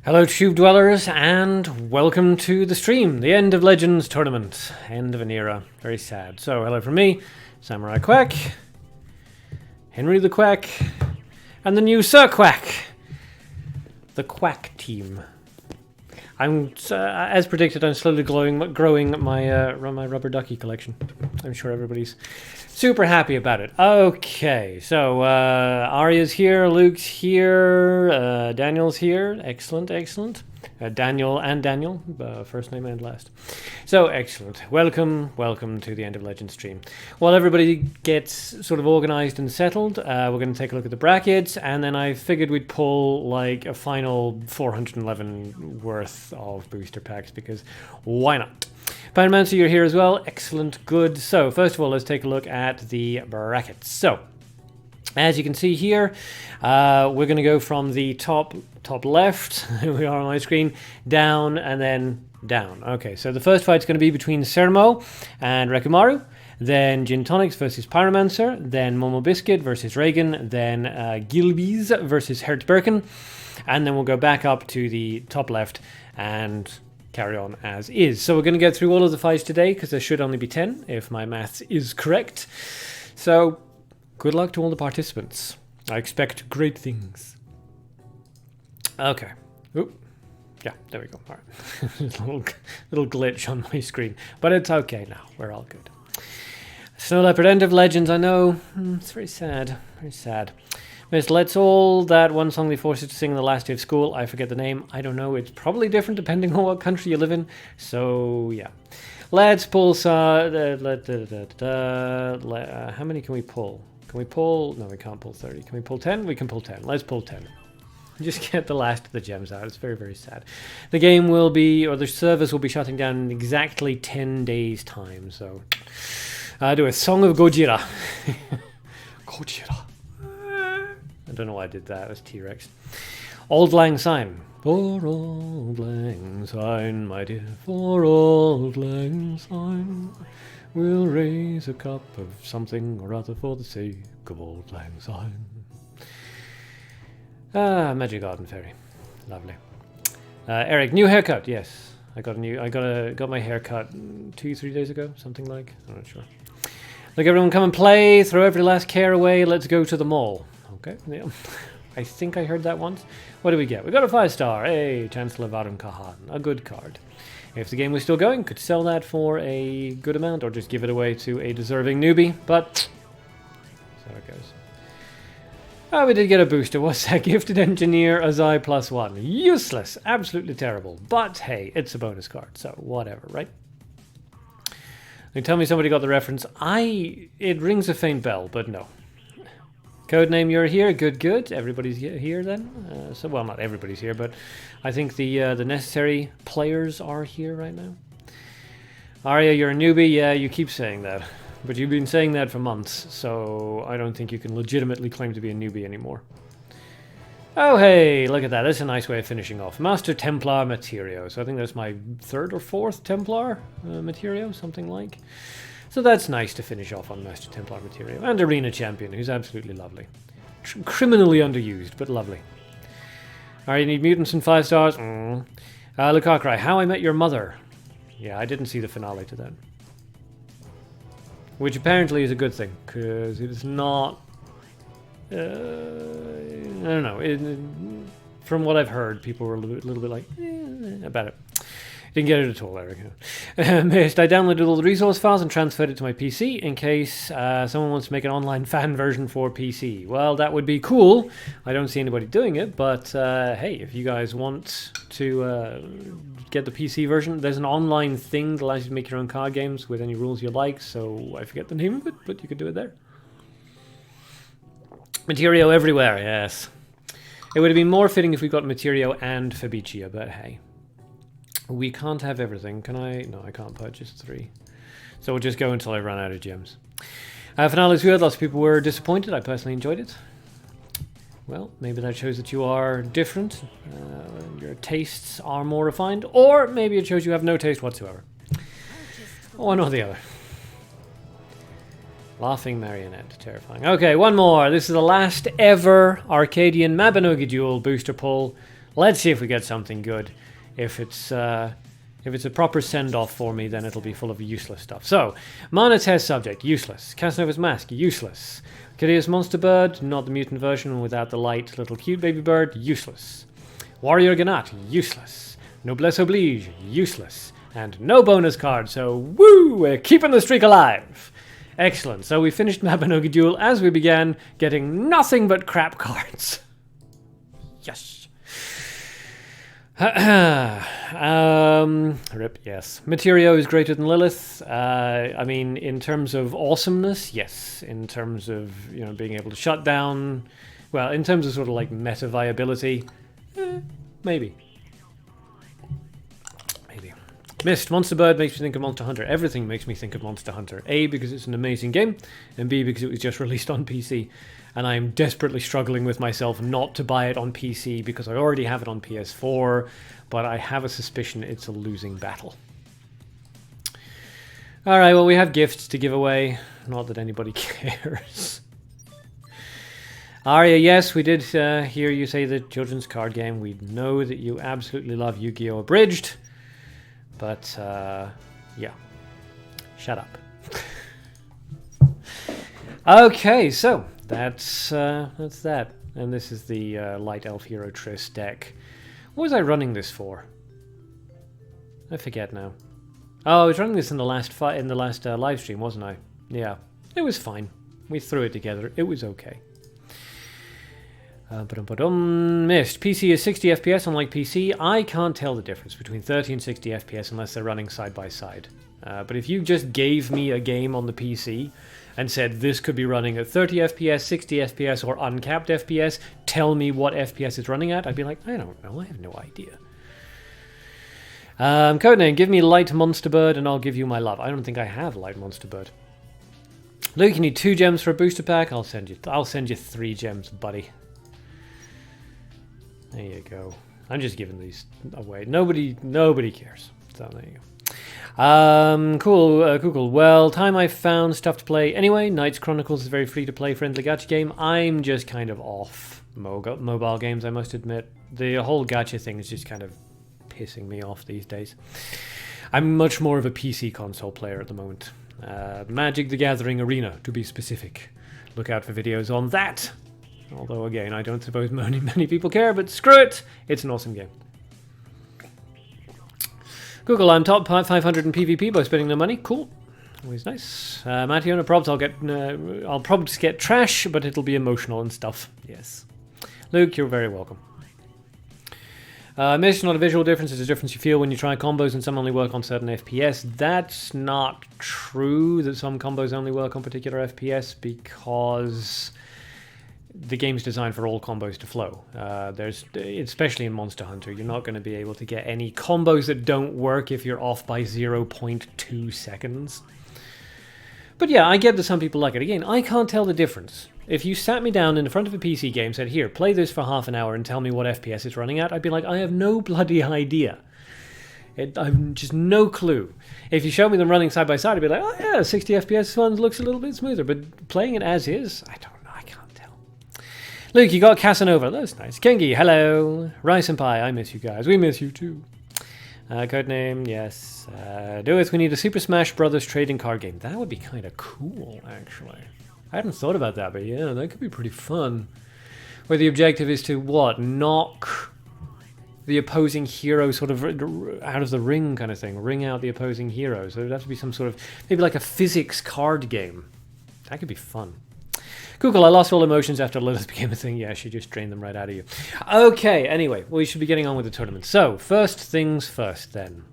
Hello Tube Dwellers and welcome to the stream, the End of Legends tournament, end of an era, very sad. So hello from me, Samurai Quack, Henry the Quack, and the new Sir Quack, the Quack team. I'm, as predicted, I'm slowly growing my rubber ducky collection. I'm sure everybody's super happy about it. Okay, so Aria's here, Luke's here, Daniel's here. Excellent, excellent. Daniel and Daniel, first name and last. So excellent. Welcome to the End of Legends stream. While everybody gets sort of organized and settled, we're going to take a look at the brackets, and then I figured we'd pull like a final 411 worth of booster packs, because why not? Pyromancer, you're here as well. Excellent, good. So first of all, let's take a look at the brackets. So as you can see here, we're going to go from the top left, we are on my screen, down and then down. Okay, so the first fight's going to be between Sermo and Rikimaru, then Tonics versus Pyromancer, then Momo Biscuit versus Reagan, then Gilbeys versus Hert Birkin, and then we'll go back up to the top left and carry on as is. So we're going to get through all of the fights today, because there should only be 10, if my maths is correct. So good luck to all the participants. I expect great things. Okay. Oop. Yeah, there we go. All right. little glitch on my screen. But it's okay now. We're all good. Snow Leopard, End of Legends. I know. It's very sad. Very sad. Miss Let's All, that one song they forced us to sing in the last day of school. I forget the name. I don't know. It's probably different depending on what country you live in. So, yeah. Let's pull how many can we pull? Can we pull? No, we can't pull 30. Can we pull 10? We can pull 10. Let's pull 10. Just get the last of the gems out. It's very, very sad. The game will be, or the service will be shutting down in exactly 10 days' time. So, do a Song of Gojira. Gojira. I don't know why I did that. It was T-Rex. Auld Lang Syne. For Auld Lang Syne, my dear, for Auld Lang Syne, we'll raise a cup of something or other for the sake of Auld Lang Syne. Ah, Magic Garden Fairy, lovely. Eric, new haircut. Yes, I got my haircut 2-3 days ago, something like. I'm not sure. Look, everyone, come and play. Throw every last care away. Let's go to the mall. Okay, yeah. I think I heard that once. What do we get? We got a 5-star. Hey, Chancellor Varun Kahan, a good card. If the game was still going, could sell that for a good amount, or just give it away to a deserving newbie. But so it goes. Oh, we did get a booster. What's that? Gifted Engineer, Azai +1. Useless. Absolutely terrible. But hey, it's a bonus card, so whatever, right? They tell me somebody got the reference. It rings a faint bell, but no. Codename, you're here. Good, good. Everybody's here then. So, well, not everybody's here, but I think the necessary players are here right now. Aria, you're a newbie. Yeah, you keep saying that. But you've been saying that for months, so I don't think you can legitimately claim to be a newbie anymore. Oh, hey, look at that. That's a nice way of finishing off. Master Templar Materio. So I think that's my 3rd or 4th Templar Materio, something like. So that's nice to finish off on Master Templar Materio. And Arena Champion, who's absolutely lovely. Criminally underused, but lovely. Alright, you need mutants and 5 stars. Lucar Cry, How I Met Your Mother. Yeah, I didn't see the finale to that. Which apparently is a good thing, because it is not... I don't know. From what I've heard, people were a little bit like, about it. Didn't get it at all, Eric. I downloaded all the resource files and transferred it to my PC in case someone wants to make an online fan version for PC. Well, that would be cool. I don't see anybody doing it, but hey, if you guys want to get the PC version, there's an online thing that allows you to make your own card games with any rules you like, so I forget the name of it, but you could do it there. Materio everywhere, yes. It would have been more fitting if we got Materio and Fabricia, but hey. We can't have everything, can I? No, I can't purchase 3. So we'll just go until I run out of gems. Finale's good, lots of people were disappointed. I personally enjoyed it. Well, maybe that shows that you are different. Your tastes are more refined. Or maybe it shows you have no taste whatsoever. One or the other. Laughing Marionette, terrifying. Okay, one more. This is the last ever Arcadean Mabinogi Duel booster pull. Let's see if we get something good. If it's a proper send-off for me, then it'll be full of useless stuff. So, Mana test subject, useless. Casanova's Mask, useless. Kidea's Monster Bird, not the mutant version without the light little cute baby bird, useless. Warrior Ganat, useless. Noblesse Oblige, useless. And no bonus card, so woo! We're keeping the streak alive! Excellent, so we finished Mabinogi Duel as we began, getting nothing but crap cards. Yes. Rip, yes. Materio is greater than Lilith. I mean, in terms of awesomeness, yes. In terms of, you know, being able to shut down, well, in terms of sort of like meta viability, maybe. Maybe. Mist, Monster Bird makes me think of Monster Hunter. Everything makes me think of Monster Hunter. A, because it's an amazing game, and B, because it was just released on PC. And I am desperately struggling with myself not to buy it on PC because I already have it on PS4, but I have a suspicion it's a losing battle. Alright, well, we have gifts to give away. Not that anybody cares. Aria, yes, we did hear you say the children's card game. We know that you absolutely love Yu-Gi-Oh! Abridged. But, yeah. Shut up. Okay, so that's that. And this is the Light Elf Hero Triss deck. What was I running this for? I forget now. Oh, I was running this in the last live stream, wasn't I? Yeah, it was fine. We threw it together. It was okay. Missed. PC is 60 FPS, unlike PC. I can't tell the difference between 30 and 60 FPS unless they're running side by side. But if you just gave me a game on the PC and said this could be running at 30 FPS, 60 FPS, or uncapped FPS, tell me what FPS it's running at, I'd be like, I don't know, I have no idea. Codename, give me Light Monster Bird and I'll give you my love. I don't think I have Light Monster Bird. Luke, you need 2 gems for a booster pack? I'll send you 3 gems, buddy. There you go. I'm just giving these away. Nobody cares. So there you go. Cool. Well, time I found stuff to play. Anyway, Knights Chronicles is a very free-to-play friendly gacha game. I'm just kind of off mobile games, I must admit. The whole gacha thing is just kind of pissing me off these days. I'm much more of a PC console player at the moment. Magic the Gathering Arena, to be specific. Look out for videos on that. Although, again, I don't suppose many people care, but screw it! It's an awesome game. Google, I'm top 500 in PvP by spending no money. Cool. Always nice. Matthew, no probs. I'll probably just get trash, but it'll be emotional and stuff. Yes. Luke, you're very welcome. Miss, not a visual difference. It's a difference you feel when you try combos and some only work on certain FPS. That's not true that some combos only work on particular FPS because the game's designed for all combos to flow. Especially in Monster Hunter, you're not going to be able to get any combos that don't work if you're off by 0.2 seconds. But yeah, I get that some people like it. Again, I can't tell the difference. If you sat me down in the front of a PC game, said, here, play this for half an hour and tell me what FPS it's running at, I'd be like, I have no bloody idea. I've just no clue. If you show me them running side by side, I'd be like, oh yeah, 60 FPS one looks a little bit smoother. But playing it as is, I don't know. Luke, you got Casanova. That's nice. Kengi, hello. Rice and Pie, I miss you guys. We miss you too. Codename, yes. Do it. We need a Super Smash Brothers trading card game. That would be kind of cool, actually. I hadn't thought about that, but yeah, that could be pretty fun. Where the objective is to, what, knock the opposing hero sort of out of the ring kind of thing. Ring out the opposing hero. So it would have to be some sort of, maybe like a physics card game. That could be fun. Google, I lost all emotions after Lilith became a thing. Yeah, she just drained them right out of you. Okay, anyway, we should be getting on with the tournament. So, first things first, then.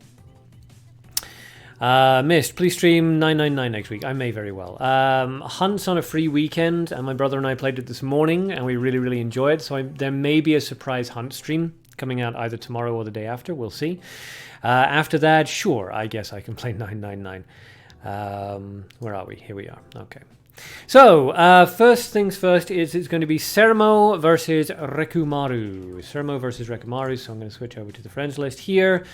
Missed, please stream 999 next week. I may very well. Hunt's on a free weekend, and my brother and I played it this morning, and we really, really enjoyed it. So there may be a surprise Hunt stream coming out either tomorrow or the day after. We'll see. After that, sure, I guess I can play 999. Where are we? Here we are. Okay. So, first things first is it's going to be Sermo versus Rikimaru. Sermo versus Rikimaru, so I'm going to switch over to the friends list here.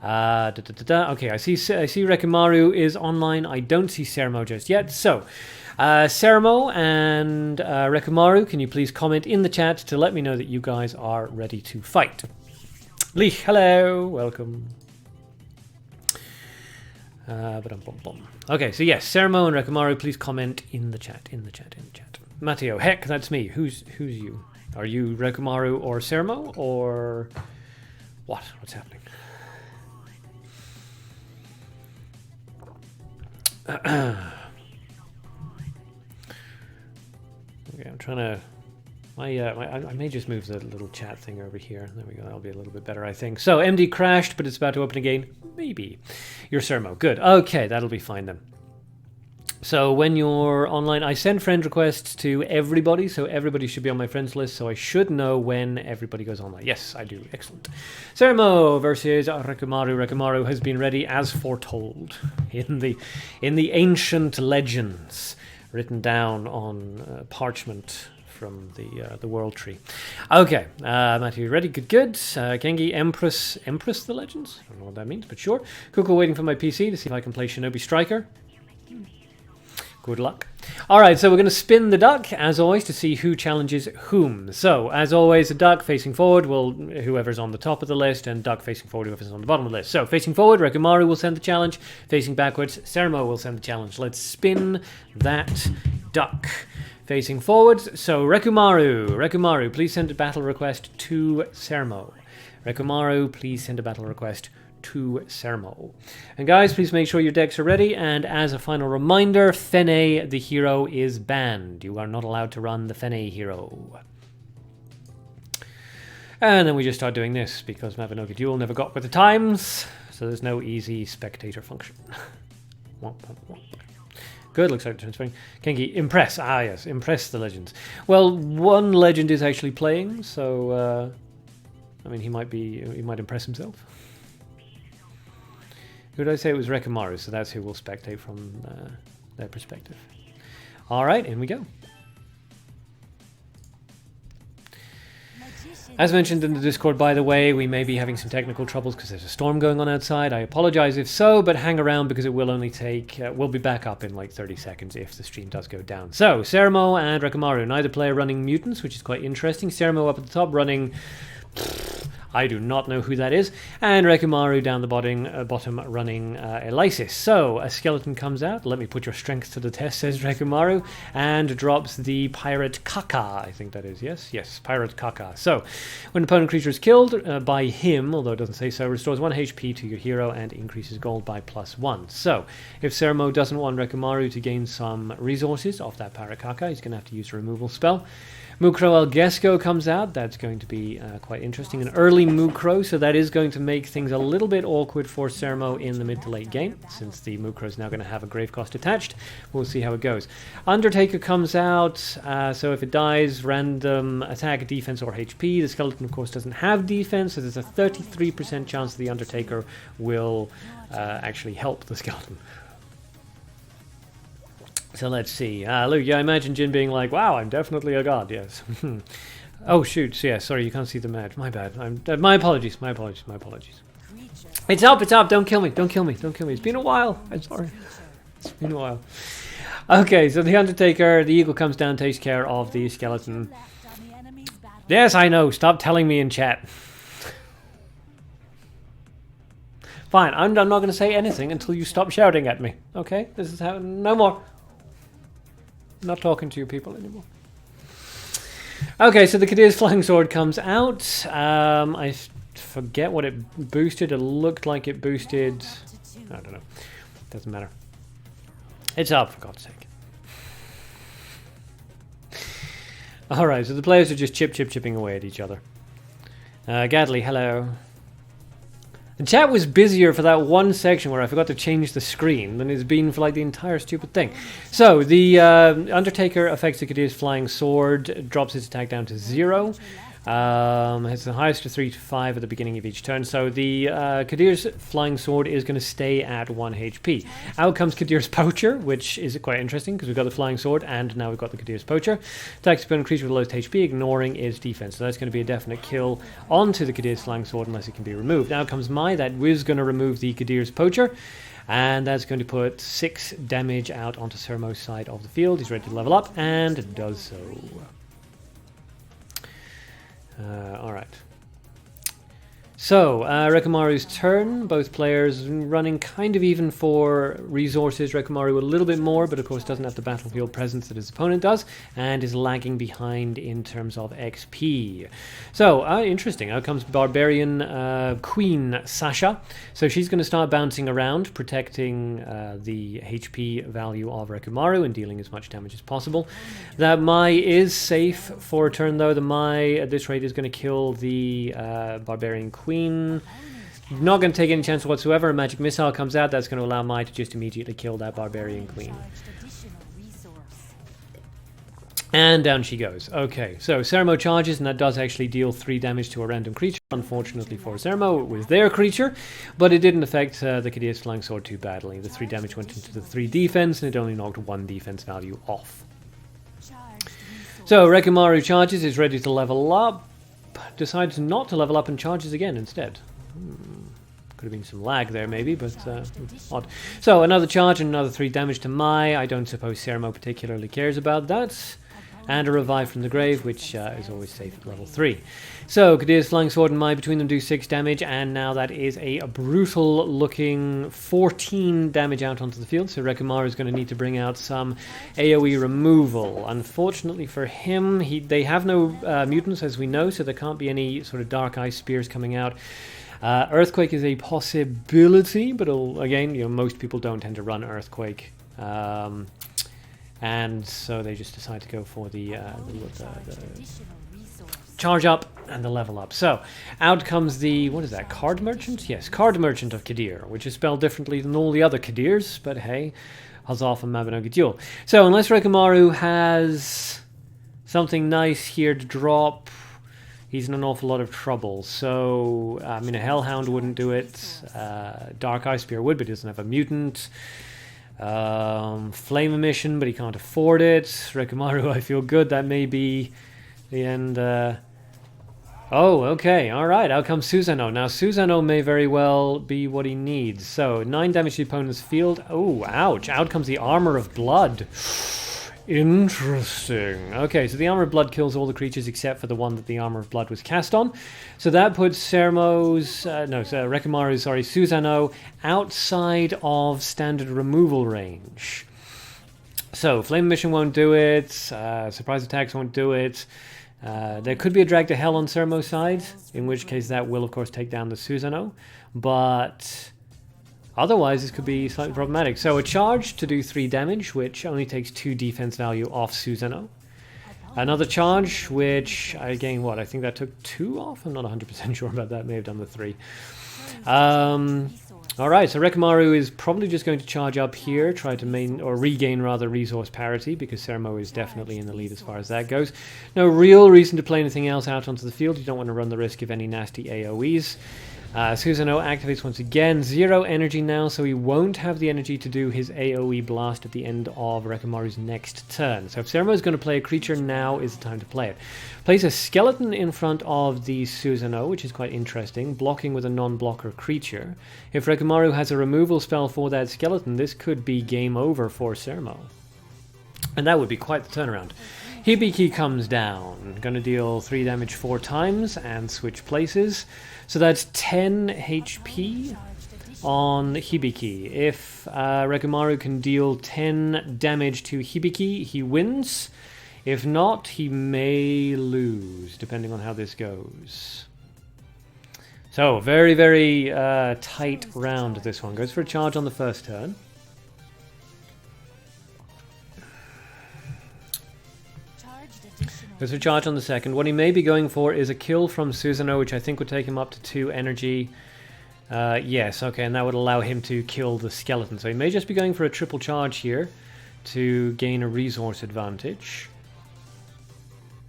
Okay, I see Rikimaru is online. I don't see Sermo just yet. So, Sermo and Rikimaru, can you please comment in the chat to let me know that you guys are ready to fight? Lee, hello, welcome. Okay, so yes, Sermo and Rikimaru, please comment in the chat, Matteo, heck, that's me. Who's you? Are you Rikimaru or Sermo or what? What's happening? Okay, I'm trying to. I may just move the little chat thing over here. There we go. That'll be a little bit better, I think. So MD crashed, but it's about to open again. Maybe. You're Sermo. Good. Okay, that'll be fine then. So when you're online, I send friend requests to everybody, so everybody should be on my friends list, so I should know when everybody goes online. Yes, I do. Excellent. Sermo versus Rikimaru. Rikimaru has been ready as foretold in the ancient legends written down on parchment from the world tree. Okay, Matthew, ready? Good. Gengi, Empress the Legends? I don't know what that means, but sure. Kuko waiting for my PC to see if I can play Shinobi Striker. Good luck. Alright, so we're going to spin the duck, as always, to see who challenges whom. So, as always, the duck facing forward will whoever's on the top of the list, and duck facing forward, whoever's on the bottom of the list. So, facing forward, Rikimaru will send the challenge. Facing backwards, Sermo will send the challenge. Let's spin that duck. Facing forward, so Rikimaru, please send a battle request to Sermo. Rikimaru, please send a battle request to Sermo. And guys, please make sure your decks are ready, and as a final reminder, Fene the hero is banned. You are not allowed to run the Fene hero. And then we just start doing this, because Mabinogi Duel never got with the times, so there's no easy spectator function. Womp, womp, womp. Good, looks like transferring. Kengi, impress. Ah, yes, impress the legends. Well, one legend is actually playing, so I mean, he might impress himself. Who did I say? It was Rikimaru, so that's who will spectate from their perspective. All right, in we go. As mentioned in the Discord, by the way, we may be having some technical troubles because there's a storm going on outside. I apologize if so, but hang around because it will only take... we'll be back up in like 30 seconds if the stream does go down. So, Sermo and Rikimaru, neither player running mutants, which is quite interesting. Sermo up at the top running... I do not know who that is. And Rikimaru down the bottom running Elysis. So, a skeleton comes out. Let me put your strength to the test, says Rikimaru. And drops the Pirate Kaka, I think that is. Yes, Pirate Kaka. So, when an opponent creature is killed by him, although it doesn't say so, restores 1 HP to your hero and increases gold by +1. So, if Sermo doesn't want Rikimaru to gain some resources off that Pirate Kaka, he's going to have to use a removal spell. Mukro El Gesco comes out. That's going to be quite interesting. An early Mukro, so that is going to make things a little bit awkward for Sermo in the mid to late game, since the Mukro is now going to have a grave cost attached. We'll see how it goes. Undertaker comes out, so if it dies, random attack, defense, or HP. The skeleton, of course, doesn't have defense, so there's a 33% chance the Undertaker will actually help the skeleton. So let's see. Luke, yeah, I imagine Jin being like, wow, I'm definitely a god, yes. Oh, shoot. So, yeah, sorry, you can't see the match. My bad. My apologies. It's up. Don't kill me. It's been a while. I'm sorry. It's been a while. Okay, so the Undertaker, the eagle comes down, takes care of the skeleton. Yes, I know. Stop telling me in chat. Fine, I'm not going to say anything until you stop shouting at me. Okay? This is how... No more. I'm not talking to you people anymore. Okay, so the Kadir's Flying Sword comes out. I forget what it boosted. It looked like it boosted... I don't know. Doesn't matter. It's up, for God's sake. Alright, so the players are just chipping away at each other. Gadley, hello. The chat was busier for that one section where I forgot to change the screen than it's been for like the entire stupid thing. So, the Undertaker affects the Kadir's Flying Sword, drops its attack down to 0. Has the highest of 3 to 5 at the beginning of each turn. So the Kadir's Flying Sword is going to stay at 1 HP. Out comes Kadir's Poacher, which is quite interesting because we've got the Flying Sword and now we've got the Kadir's Poacher. Attacks the opponent creature with the lowest HP, ignoring its defense. So that's going to be a definite kill onto the Kadir's Flying Sword unless it can be removed. Out comes Mai, that is going to remove the Kadir's Poacher. And that's going to put 6 damage out onto Sermo's side of the field. He's ready to level up and does so. Alright. So, Rikimaru's turn. Both players running kind of even for resources. Rikimaru a little bit more, but of course doesn't have the battlefield presence that his opponent does, and is lagging behind in terms of XP. So, interesting. Out comes Barbarian Queen Sasha. So she's going to start bouncing around, protecting the HP value of Rikimaru and dealing as much damage as possible. That Mai is safe for a turn, though. The Mai at this rate is going to kill the Barbarian Queen. Not going to take any chance whatsoever. A magic missile comes out. That's going to allow Mai to just immediately kill that Barbarian Queen. And down she goes. Okay, so Sermo charges, and that does actually deal 3 damage to a random creature. Unfortunately for Sermo, it was their creature, but it didn't affect the Kadir's Flying Sword too badly. The 3 damage went into the 3 defense, and it only knocked 1 defense value off. So Rikimaru charges, is ready to level up. Decides not to level up and charges again instead. Could have been some lag there maybe, but odd. So another charge and another 3 damage to Mai. I don't suppose Sermo particularly cares about that. And a revive from the grave, which is always safe at level 3. So Kadir's Flying Sword and Mai between them do 6 damage, and now that is a brutal looking 14 damage out onto the field. So Rikimaru is going to need to bring out some AoE removal. Unfortunately for him, they have no mutants, as we know, so there can't be any sort of Dark Ice Spears coming out. Earthquake is a possibility, but again, most people don't tend to run Earthquake. And so they just decide to go for the charge up and the level up. So out comes the, what is that, Card Merchant? Yes, Card Merchant of Kadir, which is spelled differently than all the other Kadirs, but hey, huzzah for Mabinogi Duel. So unless Rikimaru has something nice here to drop, he's in an awful lot of trouble. So, I mean, a Hellhound wouldn't do it. Dark Ice Spear would, but he doesn't have a mutant. Flame Emission, but he can't afford it. Rikimaru, I feel good. That may be the end. Oh, okay. Alright, out comes Susanoo. Now, Susanoo may very well be what he needs. So, 9 damage to the opponent's field. Oh, ouch. Out comes the Armor of Blood. Interesting. Okay, so the Armor of Blood kills all the creatures except for the one that the Armor of Blood was cast on. So that puts Rikimaru, Susanoo, outside of standard removal range. So, Flame Mission won't do it, Surprise Attacks won't do it. There could be a Drag to Hell on Sermo's side, in which case that will, of course, take down the Susanoo. But otherwise, this could be slightly problematic. So a charge to do 3 damage, which only takes 2 defense value off Susanoo. Another charge, which, again, I think that took 2 off? I'm not 100% sure about that. May have done the 3. Alright, so Rikimaru is probably just going to charge up here, try to regain resource parity, because Sermo is definitely in the lead as far as that goes. No real reason to play anything else out onto the field. You don't want to run the risk of any nasty AoEs. Susanoo activates once again. 0 energy now, so he won't have the energy to do his AoE blast at the end of Rikimaru's next turn. So if Sermo is going to play a creature, now is the time to play it. Plays a skeleton in front of the Susanoo, which is quite interesting, blocking with a non-blocker creature. If Rikimaru has a removal spell for that skeleton, this could be game over for Sermo. And that would be quite the turnaround. Hibiki comes down, going to deal 3 damage 4 times and switch places. So that's 10 HP on Hibiki. If Rikimaru can deal 10 damage to Hibiki, he wins. If not, he may lose, depending on how this goes. So, very, very tight round, this one. Goes for a charge on the first turn. Goes for a charge on the second. What he may be going for is a kill from Susanoo, which I think would take him up to 2 energy. Yes, okay, and that would allow him to kill the skeleton. So he may just be going for a triple charge here to gain a resource advantage.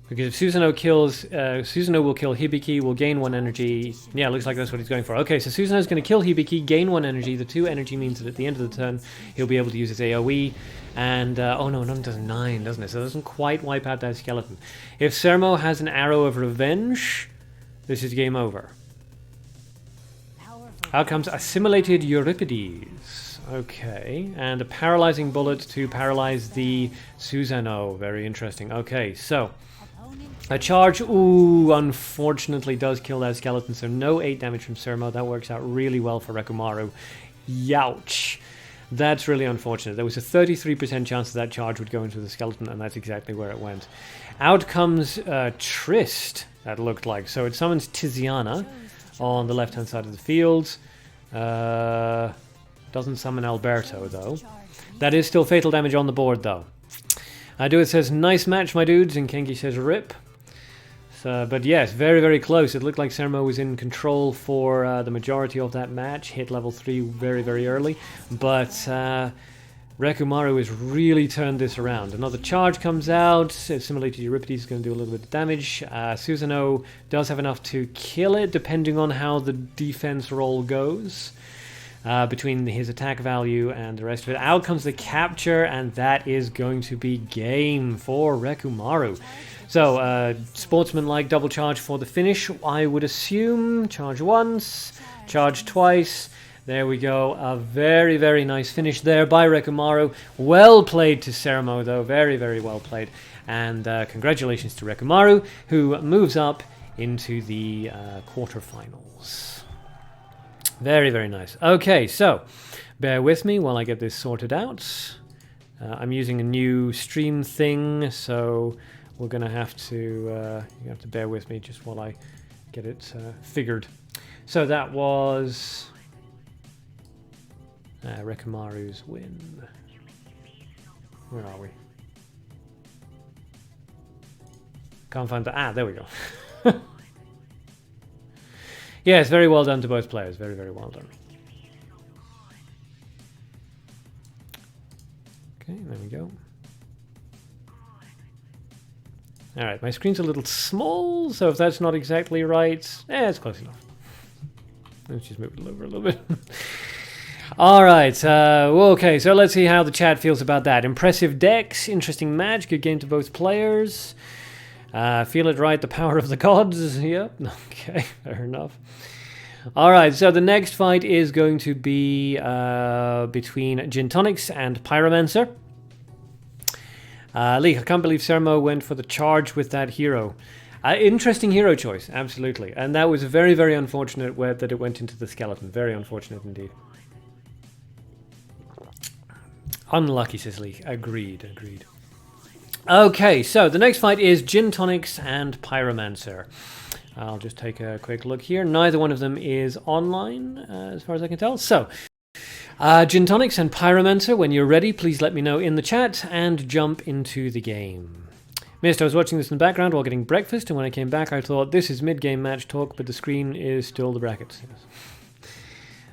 Because if Susanoo kills, Susanoo will kill Hibiki, will gain 1 energy. Yeah, looks like that's what he's going for. Okay, so Susanoo's going to kill Hibiki, gain 1 energy. The 2 energy means that at the end of the turn, he'll be able to use his AoE. And, oh no, none does 9, doesn't it? So it doesn't quite wipe out that skeleton. If Sermo has an Arrow of Revenge, this is game over. Out comes Assimilated Euripides. Okay, and a Paralyzing Bullet to paralyze the Susanoo. Very interesting. Okay, so A charge, ooh, unfortunately does kill that skeleton, so no 8 damage from Sermo. That works out really well for Rikimaru. Youch. That's really unfortunate. There was a 33% chance that charge would go into the skeleton, and that's exactly where it went. Out comes Trist, that looked like. So it summons Tiziana on the left-hand side of the field. Doesn't summon Alberto, though. That is still fatal damage on the board, though. Do it says, nice match, my dudes, and Kenki says, rip. So, but yes, very, very close. It looked like Sermo was in control for the majority of that match. Hit level 3 very, very early. But Rikimaru has really turned this around. Another charge comes out. Similarly to Euripides, going to do a little bit of damage. Susanoo does have enough to kill it, depending on how the defense roll goes. Between his attack value and the rest of it. Out comes the capture, and that is going to be game for Rikimaru. So, sportsman-like double charge for the finish, I would assume. Charge once, charge twice. There we go. A very, very nice finish there by Rikimaru. Well played to Sermo, though. Very, very well played. And congratulations to Rikimaru, who moves up into the quarterfinals. Very, very nice. Okay, so bear with me while I get this sorted out. I'm using a new stream thing, so we're going to have to you have to bear with me just while I get it figured. So that was Rikimaru's win. Where are we? Can't find the... there we go. Yes, very well done to both players. Very, very well done. Okay, there we go. Alright, my screen's a little small, so if that's not exactly right, it's close enough. Let's just move it over a little bit. Alright, okay, so let's see how the chat feels about that. Impressive decks, interesting match, good game to both players. Feel it right, the power of the gods. Yep, okay, fair enough. Alright, so the next fight is going to be between Tonics and Pyromancer. Leek, I can't believe Sermo went for the charge with that hero. Interesting hero choice, absolutely. And that was very, very unfortunate that it went into the skeleton. Very unfortunate indeed. Unlucky, says Leek. Agreed, agreed. Okay, so the next fight is Tonics and Pyromancer. I'll just take a quick look here. Neither one of them is online, as far as I can tell. So, Tonics and Pyromancer, when you're ready, please let me know in the chat and jump into the game. Missed, I was watching this in the background while getting breakfast, and when I came back I thought, this is mid-game match talk, but the screen is still the brackets. Yes.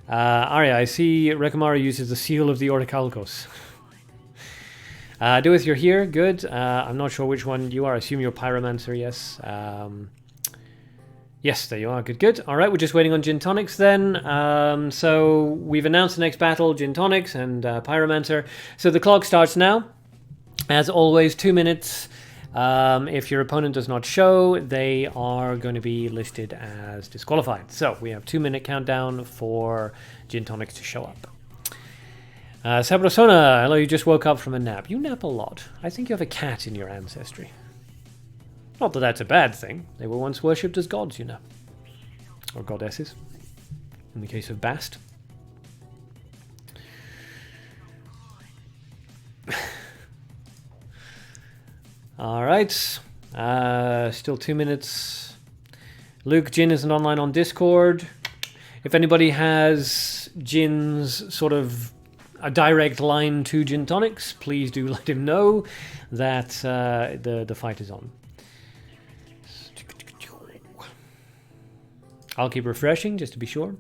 Aria, I see Rikimaru uses the seal of the Orichalcos. Doeth, you're here. Good. I'm not sure which one you are. I assume you're Pyromancer, yes. Yes, there you are. Good, good. All right, we're just waiting on Tonics then. So we've announced the next battle, Tonics and Pyromancer. So the clock starts now. As always, 2 minutes. If your opponent does not show, they are going to be listed as disqualified. So we have 2-minute countdown for Tonics to show up. Sabrosona, hello, you just woke up from a nap. You nap a lot. I think you have a cat in your ancestry. Not that that's a bad thing. They were once worshipped as gods, you know. Or goddesses, in the case of Bast. Alright. Still 2 minutes. Luke, Jin isn't online on Discord. If anybody has Jin's sort of a direct line to Tonics, please do let him know that the fight is on. I'll keep refreshing just to be sure.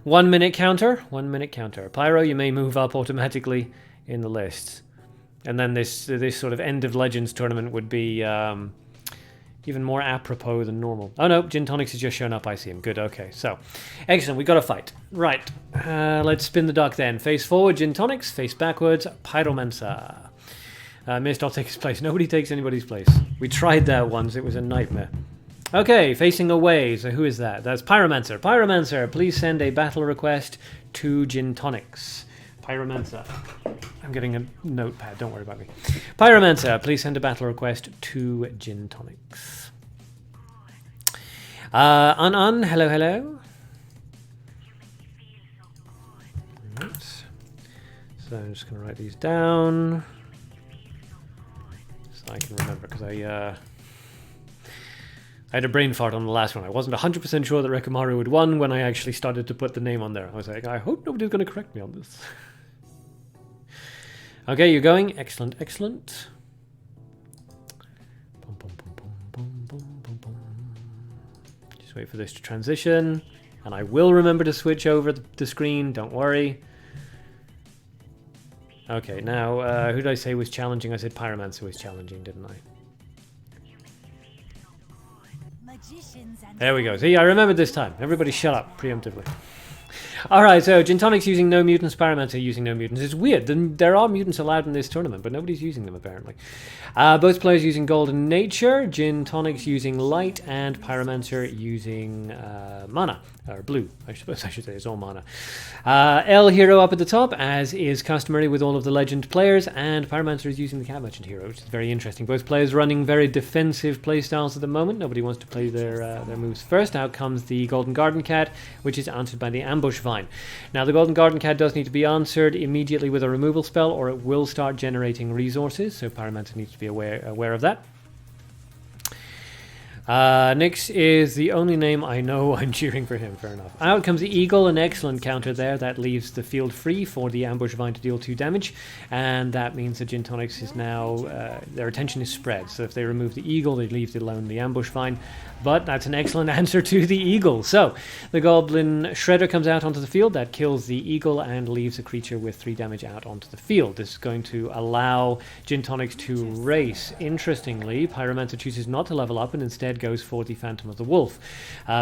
1 minute counter. 1 minute counter. Pyro, you may move up automatically in the list. And then this sort of end of Legends tournament would be even more apropos than normal. Oh no, Tonics has just shown up. I see him. Good. Okay. So, excellent. We got a fight. Right. Let's spin the duck then. Face forward, Tonics. Face backwards, Pyromancer. Mist, I'll take his place. Nobody takes anybody's place. We tried that once. It was a nightmare. Okay, facing away. So who is that? That's Pyromancer. Pyromancer, please send a battle request to Tonics. Pyromancer. I'm getting a notepad, don't worry about me. Pyromancer, please send a battle request to Gin Tonics. Hello, hello. Right. So I'm just going to write these down so I can remember, because I had a brain fart on the last one. I wasn't 100% sure that Rikimaru had won when I actually started to put the name on there. I was like, I hope nobody's going to correct me on this. Okay, you're going. Excellent, excellent. Just wait for this to transition. And I will remember to switch over the screen, don't worry. Okay, now, who did I say was challenging? I said Pyromancer was challenging, didn't I? There we go. See, I remembered this time. Everybody shut up, preemptively. Alright, so Gin Tonics using no mutants, Pyromancer using no mutants. It's weird. There are mutants allowed in this tournament, but nobody's using them, apparently. Both players using Golden Nature, Gin Tonics using Light, and Pyromancer using Mana. Or Blue, I suppose I should say. It's all Mana. L Hero up at the top, as is customary with all of the Legend players, and Pyromancer is using the Cat Merchant Hero, which is very interesting. Both players running very defensive playstyles at the moment. Nobody wants to play their moves first. Out comes the Golden Garden Cat, which is answered by the Ambush Vine. Now, the Golden Garden Cat does need to be answered immediately with a removal spell, or it will start generating resources, so Pyromancer needs to be aware of that. Nyx is the only name I know. I'm cheering for him, fair enough. Out comes the Eagle, an excellent counter there. That leaves the field free for the Ambush Vine to deal 2 damage, and that means that Gin Tonics is now, their attention is spread. So if they remove the Eagle, they leave alone the Ambush Vine, but that's an excellent answer to the Eagle. So the Goblin Shredder comes out onto the field. That kills the Eagle and leaves a creature with 3 damage out onto the field. This is going to allow Gin Tonics to race. Interestingly, Pyromancer chooses not to level up and instead goes for the Phantom of the Wolf,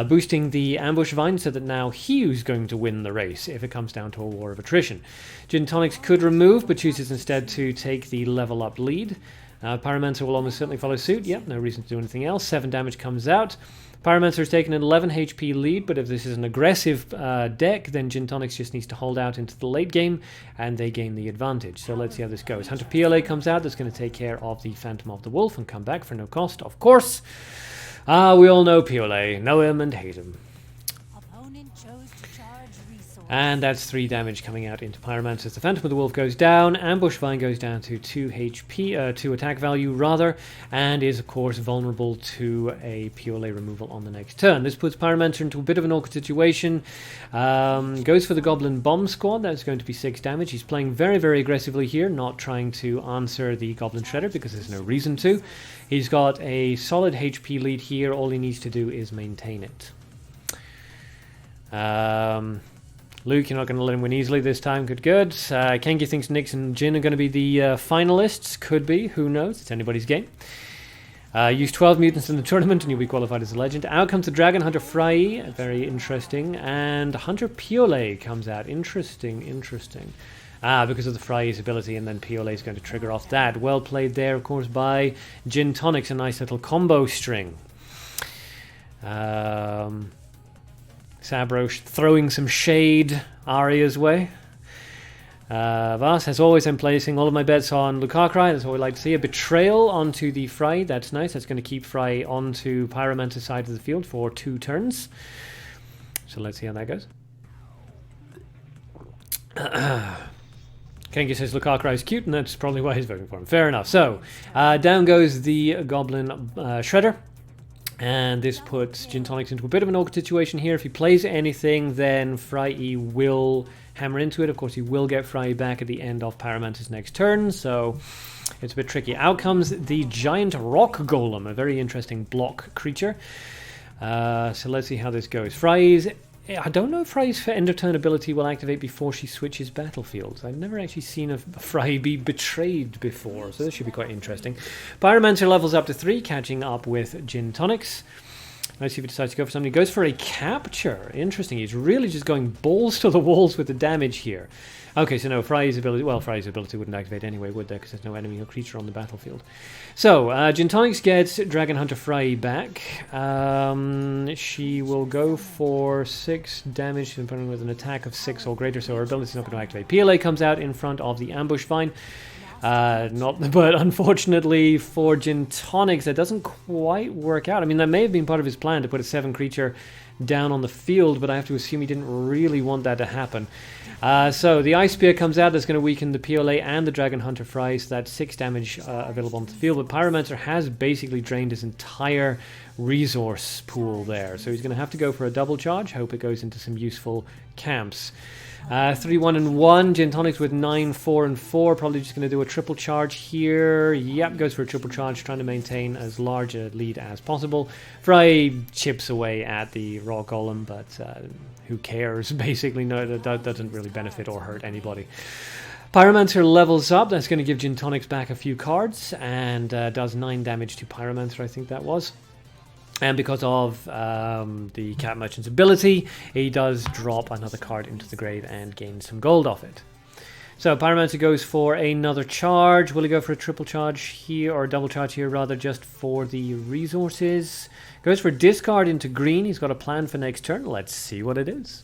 boosting the Ambush Vine so that now Hugh's going to win the race if it comes down to a war of attrition. Gin Tonics could remove, but chooses instead to take the level up lead. Pyromancer will almost certainly follow suit. Yep, no reason to do anything else. 7 damage comes out. Pyromancer has taken an 11 HP lead, but if this is an aggressive deck, then Gin Tonics just needs to hold out into the late game, and they gain the advantage. So let's see how this goes. Hunter PLA comes out. That's going to take care of the Phantom of the Wolf and come back for no cost, of course. We all know PLA. Know him and hate him. And that's 3 damage coming out into Pyromancer. The Phantom of the Wolf goes down. Ambush Vine goes down to 2 HP, 2 attack value rather, and is of course vulnerable to a PLA removal on the next turn. This puts Pyromancer into a bit of an awkward situation. Goes for the Goblin Bomb Squad. That's going to be 6 damage. He's playing very, very aggressively here, not trying to answer the Goblin Shredder because there's no reason to. He's got a solid HP lead here. All he needs to do is maintain it. Luke, you're not going to let him win easily this time. Good, good. Kengi thinks Nyx and Jin are going to be the finalists. Could be. Who knows? It's anybody's game. Use 12 mutants in the tournament and you'll be qualified as a legend. Out comes the Dragon Hunter Frey. Very interesting. And Hunter Piole comes out. Interesting, interesting. Because of the Frey's ability, and then Piole is going to trigger off that. Well played there, of course, by Gin Tonics. A nice little combo string. Sabro throwing some shade Aria's way. Vas, as always, I'm placing all of my bets on Lucar Cry. That's what we like to see. A betrayal onto the Frey. That's nice. That's going to keep Frey onto Pyromancer's side of the field for 2 turns. So let's see how that goes. Kengi says Lucar Cry is cute, and that's probably why he's voting for him. Fair enough. So, down goes the Goblin Shredder. And this puts Gin Tonics into a bit of an awkward situation here. If he plays anything, then Frey will hammer into it. Of course, he will get Frey back at the end of Pyromancer's next turn, so it's a bit tricky. Out comes the Giant Rock Golem, a very interesting block creature. So let's see how this goes. I don't know if Frey's end of turn ability will activate before she switches battlefields. I've never actually seen a Frey be betrayed before, so this should be quite interesting. Pyromancer levels up to 3, catching up with Gin Tonics. Let's see if he decides to go for something. He goes for a capture. Interesting. He's really just going balls to the walls with the damage here. Okay, so no, Fry's ability... Well, Fry's ability wouldn't activate anyway, would there? Because there's no enemy or creature on the battlefield. So, Tonics gets Dragon Hunter Fry back. She will go for 6 damage with an attack of 6 or greater, so her ability is not going to activate. PLA comes out in front of the ambush vine. But unfortunately for Tonics, that doesn't quite work out. I mean, that may have been part of his plan to put a 7 creature down on the field, but I have to assume he didn't really want that to happen. So the Ice Spear comes out. That's going to weaken the PLA and the Dragon Hunter Fry, so that's 6 damage available on the field. But Pyromancer has basically drained his entire resource pool there, so he's going to have to go for a double charge. Hope it goes into some useful camps. 3, 1, and 1. Tonics with 9, 4, and 4. Probably just going to do a triple charge here. Yep, goes for a triple charge, trying to maintain as large a lead as possible. Fry chips away at the Raw Golem, but who cares? Basically, no, that doesn't really benefit or hurt anybody. Pyromancer levels up. That's going to give Tonics back a few cards and does 9 damage to Pyromancer, I think that was. And because of the Cat Merchant's ability, he does drop another card into the grave and gain some gold off it. So Pyromancer goes for another charge. Will he go for a triple charge here, or a double charge here rather, just for the resources? Goes for discard into green. He's got a plan for next turn. Let's see what it is.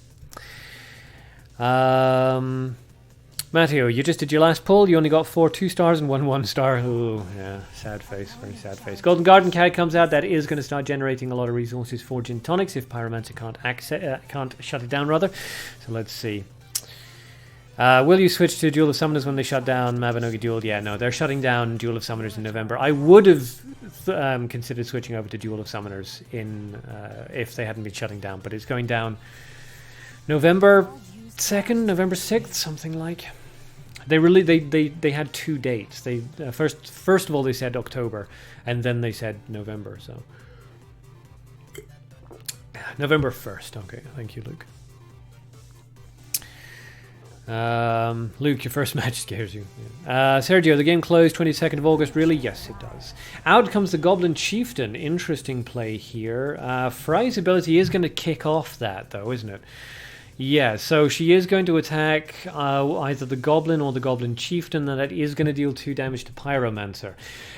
Matteo, you just did your last pull. You only got 4 2-stars and 1 1-star. Oh, yeah, sad face, very sad face. Golden Garden Cat comes out. That is going to start generating a lot of resources for Tonics if Pyromancer can't shut it down, rather. So let's see. Will you switch to Duel of Summoners when they shut down Mabinogi Duel? Yeah, no, they're shutting down Duel of Summoners in November. I would have considered switching over to Duel of Summoners if they hadn't been shutting down, but it's going down November 2nd, November 6th, something like. They had 2 dates. They first of all they said October, and then they said November. So November 1st. Okay, thank you, Luke. Luke, your first match scares you. Yeah. Sergio, the game closed 22nd of August. Really? Yes, it does. Out comes the Goblin Chieftain. Interesting play here. Fry's ability is going to kick off that, though, isn't it? Yeah, so she is going to attack either the Goblin or the Goblin Chieftain, and that is going to deal 2 damage to Pyromancer.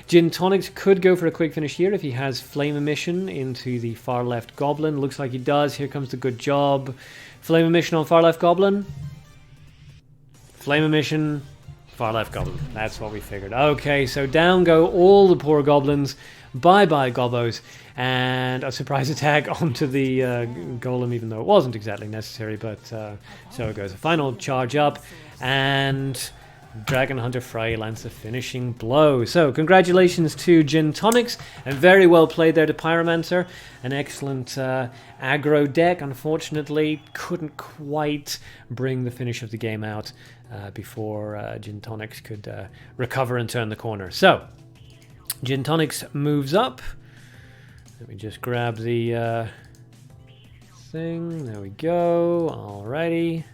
Tonics could go for a quick finish here if he has Flame Emission into the far left Goblin. Looks like he does. Here comes the good job. Flame Emission on far left Goblin. Flame Emission, far left Goblin. That's what we figured. Okay, so down go all the poor Goblins. Bye-bye, Gobbos. And a surprise attack onto the Golem, even though it wasn't exactly necessary, but so it goes. A final charge up, and Dragon Hunter Fry lands the finishing blow. So congratulations to Tonics, and very well played there to Pyromancer. An excellent aggro deck. Unfortunately, couldn't quite bring the finish of the game out before Tonics could recover and turn the corner. So Tonics moves up. Let me just grab the thing. There we go. Alrighty.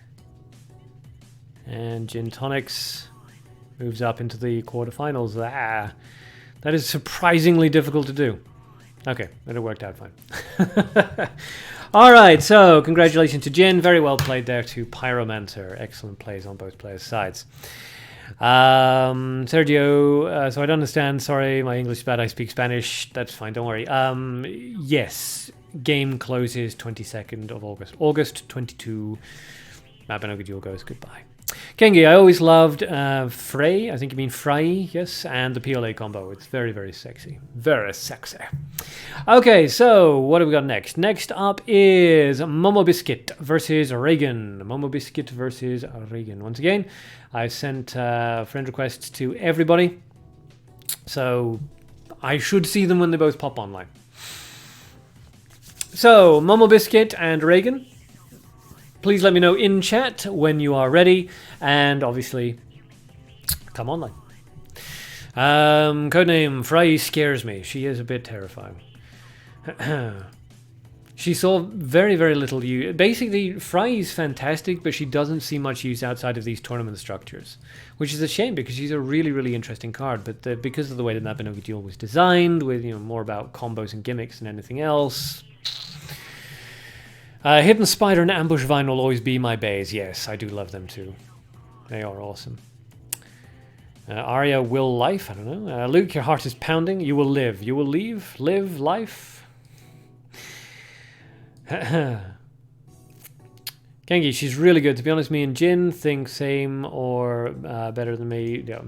And Tonics moves up into the quarterfinals. That is surprisingly difficult to do. Okay, but it worked out fine. Alright, so congratulations to Jin. Very well played there to Pyromancer. Excellent plays on both players' sides. Sergio, so I don't understand. Sorry, my English is bad. I speak Spanish. That's fine. Don't worry. Yes, game closes 22nd of August. August 22. Mabinogi Duel goes goodbye. Kengi, I always loved Frey. I think you mean Fry, yes, and the PLA combo. It's very, very sexy. Very sexy. Okay, so what do we got next? Next up is Momo Biscuit versus Reagan. Momo Biscuit versus Reagan. Once again, I sent friend requests to everybody, so I should see them when they both pop online. So, Momo Biscuit and Reagan. Please let me know in chat when you are ready, and obviously, come online. Codename Fry scares me. She is a bit terrifying. She saw very, very little use. Basically, Fry is fantastic, but she doesn't see much use outside of these tournament structures, which is a shame because she's a really, really interesting card. But because of the way that Mabinogi Duel was designed, with more about combos and gimmicks than anything else, Hidden Spider and Ambush Vine will always be my bays. Yes, I do love them too. They are awesome. Aria will life. I don't know. Luke, your heart is pounding. You will live. You will leave. Live life. Gengi, she's really good. To be honest, me and Jin think same or better than me. Yeah.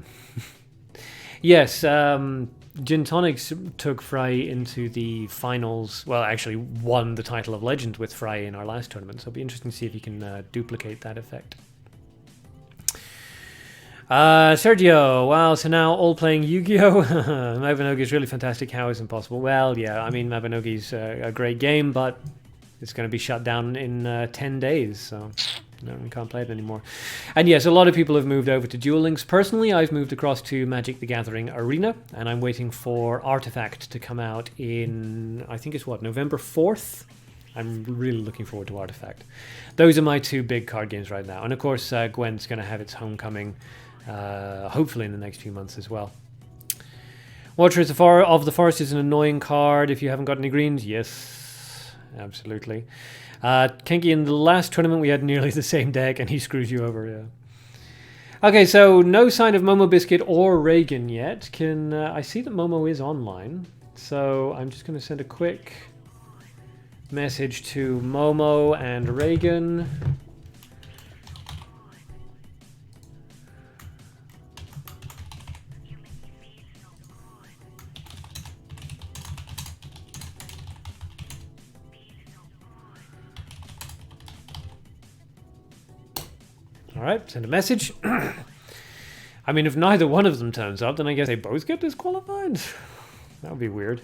Yes, Gin Tonics took Fry into the finals. Well, actually won the title of Legend with Fry in our last tournament. So it'll be interesting to see if you can duplicate that effect. Sergio, wow, so now all playing Yu-Gi-Oh! Mabinogi is really fantastic. How is it impossible? Well, yeah, I mean, Mabinogi's a great game, but it's going to be shut down in 10 days, so no, we can't play it anymore. And yes, a lot of people have moved over to Duel Links. Personally, I've moved across to Magic the Gathering Arena, and I'm waiting for Artifact to come out in, I think it's what, November 4th? I'm really looking forward to Artifact. Those are my two big card games right now. And of course, Gwent's going to have its homecoming hopefully in the next few months as well. Watcher of the Forest is an annoying card if you haven't got any greens. Yes, absolutely. Kenki, in the last tournament we had nearly the same deck and he screws you over, yeah. Okay, so no sign of Momo, Biscuit or Reagan yet. I see that Momo is online, so I'm just going to send a quick message to Momo and Reagan. Alright, send a message. I mean, if neither one of them turns up, then I guess they both get disqualified. That would be weird.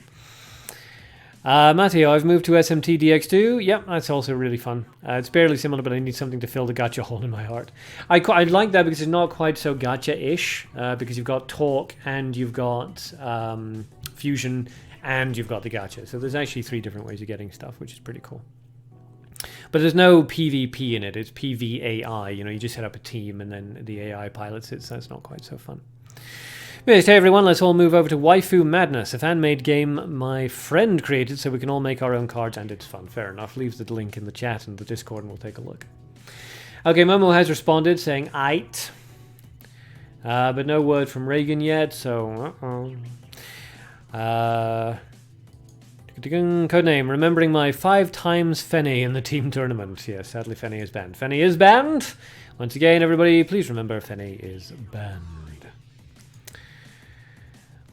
Matteo, I've moved to SMT DX2. Yep, that's also really fun. It's barely similar, but I need something to fill the gacha hole in my heart. I like that because it's not quite so gacha-ish, because you've got talk, and you've got fusion, and you've got the gacha. So there's actually 3 different ways of getting stuff, which is pretty cool. But there's no PvP in it. It's PvAI. You know, you just set up a team and then the AI pilots it, so that's not quite so fun. Anyways, hey everyone, let's all move over to Waifu Madness, a fan-made game my friend created so we can all make our own cards, and it's fun. Fair enough. Leave the link in the chat and the Discord and we'll take a look. Okay, Momo has responded saying, "Aight." But no word from Reagan yet, so... Codename, remembering my 5 times Fenny in the team tournament. Yes, sadly Fenny is banned. Fenny is banned! Once again, everybody, please remember Fenny is banned.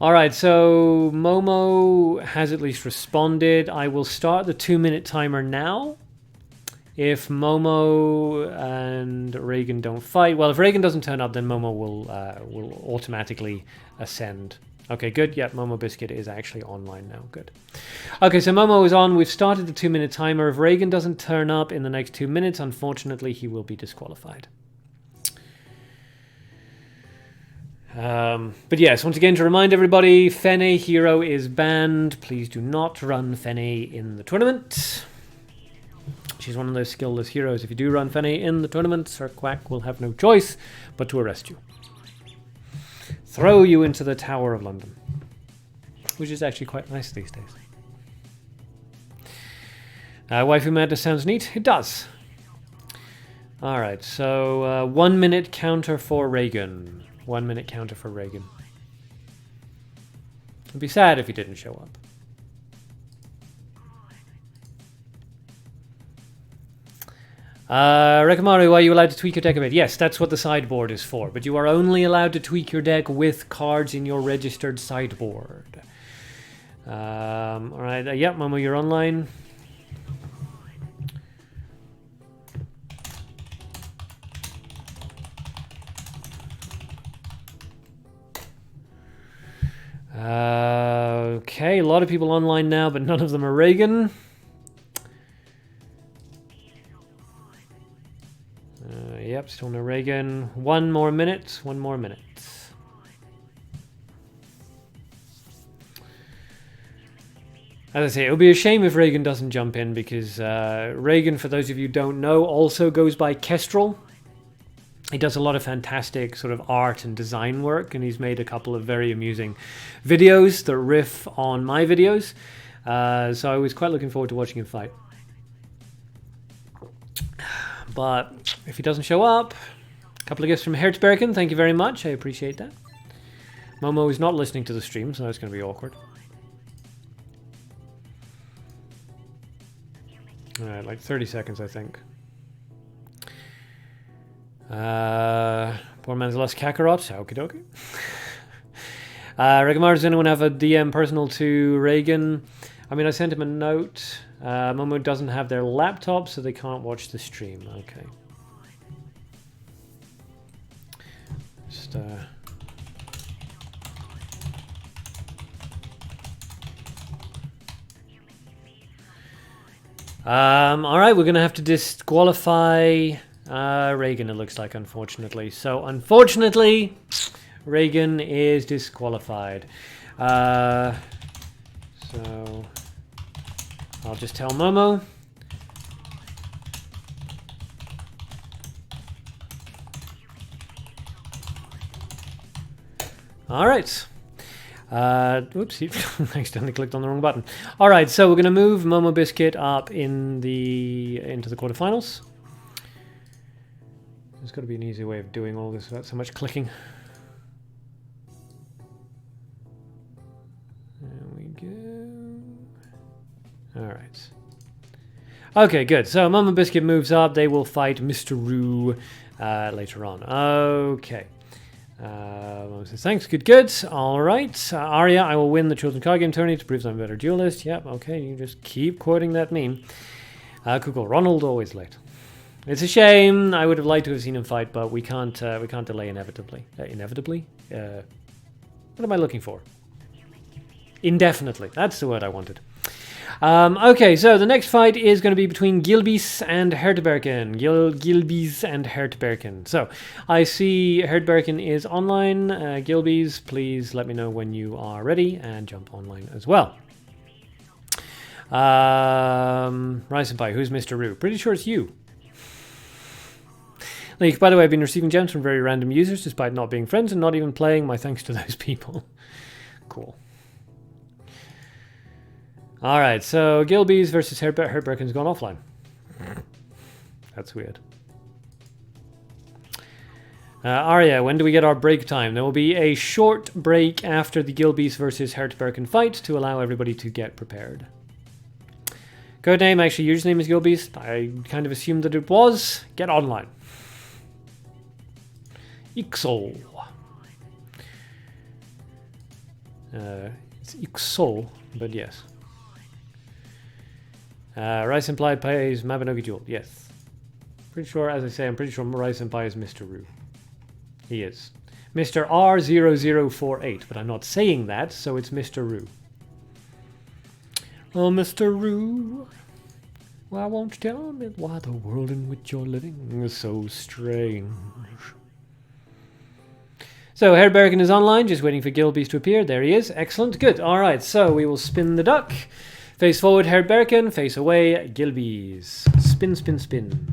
Alright, so Momo has at least responded. I will start the 2-minute timer now. If Momo and Reagan don't fight... Well, if Reagan doesn't turn up, then Momo will automatically ascend. Okay, good. Yep, Momo Biscuit is actually online now. Good. Okay, so Momo is on. We've started the 2-minute timer. If Reagan doesn't turn up in the next 2 minutes, unfortunately, he will be disqualified. But yes, once again, to remind everybody, Fene Hero is banned. Please do not run Fene in the tournament. She's one of those skillless heroes. If you do run Fene in the tournament, Sir Quack will have no choice but to arrest you. Throw you into the Tower of London, which is actually quite nice these days. Waifu Madness sounds neat. It does. Alright, so 1 minute counter for Reagan. 1 minute counter for Reagan. It'd be sad if he didn't show up. Rikimaru, are you allowed to tweak your deck a bit? Yes, that's what the sideboard is for, but you are only allowed to tweak your deck with cards in your registered sideboard. Alright, yep, Momo, you're online. Okay, a lot of people online now, but none of them are Reagan. Yep, still no Reagan. 1 more minute. 1 more minute. As I say, it would be a shame if Reagan doesn't jump in, because Reagan, for those of you who don't know, also goes by Kestrel. He does a lot of fantastic sort of art and design work, and he's made a couple of very amusing videos that riff on my videos. So I was quite looking forward to watching him fight. But if he doesn't show up, a couple of gifts from Hert Birkin, thank you very much, I appreciate that. Momo is not listening to the stream, so that's going to be awkward. Alright, like 30 seconds, I think. Poor man's lost Kakarots. Okie dokie. Rikimaru, does anyone have a DM personal to Reagan? I mean, I sent him a note. Momo doesn't have their laptop, so they can't watch the stream. Okay. Just, alright, we're going to have to disqualify Reagan, it looks like, unfortunately. So, unfortunately, Reagan is disqualified. So, I'll just tell Momo. Alright. Oops, I accidentally clicked on the wrong button. Alright, so we're going to move Momo Biscuit up into the quarterfinals. There's got to be an easy way of doing all this without so much clicking. There we go. Alright. Okay, good. So Momo Biscuit moves up. They will fight Mr. Roo later on. Okay. Thanks, good. Alright. Aria, I will win the Chosen Card Game tourney to prove I'm a better duelist. Yep, okay, you just keep quoting that meme. Cool. Ronald, always late. It's a shame. I would have liked to have seen him fight, but we can't delay inevitably. Inevitably? What am I looking for? Indefinitely. That's the word I wanted. Okay, so the next fight is going to be between Gilbeys and Hert Birkin. Gilbeys and Hert Birkin. So, I see Hert Birkin is online. Gilbeys, please let me know when you are ready and jump online as well. Rice and Pie, who's Mr. Roo? Pretty sure it's you. Like, by the way, I've been receiving gems from very random users despite not being friends and not even playing. My thanks to those people. Cool. Alright, so Gilbeys versus Hert Birkin's gone offline. That's weird. Aria, when do we get our break time? There will be a short break after the Gilbeys versus Hert Birkin fight to allow everybody to get prepared. Codename, actually, your username is Gilbeys. I kind of assumed that it was. Get online. Ixol. It's Ixol, but yes. Rice and Pie plays Mabinogi Duel. Yes. Pretty sure, as I say, I'm pretty sure Rice and Pie is Mr. Roo. He is. Mr. R0048, but I'm not saying that, so it's Mr. Roo. Oh, Mr. Roo, why won't you tell me why the world in which you're living is so strange? So, Hert Birkin is online, just waiting for Gilbeys to appear. There he is. Excellent. Good. Alright, so we will spin the duck. Face forward, Hert Birkin. Face away, Gilbeys. Spin, spin, spin.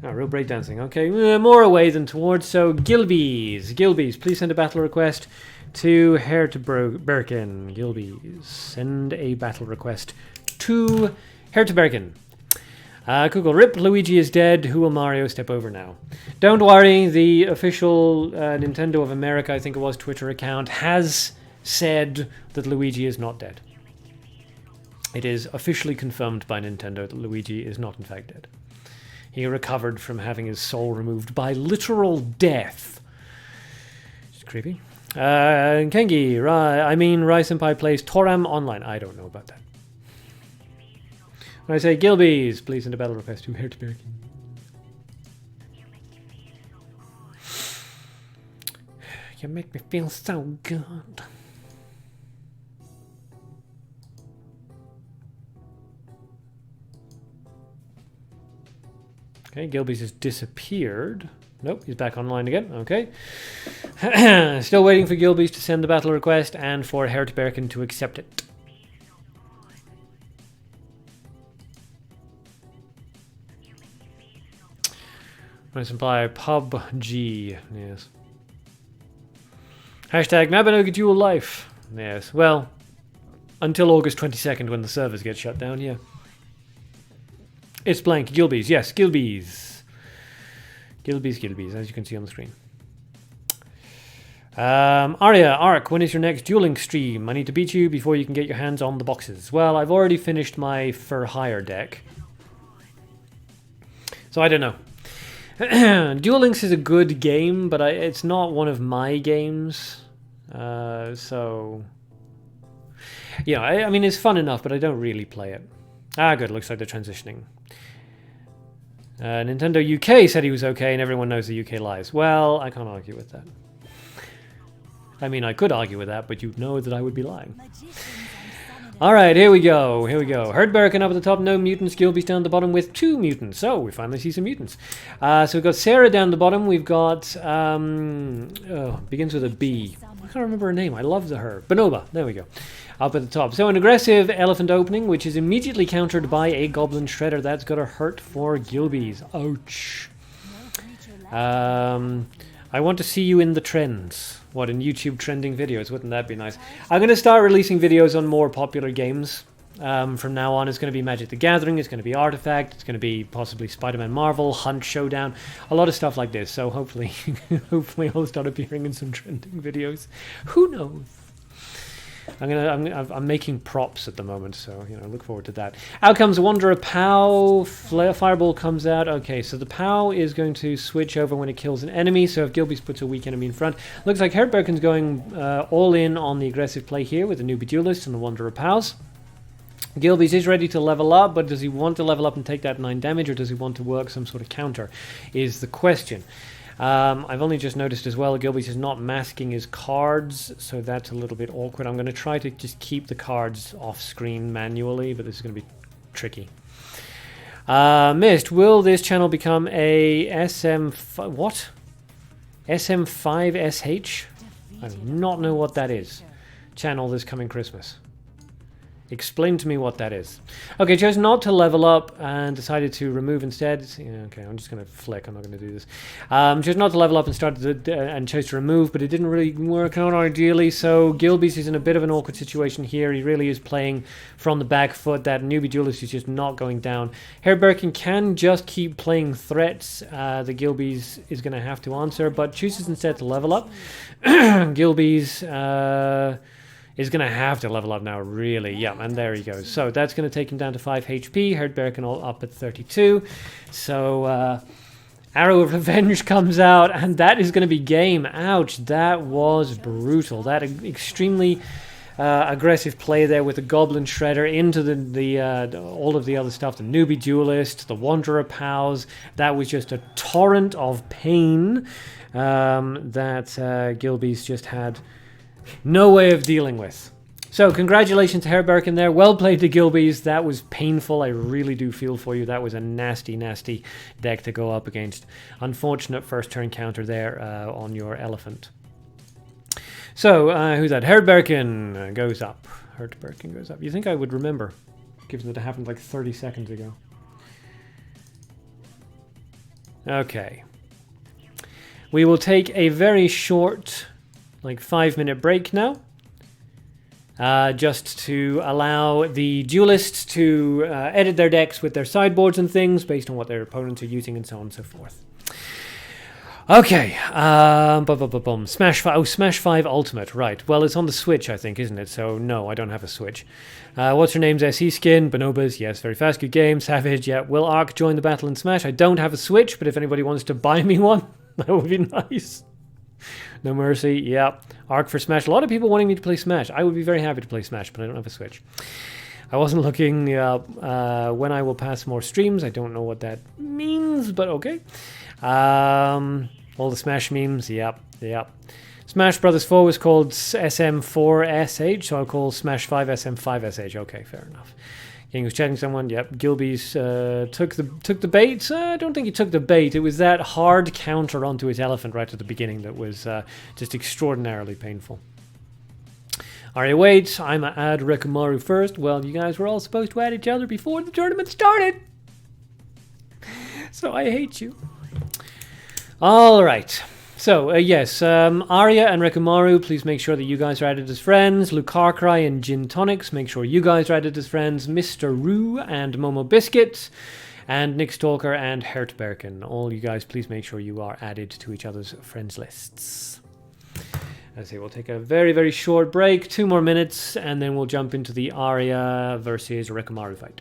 Oh, real breakdancing. Okay, more away than towards. So, Gilbeys. Gilbeys, please send a battle request to Hert Birkin. Gilbeys, send a battle request to Hert Birkin. Google, rip, Luigi is dead. Who will Mario step over now? Don't worry, the official Nintendo of America, I think it was, Twitter account has said that Luigi is not dead. It is officially confirmed by Nintendo that Luigi is not in fact dead. He recovered from having his soul removed by literal death. It's creepy. Kengi, Rice and Pie plays Toram online. I don't know about that. When I say Gilbeys, please send a battle request to Hert Birkin. You make me feel so good. Okay, Gilbeys has disappeared. Nope, he's back online again. Okay. Still waiting for Gilbeys to send the battle request and for Hert Birkin to accept it. Let's imply PUBG. Yes. Hashtag Mabinogi Duel Life. Yes, well, Until August 22nd when the servers get shut down, yeah. It's blank. Gilbeys. Yes, Gilbeys. Gilbeys, as you can see on the screen. Aria, Arc, when is your next dueling stream? I need to beat you before you can get your hands on the boxes. Well, I've already finished my For Hire deck. So I don't know. Duel Links is a good game, but it's not one of my games. So... Yeah, I mean, it's fun enough, but I don't really play it. Ah, good. Looks like they're transitioning. Nintendo UK said he was okay, and everyone knows the UK lies. Well, I can't argue with that. I mean, I could argue with that, but you'd know that I would be lying. Alright, here we go. Hert, Birkin up at the top, no mutants. Gilbeys down the bottom with 2 mutants. So, we finally see some mutants. So we've got Sarah down the bottom. We've got, begins with a B. I can't remember her name. I love her. Bonoba. There we go. Up at the top. So, an aggressive elephant opening, which is immediately countered by a goblin shredder. That's got a hurt for Gilbeys. Ouch. I want to see you in the trends. What, in YouTube trending videos? Wouldn't that be nice? I'm going to start releasing videos on more popular games. From now on, it's going to be Magic the Gathering, it's going to be Artifact, it's going to be possibly Spider-Man Marvel, Hunt Showdown, a lot of stuff like this. So hopefully, hopefully I'll start appearing in some trending videos. Who knows? I'm making props at the moment, so look forward to that. Out comes Wanderer POW. Fireball comes out. Okay, so the POW is going to switch over when it kills an enemy. So if Gilbeys puts a weak enemy in front, looks like Hert Birkin's going all in on the aggressive play here with the newbie duelist and the Wanderer POWs. Gilbeys is ready to level up, but does he want to level up and take that 9 damage, or does he want to work some sort of counter? Is the question. I've only just noticed as well, Gilbeys is not masking his cards, so that's a little bit awkward. I'm going to try to just keep the cards off screen manually, but this is going to be tricky. Mist, will this channel become a what? SM5SH? I do not know what that is. Channel this coming Christmas. Explain to me what that is. Okay, chose not to level up and decided to remove instead. Yeah, okay, I'm just going to flick. I'm not going to do this. Chose not to level up and and chose to remove, but it didn't really work out ideally. So Gilbeys is in a bit of an awkward situation here. He really is playing from the back foot. That newbie duelist is just not going down. Hert Birkin can just keep playing threats. The Gilbeys is going to have to answer, but chooses instead to level up. Gilbeys... is going to have to level up now, really. Yeah, and there he goes. So that's going to take him down to 5 HP. Hert Birkin all up at 32. So Arrow of Revenge comes out, and that is going to be game. Ouch, that was brutal. That extremely aggressive play there with the Goblin Shredder into the all of the other stuff. The Newbie Duelist, the Wanderer POWs. That was just a torrent of pain that Gilbeys just had no way of dealing with. So congratulations to Hert Birkin there. Well played to Gilbeys. That was painful. I really do feel for you. That was a nasty, nasty deck to go up against. Unfortunate first turn counter there on your elephant. So who's that? Hert Birkin goes up. Hert Birkin goes up. You think I would remember, given that it happened like 30 seconds ago. Okay. We will take a very short, like 5-minute break now, just to allow the duelists to edit their decks with their sideboards and things based on what their opponents are using and so on and so forth. Okay, Smash 5, Smash 5 Ultimate, right. Well, it's on the Switch, I think, isn't it? So, no, I don't have a Switch. What's her name's SE skin? Bonobas, yes, very fast, good game. Savage, yeah. Will Arc join the battle in Smash? I don't have a Switch, but if anybody wants to buy me one, that would be nice. No Mercy, yeah. Arc for Smash. A lot of people wanting me to play Smash. I would be very happy to play Smash, but I don't have a Switch. I wasn't looking when I will pass more streams. I don't know what that means, but okay. All the Smash memes, yep. Smash Brothers 4 was called SM4SH, so I'll call Smash 5 SM5SH. Okay, fair enough. King was chatting someone. Yep, Gilbeys took the bait. I don't think he took the bait. It was that hard counter onto his elephant right at the beginning that was just extraordinarily painful. Aria waits. I'm gonna add Rikimaru first. Well, you guys were all supposed to add each other before the tournament started, so I hate you. All right. So, yes, Aria and Rikimaru, please make sure that you guys are added as friends. Lucar Cry and Tonics, make sure you guys are added as friends. Mr. Roo and Momo Biscuit, and Nick Stalker and Hert Birkin. All you guys, please make sure you are added to each other's friends lists. As I say, we'll take a very, very short break, 2 more minutes, and then we'll jump into the Aria versus Rikimaru fight.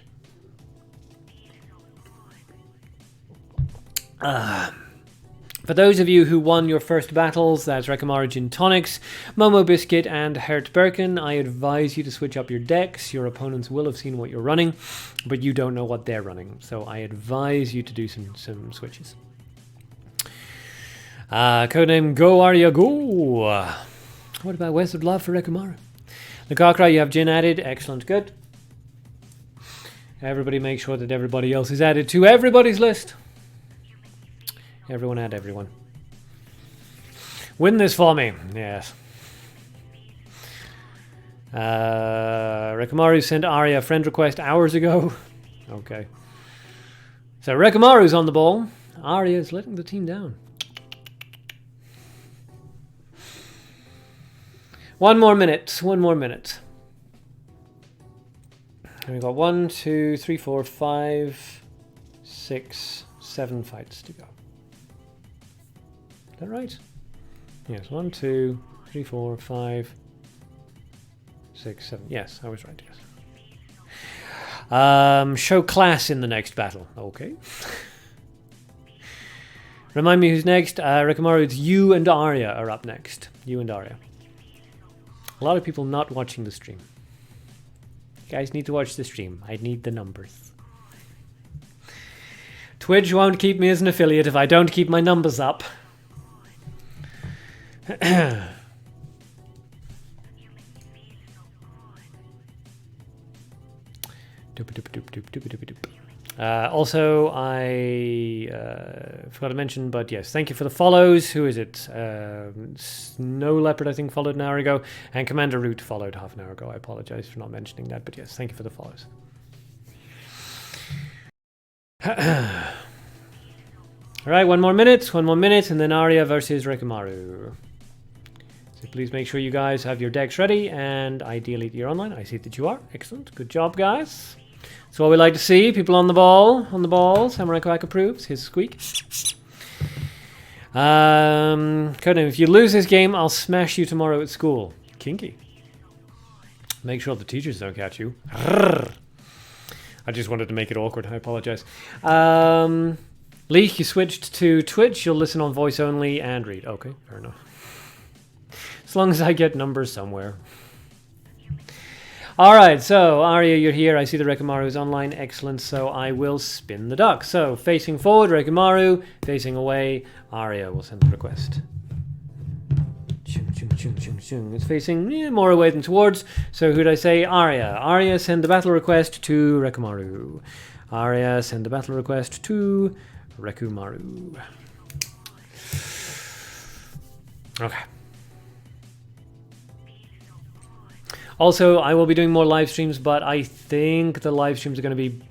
For those of you who won your first battles, that's Rikimaru, Tonics, Momo Biscuit, and Hert Birkin, I advise you to switch up your decks. Your opponents will have seen what you're running, but you don't know what they're running. So I advise you to do some switches. Codename Go Aria Go. What about Western Love for Rikimaru? Lucar Cry, you have Jin added. Excellent, good. Everybody make sure that everybody else is added to everybody's list. Everyone add everyone. Win this for me. Yes. Rikimaru sent Aria a friend request hours ago. Okay. So Rikimaru's on the ball. Aria is letting the team down. 1 more minute. 1 more minute. And we've got 1, 2, 3, 4, 5, 6, 7 fights to go. Is that right? Yes, 1, 2, 3, 4, 5, 6, 7. Yes, I was right, yes. Show class in the next battle. Okay. Remind me who's next. Rikimaru, it's you and Aria are up next. You and Aria. A lot of people not watching the stream. You guys need to watch the stream. I need the numbers. Twitch won't keep me as an affiliate if I don't keep my numbers up. Also, I forgot to mention, but yes, thank you for the follows. Who is it? Snow Leopard, I think, followed an hour ago, and Commander Root followed half an hour ago. I apologize for not mentioning that, but yes, thank you for the follows. All right, 1 more minute, and then Aria versus Rikimaru. So please make sure you guys have your decks ready, and ideally you're online. I see that you are. Excellent. Good job, guys. That's what we like to see. People on the ball. Samurai Quack approves. His squeak. Codename, if you lose this game, I'll smash you tomorrow at school. Kinky. Make sure the teachers don't catch you. I just wanted to make it awkward. I apologize. Leek, you switched to Twitch. You'll listen on voice only and read. Okay, fair enough. As long as I get numbers somewhere. Alright, so Aria, you're here. I see the Rikimaru is online. Excellent. So I will spin the duck. So facing forward, Rikimaru. Facing away, Aria will send the request. It's facing more away than towards. So who'd I say? Aria. Aria, send the battle request to Rikimaru. Aria, send the battle request to Rikimaru. Okay. Also, I will be doing more live streams, but I think the live streams are going to be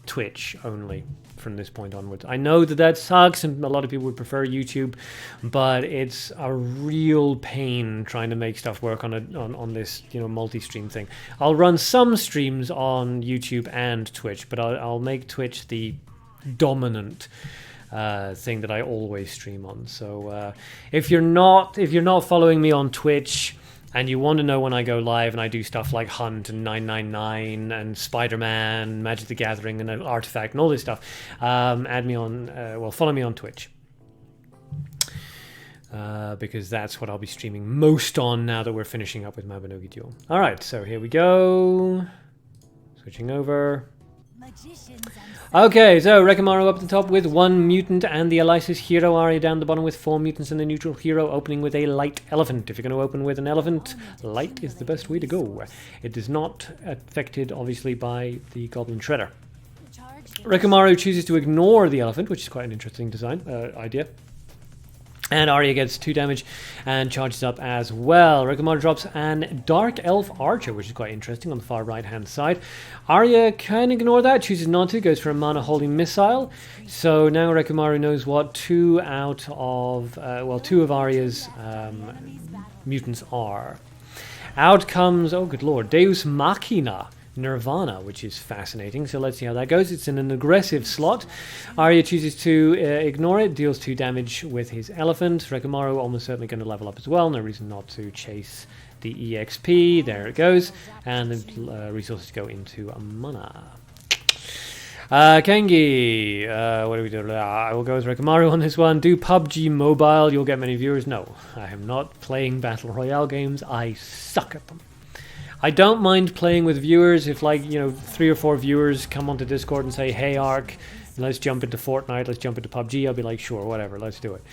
Twitch only from this point onwards. I know that sucks, and a lot of people would prefer YouTube, but it's a real pain trying to make stuff work on this multi-stream thing. I'll run some streams on YouTube and Twitch, but I'll make Twitch the dominant thing that I always stream on. So if you're not following me on Twitch, and you want to know when I go live and I do stuff like Hunt and 999 and Spider-Man, Magic the Gathering and Artifact and all this stuff, add me on, follow me on Twitch. Because that's what I'll be streaming most on now that we're finishing up with Mabinogi Duel. Alright, so here we go. Switching over. Okay, so Rikimaru up the top with 1 mutant and the Elysis hero. Aria down the bottom with 4 mutants and the neutral hero, opening with a light elephant. If you're going to open with an elephant, light is the best way to go. It is not affected, obviously, by the Goblin Shredder. Rikimaru chooses to ignore the elephant, which is quite an interesting design idea. And Aria gets 2 damage and charges up as well. Rikimaru drops an Dark Elf Archer, which is quite interesting on the far right-hand side. Aria can ignore that, chooses not to, goes for a Mana Holy Missile. So now Rikimaru knows what 2 out of, 2 of Aria's mutants are. Out comes, oh good lord, Deus Machina. Nirvana, which is fascinating. So let's see how that goes. It's in an aggressive slot. Aria chooses to ignore it, deals 2 damage with his elephant. Rikimaru almost certainly going to level up as well. No reason not to chase the EXP. There it goes. And the resources go into a mana. Kengi, what do we do? I will go with Rikimaru on this one. Do PUBG Mobile, you'll get many viewers. No, I am not playing Battle Royale games. I suck at them. I don't mind playing with viewers if, like, you know, 3 or 4 viewers come onto Discord and say, hey, Ark, let's jump into Fortnite, let's jump into PUBG. I'll be like, sure, whatever, let's do it.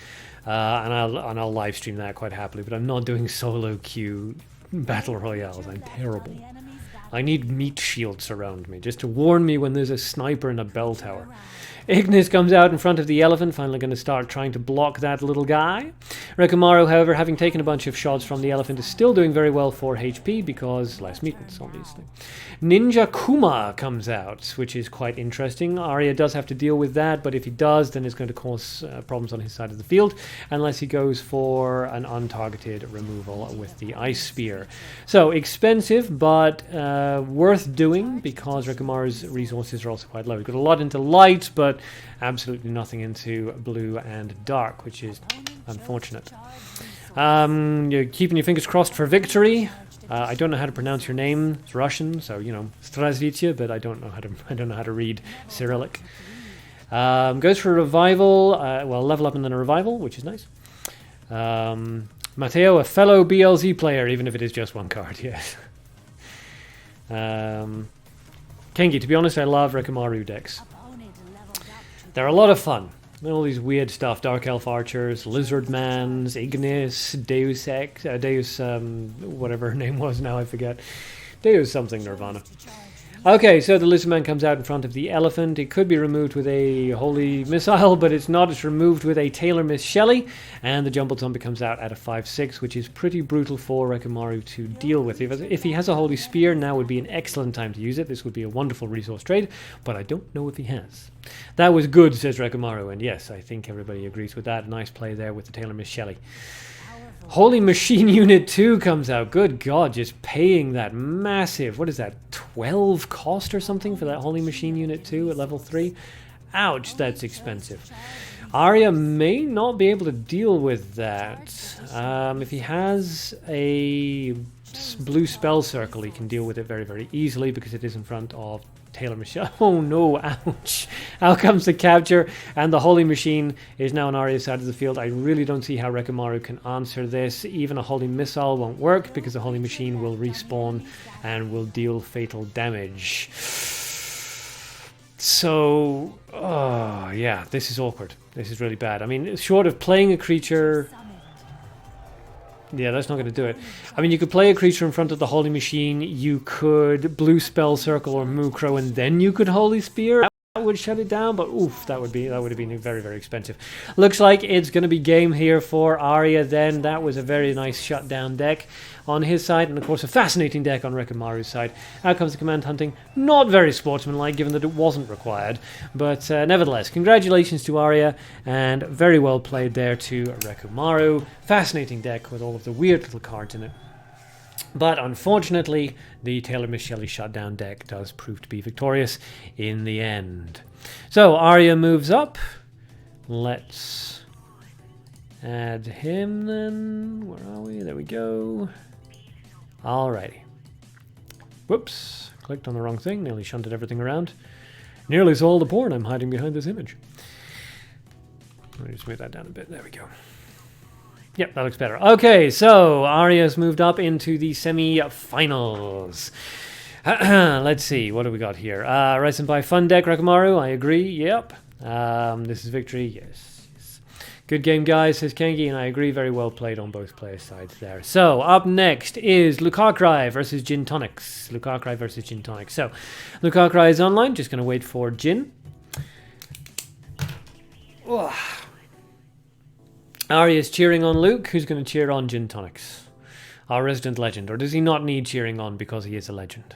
And I'll live stream that quite happily, but I'm not doing solo queue Battle Royales. I'm terrible. I need meat shields around me, just to warn me when there's a sniper in a bell tower. Ignis comes out in front of the elephant, finally going to start trying to block that little guy. Rikimaru, however, having taken a bunch of shots from the elephant, is still doing very well for HP because less mutants, obviously. Ninja Kuma comes out, which is quite interesting. Aria does have to deal with that, but if he does, then it's going to cause problems on his side of the field, unless he goes for an untargeted removal with the Ice Spear. So, expensive, but worth doing, because Rikimaru's resources are also quite low. He's got a lot into light, but absolutely nothing into blue and dark, which is unfortunate. You're keeping your fingers crossed for victory. I don't know how to pronounce your name. It's Russian, so you know, Zdravstvuyte, but I don't know how to read Cyrillic. Goes for a revival. Level up and then a revival, which is nice. Matteo, a fellow BLZ player, even if it is just 1 card. Yes. Kengi, to be honest, I love Rikimaru decks. They're a lot of fun. All these weird stuff. Dark Elf Archers, Lizardmans, Ignis, Deus Ex, whatever her name was now, I forget. Deus something Nirvana. Okay, so the Lizardman comes out in front of the elephant. It could be removed with a Holy Missile, but it's not. It's removed with a Tailor Miss Shelley, and the Jumbled Zombie comes out at a 5/6, which is pretty brutal for Rikimaru to deal with. If he has a Holy Spear, now would be an excellent time to use it. This would be a wonderful resource trade, but I don't know if he has. That was good, says Rikimaru, and yes, I think everybody agrees with that. Nice play there with the Tailor Miss Shelley. Holy Machine Unit 2 comes out. Good God, just paying that massive, what is that, 12 cost or something for that Holy Machine Unit 2 at level 3? Ouch, that's expensive. Aria may not be able to deal with that. If he has a blue spell circle, he can deal with it very, very easily because it is in front of Tailor Michelle. Oh no, ouch. Out comes the capture, and the Holy Machine is now on Aria's side of the field. I really don't see how Rikimaru can answer this. Even a Holy Missile won't work because the Holy Machine will respawn and will deal fatal damage. So, yeah, this is awkward. This is really bad. I mean, short of playing a creature... Yeah, that's not going to do it. I mean, you could play a creature in front of the Holy Machine, you could Blue Spell Circle or Mukro, and then you could Holy Spear. That would shut it down, but oof, that would have been very, very expensive. Looks like it's going to be game here for Aria then. That was a very nice shutdown deck on his side, and of course a fascinating deck on Rikimaru's side. Out comes the Command Hunting. Not very sportsmanlike, given that it wasn't required, but nevertheless, congratulations to Aria, and very well played there to Rikimaru. Fascinating deck with all of the weird little cards in it. But unfortunately, the Tailor Miss Shelley shutdown deck does prove to be victorious in the end. So Aria moves up. Let's add him then. Where are we? There we go. Alrighty. Whoops. Clicked on the wrong thing. Nearly shunted everything around. Nearly saw all the porn I'm hiding behind this image. Let me just move that down a bit. There we go. Yep, that looks better. Okay, so Aria's moved up into the semi-finals. Let's see, what do we got here? Rise and Buy Fun deck, Rikimaru, I agree, yep. This is victory, yes. Good game, guys, says Kengi, and I agree, very well played on both players' sides there. So, up next is Lucar Cry versus Tonics. Lucar Cry versus Tonics. So, Lucar Cry is online, just going to wait for Jin. Aria's cheering on Luke. Who's going to cheer on Gin Tonics? Our resident legend. Or does he not need cheering on because he is a legend?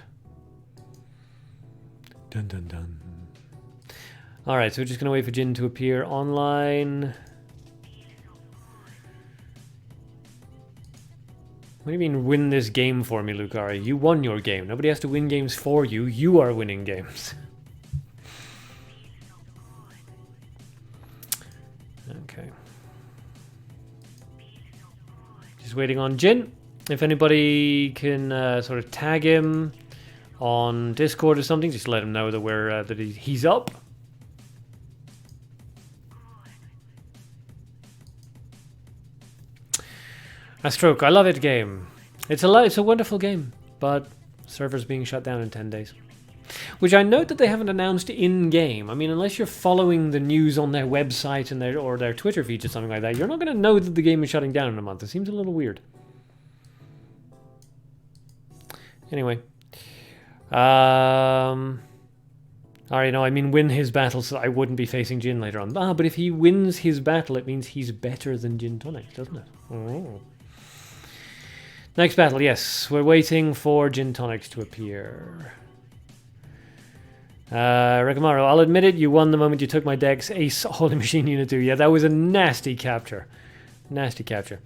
Dun dun dun. Alright, so we're just going to wait for Jin to appear online. What do you mean win this game for me, Lucar? You won your game. Nobody has to win games for you. You are winning games. Okay. Just waiting on Jin. If anybody can sort of tag him on Discord or something, just let him know that we're that he's up. A stroke. I love it game. It's a wonderful game, but servers being shut down in 10 days. Which I note that they haven't announced in-game. I mean, unless you're following the news on their website and or their Twitter feed or something like that, you're not going to know that the game is shutting down in a month. It seems a little weird. Anyway. Alright, no, I mean win his battle so I wouldn't be facing Jin later on. Ah, but if he wins his battle, it means he's better than Gin Tonics, doesn't it? Oh. Next battle, yes. We're waiting for Gin Tonics to appear. Rikimaru, I'll admit it, you won the moment you took my deck's Ace Holy Machine Unit 2. Yeah, that was a nasty capture. Nasty capture.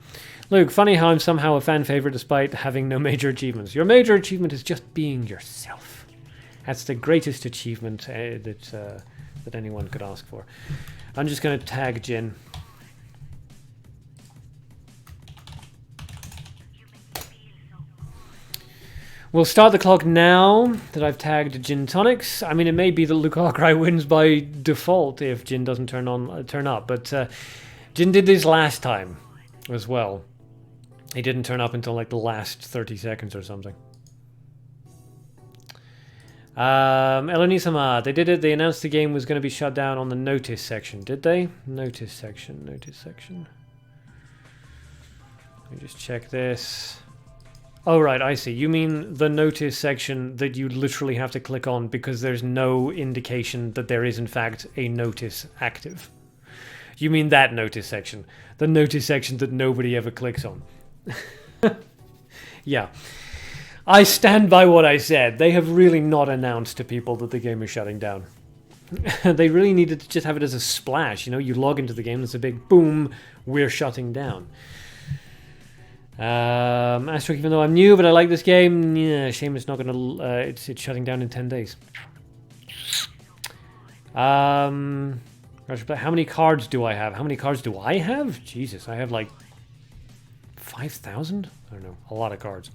Luke, funny how I'm somehow a fan favorite despite having no major achievements. Your major achievement is just being yourself. That's the greatest achievement that anyone could ask for. I'm just going to tag Jin. We'll start the clock now that I've tagged Gin Tonics. I mean, it may be that Lucar Cry wins by default if Jin doesn't turn up, but Jin did this last time as well. He didn't turn up until like the last 30 seconds or something. Eloni-sama, they did it. They announced the game was going to be shut down on the notice section, did they? Notice section, notice section. Let me just check this. Oh, right, I see. You mean the notice section that you literally have to click on because there's no indication that there is, in fact, a notice active. You mean that notice section. The notice section that nobody ever clicks on. Yeah. I stand by what I said. They have really not announced to people that the game is shutting down. They really needed to just have it as a splash. You know, you log into the game, there's a big boom, we're shutting down. Asterisk, even though I'm new, but I like this game. Yeah, shame it's not gonna. It's shutting down in 10 days. How many cards do I have? How many cards do I have? Jesus, I have like 5,000. I don't know, a lot of cards.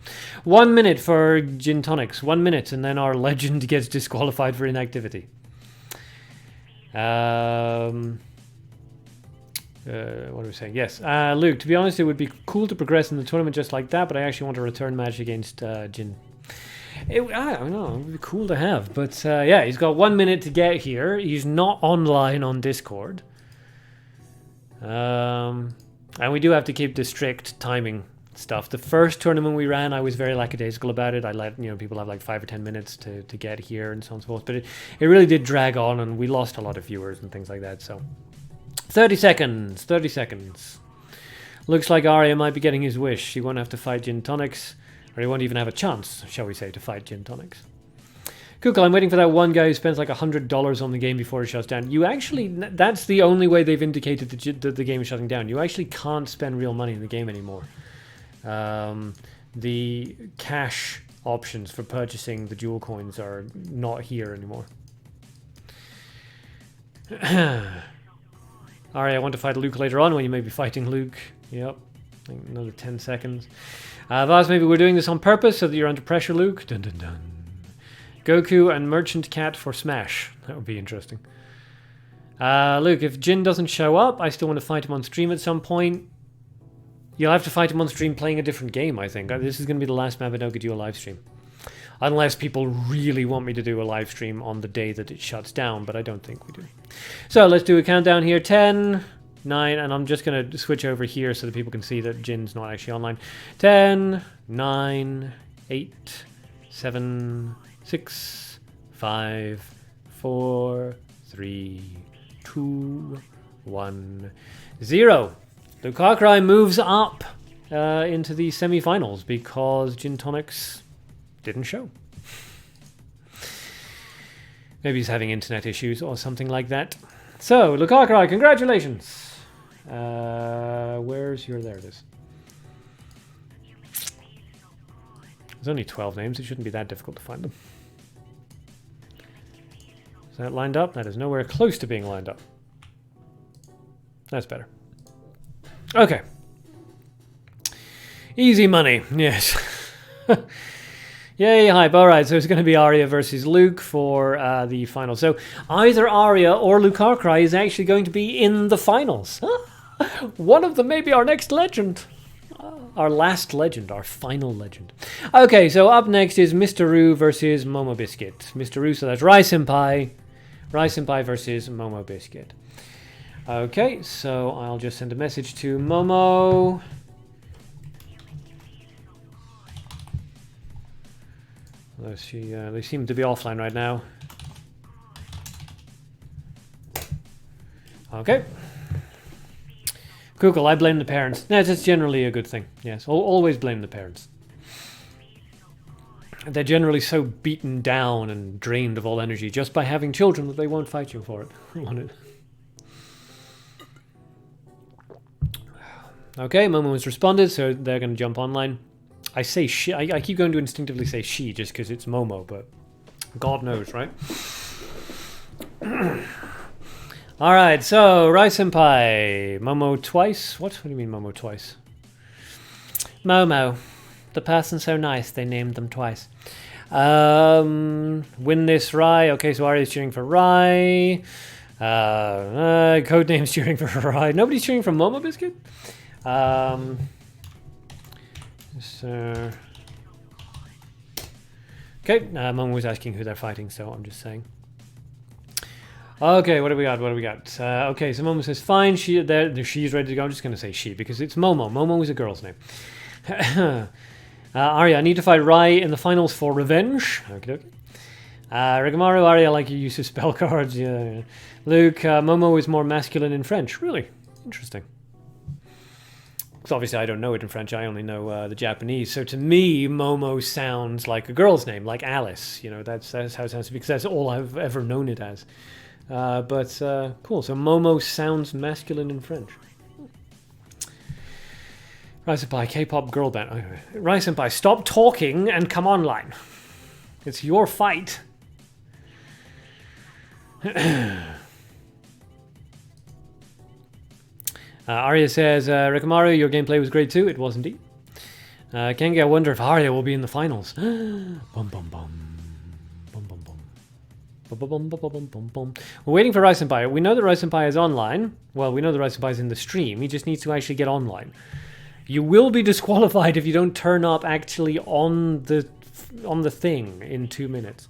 1 minute for Gin Tonics. 1 minute, and then our legend gets disqualified for inactivity. What are we saying? Yes. Luke, to be honest, it would be cool to progress in the tournament just like that, but I actually want a return match against Jin. I don't know, it would be cool to have. But yeah, he's got 1 minute to get here. He's not online on Discord. And we do have to keep the strict timing stuff. The first tournament we ran, I was very lackadaisical about it. I let people have like 5 or 10 minutes to get here and so on and so forth. But it really did drag on, and we lost a lot of viewers and things like that, so... 30 seconds. 30 seconds. Looks like Aria might be getting his wish. He won't have to fight Gin Tonics, or he won't even have a chance, shall we say, to fight Gin Tonics. Kukul, I'm waiting for that one guy who spends like $100 on the game before it shuts down. You actually, that's the only way they've indicated that the game is shutting down. You actually can't spend real money in the game anymore. The cash options for purchasing the jewel coins are not here anymore. Alright, I want to fight Luke later on when you may be fighting Luke. Yep. Another 10 seconds. Vaz, maybe we're doing this on purpose so that you're under pressure, Luke. Dun dun dun. Goku and Merchant Cat for Smash. That would be interesting. Luke, if Jin doesn't show up, I still want to fight him on stream at some point. You'll have to fight him on stream playing a different game, I think. This is going to be the last Mabinogi Duel live stream. Unless people really want me to do a live stream on the day that it shuts down, but I don't think we do. So let's do a countdown here. 10, 9, and I'm just going to switch over here so that people can see that Jin's not actually online. 10, 9, 8, 7, 6, 5, 4, 3, 2, 1, 0. Lucar Cry moves up into the semi-finals because Tonics didn't show. Maybe he's having internet issues or something like that. So, Lucar Cry, congratulations! Where's your... There it is. There's only 12 names, it shouldn't be that difficult to find them. Is that lined up? That is nowhere close to being lined up. That's better. Okay. Easy money, yes. Yay, hype. Alright, so it's going to be Aria versus Luke for the final. So either Aria or Lucar Cry is actually going to be in the finals. One of them may be our next legend. Our last legend, our final legend. Okay, so up next is Mr. Ru versus Momo Biscuit. Mr. Ru, so that's Rai Senpai. Rai Senpai versus Momo Biscuit. Okay, so I'll just send a message to Momo. They seem to be offline right now. Okay. Google, I blame the parents. That's generally a good thing. Yes, always blame the parents. They're generally so beaten down and drained of all energy just by having children that they won't fight you for it. Okay, Momo has responded, so they're going to jump online. I say she. I keep going to instinctively say she just because it's Momo, but God knows, right? Alright, so Rai Senpai. Momo twice? What do you mean Momo twice? Momo. The person's so nice, they named them twice. Win this Rai. Okay, so Aria's cheering for Rai. Codename's cheering for Rai. Nobody's cheering for Momo Biscuit? So... Okay, Momo was asking who they're fighting, so I'm just saying. Okay, what do we got? Okay, so Momo says, fine, she's ready to go. I'm just going to say she, because it's Momo. Momo is a girl's name. Aria, I need to fight Rai in the finals for revenge. Okay. Rikimaru, Aria, I like your use of spell cards. Yeah. Luke, Momo is more masculine in French. Really? Interesting. Because obviously I don't know it in French, I only know the Japanese. So to me, Momo sounds like a girl's name, like Alice. You know, that's how it sounds, because that's all I've ever known it as. But cool, so Momo sounds masculine in French. Rai Senpai, K-pop girl band. Okay. Rai Senpai, stop talking and come online. It's your fight. Aria says, Rikimaru, your gameplay was great too. It was indeed. Kengi, I wonder if Aria will be in the finals. Bum bum bum. Bum bum bum. Bum bum bum bum bum bum. We're waiting for Rai Senpai. We know that Rai Senpai is online. Well, we know that Rai Senpai is in the stream. He just needs to actually get online. You will be disqualified if you don't turn up actually on the thing in 2 minutes.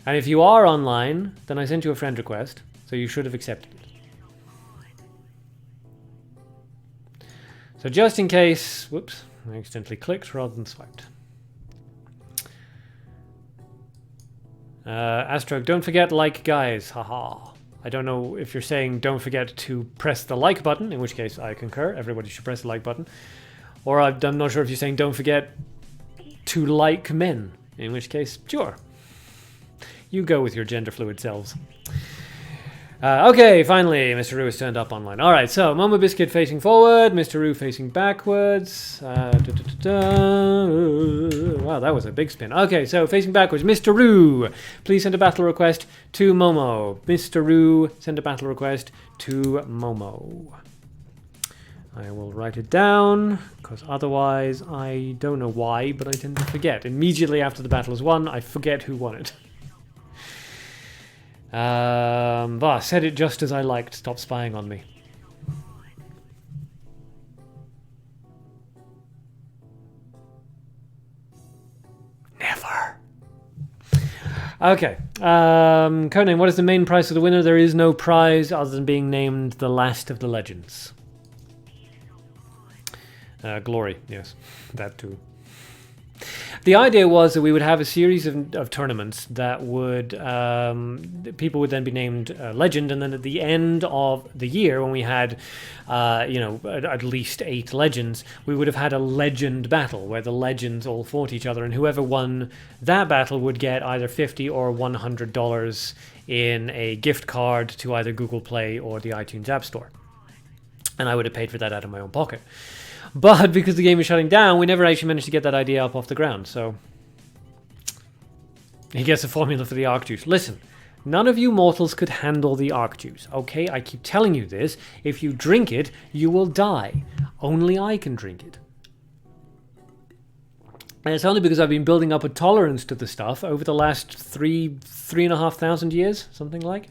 And if you are online, then I sent you a friend request, so you should have accepted it. So just in case, whoops, I accidentally clicked rather than swiped. Astro, don't forget like guys, haha. I don't know if you're saying don't forget to press the like button, in which case I concur, everybody should press the like button. Or I'm not sure if you're saying don't forget to like men, in which case, sure. You go with your gender fluid selves. Okay, finally, Mr. Ru has turned up online. Alright, so Momo Biscuit facing forward, Mr. Ru facing backwards. Wow, that was a big spin. Okay, so facing backwards, Mr. Ru, please send a battle request to Momo. Mr. Ru, send a battle request to Momo. I will write it down, because otherwise I don't know why, but I tend to forget. Immediately after the battle is won, I forget who won it. But I said it just as I liked. Stop spying on me. Never. Okay. Codename, what is the main prize of the winner? There is no prize other than being named the last of the legends. Glory, yes. That too. The idea was that we would have a series of tournaments that would people would then be named legend, and then at the end of the year, when we had at least 8 legends, we would have had a legend battle where the legends all fought each other, and whoever won that battle would get either $50 or $100 in a gift card to either Google Play or the iTunes App Store, and I would have paid for that out of my own pocket. But because the game was shutting down, we never actually managed to get that idea up off the ground, so he gets a formula for the arc juice. Listen, none of you mortals could handle the arc juice, okay? I keep telling you this. If you drink it, you will die. Only I can drink it. And it's only because I've been building up a tolerance to the stuff over the last 3,500 years, something like.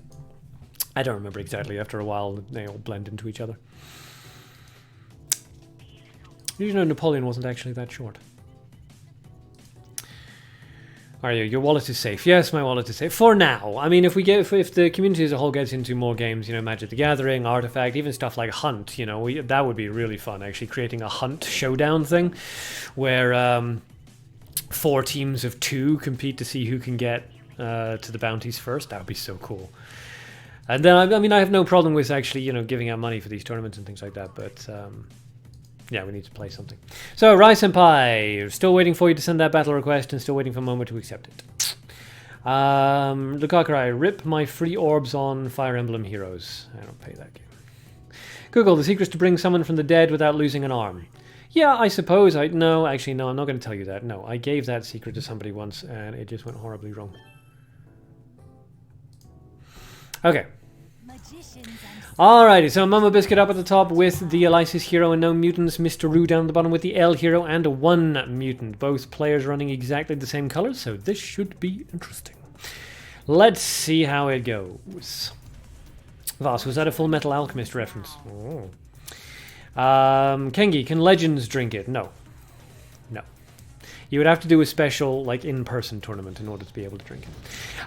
I don't remember exactly. After a while, they all blend into each other. Did you know Napoleon wasn't actually that short? Aria, your wallet is safe. Yes, my wallet is safe. For now. I mean, if the community as a whole gets into more games, Magic the Gathering, Artifact, even stuff like Hunt, that would be really fun, actually, creating a Hunt showdown thing where 4 teams of 2 compete to see who can get to the bounties first. That would be so cool. And then, I have no problem with actually, giving out money for these tournaments and things like that, but... yeah, we need to play something. So, Rai Senpai, still waiting for you to send that battle request and still waiting for Momo to accept it. Lucar Cry, rip my free orbs on Fire Emblem Heroes. I don't pay that game. Google, the secret is to bring someone from the dead without losing an arm. Yeah, I suppose no, I'm not going to tell you that. No, I gave that secret to somebody once and it just went horribly wrong. Okay. Alrighty, so Momo Biscuit up at the top with the Elysis hero and no mutants. Mr. Roo down the bottom with the L hero and 1 mutant. Both players running exactly the same colors, so this should be interesting. Let's see how it goes. Vas, was that a Full Metal Alchemist reference? Oh. Kengi, can legends drink it? No. No. You would have to do a special, in-person tournament in order to be able to drink it.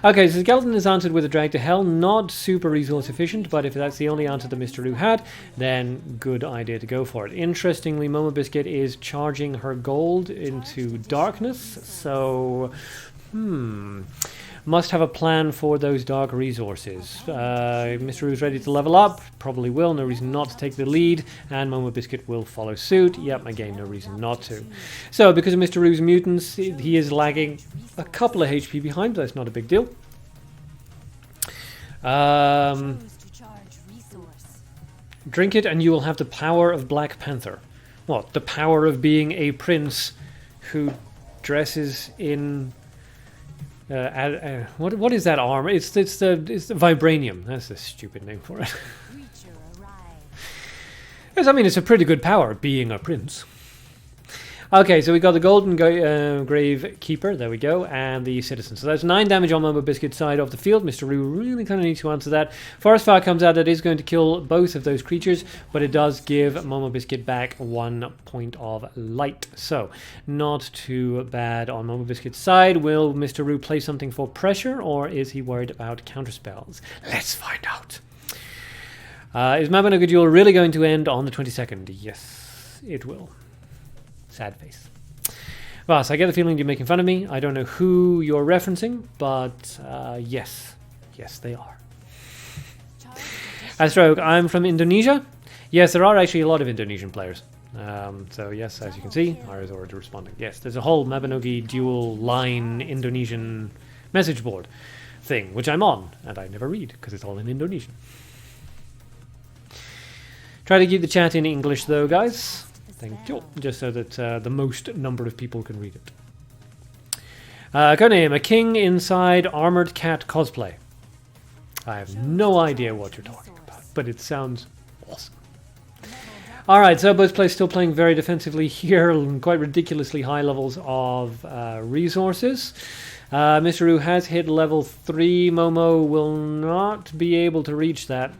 Okay, so Skeleton is answered with a drag to hell. Not super resource efficient, but if that's the only answer that Mr. Roo had, then good idea to go for it. Interestingly, Momo Biscuit is charging her gold into darkness, so... Must have a plan for those dark resources. Mr. Roo's ready to level up. Probably will. No reason not to take the lead. And Momo Biscuit will follow suit. Yep, again, no reason not to. So, because of Mr. Roo's mutants, he is lagging a couple of HP behind, but that's not a big deal. Drink it and you will have the power of Black Panther. What? The power of being a prince who dresses in... what is that armor? It's the vibranium. That's the stupid name for it. Yes, it's a pretty good power, being a prince. Okay, so we got the Golden Grave Keeper, there we go, and the Citizen. So that's 9 damage on Momo Biscuit's side of the field. Mr. Roo really kind of needs to answer that. Forest Fire comes out, that is going to kill both of those creatures, but it does give Momo Biscuit back 1 point of light. So, not too bad on Momo Biscuit's side. Will Mr. Roo play something for pressure, or is he worried about counterspells? Let's find out. Is Mabinogi Duel really going to end on the 22nd? Yes, it will. Sad face. Vas, I get the feeling you're making fun of me. I don't know who you're referencing, but yes. Yes, they are. Astroke, I'm from Indonesia. Yes, there are actually a lot of Indonesian players. So yes, as you can see, Aria's already responding. Yes, there's a whole Mabinogi Duel line Indonesian message board thing, which I'm on, and I never read, because it's all in Indonesian. Try to keep the chat in English, though, guys. Thank you. Just so that the most number of people can read it. Codename, a king inside armored cat cosplay. I have no idea what you're talking about, but it sounds awesome. Alright, so both players still playing very defensively here, quite ridiculously high levels of resources. Mr. Roo has hit level 3. Momo will not be able to reach that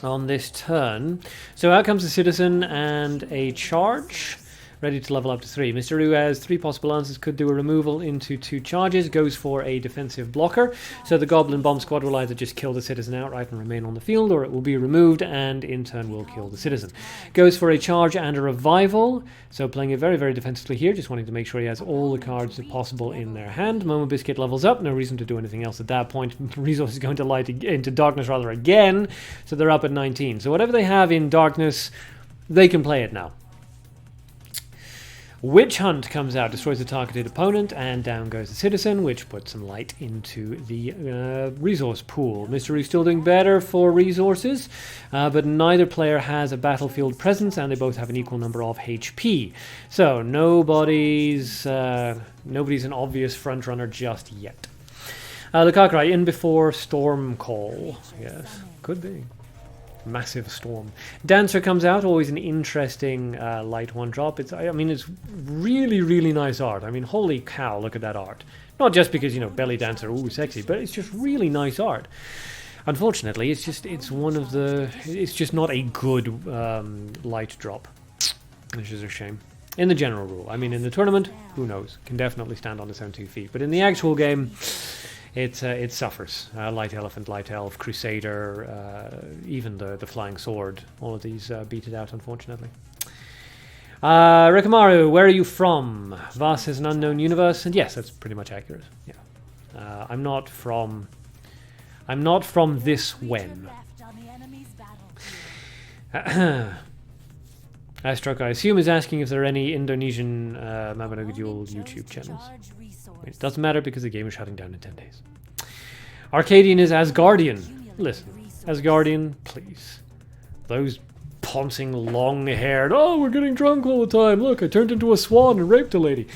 on this turn. So out comes the Citizen and a charge. ready to level up to 3. Mr. Ru has 3 possible answers. Could do a removal into 2 charges. Goes for a defensive blocker. So the Goblin Bomb Squad will either just kill the citizen outright and remain on the field, or it will be removed and in turn will kill the citizen. Goes for a charge and a revival. So playing it very, very defensively here, just wanting to make sure he has all the cards possible in their hand. Momo Biscuit levels up. No reason to do anything else at that point. Resource is going to light into darkness rather again. So they're up at 19. So whatever they have in darkness, they can play it now. Witch Hunt comes out, destroys the targeted opponent, and down goes the citizen, which puts some light into the resource pool. Mr. Ru's still doing better for resources, but neither player has a battlefield presence, and they both have an equal number of HP. So nobody's an obvious frontrunner just yet. Lucar Cry in before Storm Call. Yes, could be. Massive storm. Dancer comes out, always an interesting light 1-drop. It's really, really nice art. I mean, holy cow, look at that art. Not just because, you know, belly dancer, ooh, sexy, but it's just really nice art. Unfortunately, it's just not a good light drop, which is a shame. In the general rule, I mean, in the tournament, who knows? Can definitely stand on its own 2 feet, but in the actual game, it suffers. Light Elephant, Light Elf, Crusader, even the Flying Sword. All of these beat it out, unfortunately. Rikimaru, where are you from? Vast is an unknown universe, and yes, that's pretty much accurate. Yeah, I'm not from this when. Astruck, I assume, is asking if there are any Indonesian Mabinogi Duel YouTube channels. It doesn't matter because the game is shutting down in 10 days. Arcadean is Asgardian. Listen, Asgardian, please. Those pouncing, long-haired, oh, we're getting drunk all the time. Look, I turned into a swan and raped a lady.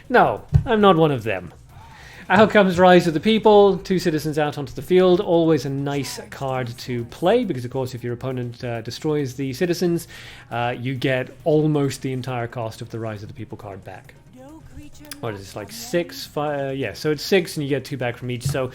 No, I'm not one of them. Out comes Rise of the People, 2 citizens out onto the field. Always a nice card to play because, of course, if your opponent destroys the citizens, you get almost the entire cost of the Rise of the People card back. What is this, like 6? 5, yeah, so it's 6 and you get 2 back from each. So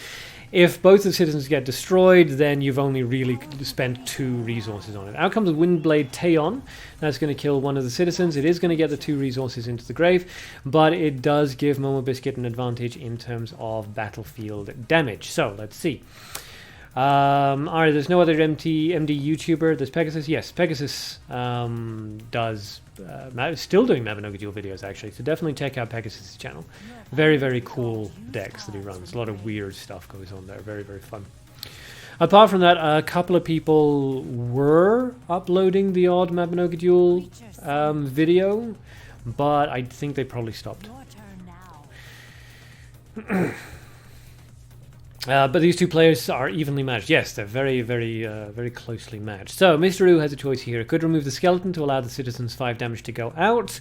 if both the citizens get destroyed, then you've only really spent 2 resources on it. Out comes Windblade Taeon. That's going to kill one of the citizens. It is going to get the 2 resources into the grave, but it does give Momo Biscuit an advantage in terms of battlefield damage. So let's see. Alright, there's no other MD YouTuber. There's Pegasus. Yes, Pegasus does still doing Mabinogi Duel videos, actually. So definitely check out Pegasus' channel. Very, very cool decks that he runs. A lot of weird stuff goes on there. Very, very fun. Apart from that, a couple of people were uploading the odd Mabinogi Duel video, but I think they probably stopped. But these 2 players are evenly matched. Yes, they're very, very, very closely matched. So, Mr. Ru has a choice here. It could remove the skeleton to allow the citizens 5 damage to go out.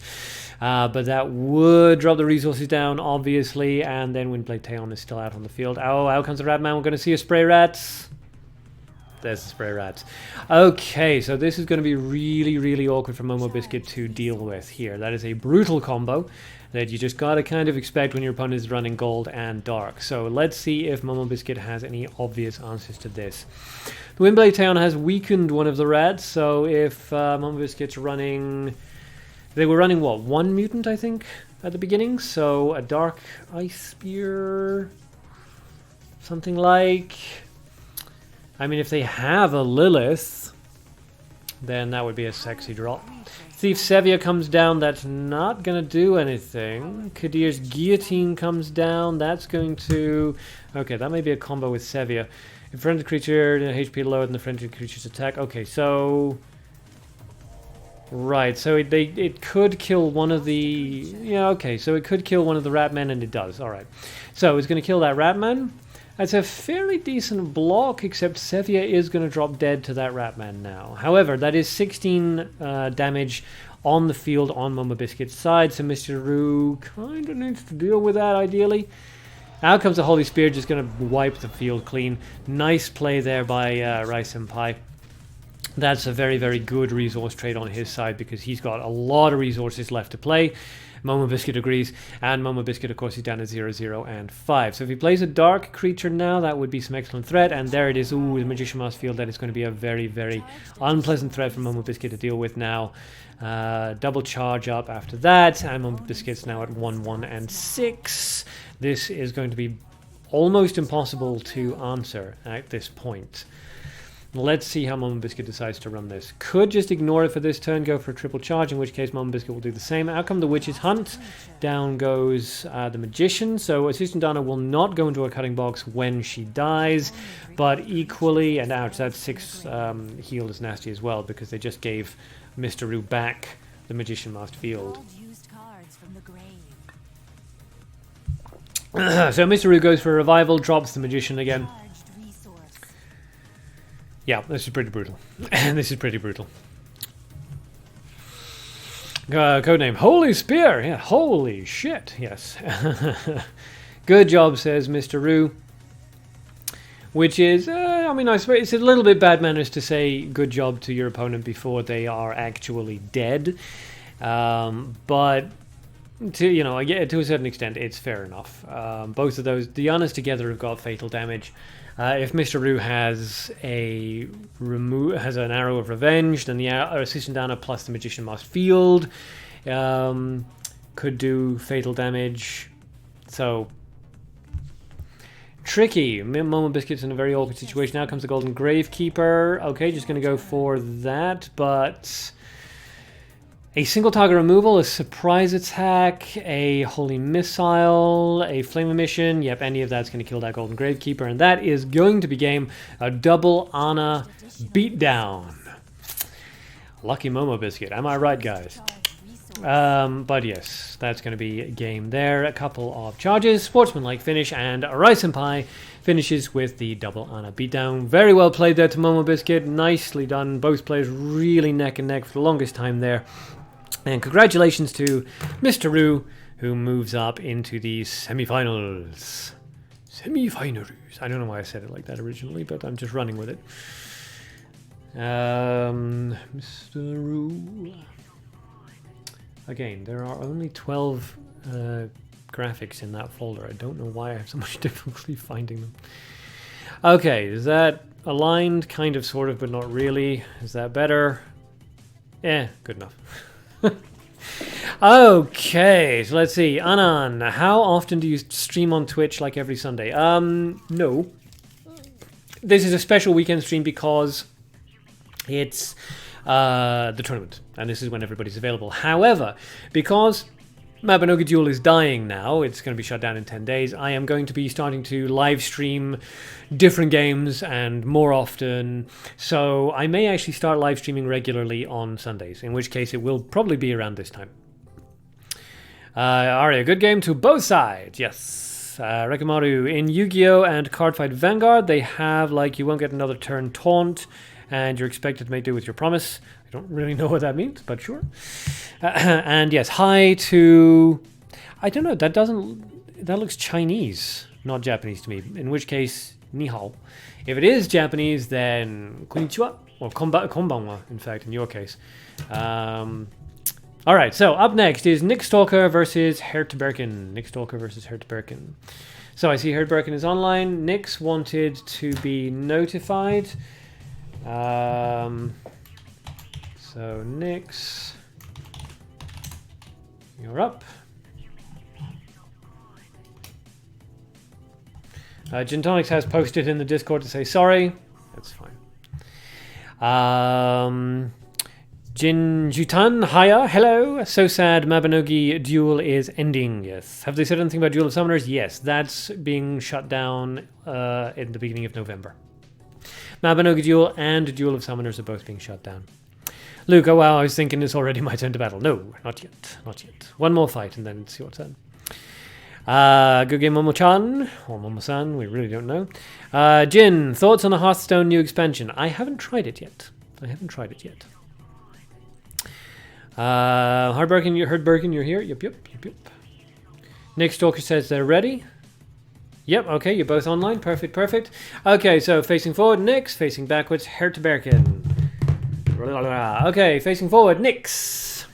But that would drop the resources down, obviously. And then Windblade Taeon is still out on the field. Oh, out comes the rat man. We're going to see a spray rats. There's the spray rats. Okay, so this is going to be really, really awkward for Momo Biscuit to deal with here. That is a brutal combo that you just gotta kind of expect when your opponent is running gold and dark. So let's see if Momo Biscuit has any obvious answers to this. The Windblade Taeon has weakened one of the rats, so if Momo Biscuit's running... They were running, what, 1 mutant, I think, at the beginning? So a Dark Ice Spear... Something like... I mean, if they have a Lilith, then that would be a sexy drop. Thief Sevia comes down, that's not going to do anything. Kadir's Guillotine comes down, that's going to... Okay, that may be a combo with Sevia. If friendly creature, HP lower than the friendly creature's attack. Okay, so... Right, so it could kill one of the... Yeah, okay, so it could kill one of the Ratmen, and it does. Alright. So it's going to kill that Ratman. That's a fairly decent block, except Sevia is going to drop dead to that Ratman now. However, that is 16 damage on the field on Momo Biscuit's side, so Mr. Ru kind of needs to deal with that, ideally. Out comes the Holy Spear, just going to wipe the field clean. Nice play there by Rai Senpai. That's a very, very good resource trade on his side because he's got a lot of resources left to play. Momo Biscuit agrees, and Momo Biscuit, of course, is down at 0, 0, and 5. So if he plays a dark creature now, that would be some excellent threat, and there it is. Ooh, the Magician Mask Field. That is going to be a very, very unpleasant threat for Momo Biscuit to deal with now. Double charge up after that, and Momo Biscuit's now at 1, 1, and 6. This is going to be almost impossible to answer at this point. Let's see how Momo Biscuit decides to run this. Could just ignore it for this turn, go for a triple charge, in which case Momo Biscuit will do the same. Out come the Witch's Hunt. Down goes the Magician. So Assistant Dana will not go into a cutting box when she dies, but equally, and ouch, that 6 heal is nasty as well, because they just gave Mr. Roo back the Magician Masked Field. So Mr. Roo goes for a revival, drops the Magician again. Yeah, this is pretty brutal. This is pretty brutal. Codename Holy Spear. Yeah, holy shit. Yes. Good job, says Mr. Roo. Which is, I mean, I suppose it's a little bit bad manners to say good job to your opponent before they are actually dead. But to a certain extent, it's fair enough. Both of those, the Dianas together have got fatal damage. If Mr. Roo has an Arrow of Revenge, then the Assistant Dana plus the Magician Masked Field could do fatal damage. So tricky. Momo Biscuit's in a very awkward situation. Now comes the Golden Gravekeeper. Okay, just going to go for that, but a single target removal, a surprise attack, a holy missile, a flame emission. Yep, any of that's going to kill that Golden Gravekeeper, and that is going to be game a double Ana beatdown. Lucky Momo Biscuit, am I right, guys? But yes, that's going to be game there. A couple of charges, sportsmanlike finish, and Rice and Pie finishes with the double Ana beatdown. Very well played there to Momo Biscuit. Nicely done. Both players really neck and neck for the longest time there. And congratulations to Mr. Roo, who moves up into the semi-finals. Semi-finals. I don't know why I said it like that originally, but I'm just running with it. Mr. Roo. Again, there are only 12 graphics in that folder. I don't know why I have so much difficulty finding them. Okay, is that aligned? Kind of, sort of, but not really. Is that better? Good enough. Okay, so let's see. Anan, how often do you stream on Twitch like every Sunday? No. This is a special weekend stream because it's the tournament, and this is when everybody's available. However, because Mabinogi Duel is dying now, it's going to be shut down in 10 days, I am going to be starting to live stream different games and more often, so I may actually start live streaming regularly on Sundays, in which case it will probably be around this time. Aria, good game to both sides, yes. Rikimaru, in Yu-Gi-Oh! And Cardfight Vanguard, they have, like, you won't get another turn taunt, and you're expected to make do with your promise. I don't really know what that means, but sure. And yes, hi to... I don't know, that looks Chinese, not Japanese to me, in which case, ni hao. If it is Japanese, then konnichiwa, or konbanwa, in fact, in your case. Alright, so up next is Nick Stalker versus Hert Birkin. Nick Stalker versus Hert Birkin. So I see Hert Birkin is online. Nick's wanted to be notified. So Nix, you're up. Tonics has posted in the Discord to say sorry. That's fine. Jin Jutan, hiya, hello. So sad Mabinogi Duel is ending. Yes. Have they said anything about Duel of Summoners? Yes, that's being shut down in the beginning of November. Mabinogi Duel and Duel of Summoners are both being shut down. Luke, oh wow, I was thinking it's already my turn to battle. No, not yet, not yet. One more fight and then it's your turn. Good game, Momo-chan, or Momo-san, we really don't know. Jin, thoughts on the Hearthstone new expansion? I haven't tried it yet. Hert Birkin, you're here? Yep. Nick Stalker says they're ready. Yep, okay, you're both online. Perfect. Okay, so facing forward, Nix. Facing backwards, Hert Birkin. Okay, facing forward, Nix.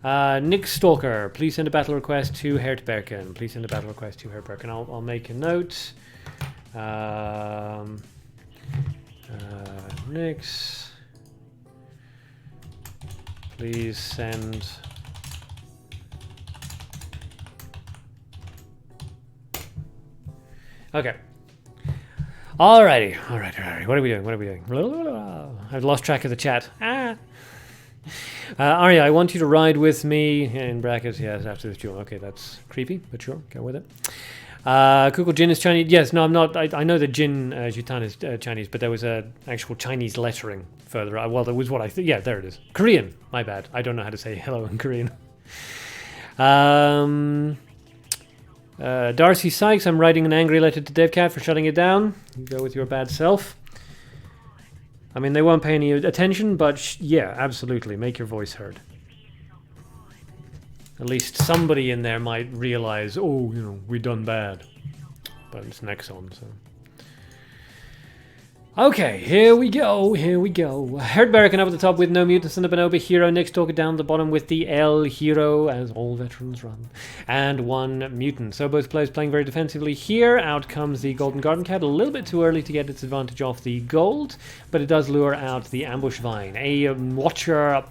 Nick Stalker, please send a battle request to Hert Birkin. Please send a battle request to Hert Birkin. I'll make a note. Nix, please send okay. Alrighty. What are we doing? I've lost track of the chat. Aria, I want you to ride with me, in brackets, yes, after this duel. Okay, that's creepy, but sure, go with it. Kukul Jin is Chinese. Yes, no, I'm not. I know that Jin Jutan is Chinese, but there was actual Chinese lettering further. Well, there was what I think. Yeah, there it is. Korean. My bad. I don't know how to say hello in Korean. Darcy Sykes, I'm writing an angry letter to DevCat for shutting it down. You go with your bad self. I mean, they won't pay any attention, but yeah, absolutely. Make your voice heard. At least somebody in there might realize, oh, you know, we done bad. But it's Nexon, so... Okay, here we go. Hert Birkin up at the top with no mutants and a Bonobo hero. Nick Stalker down the bottom with the L hero, as all veterans run. And one mutant. So both players playing very defensively here. Out comes the Golden Garden Cat. A little bit too early to get its advantage off the gold, but it does lure out the Ambush Vine. A Wanderer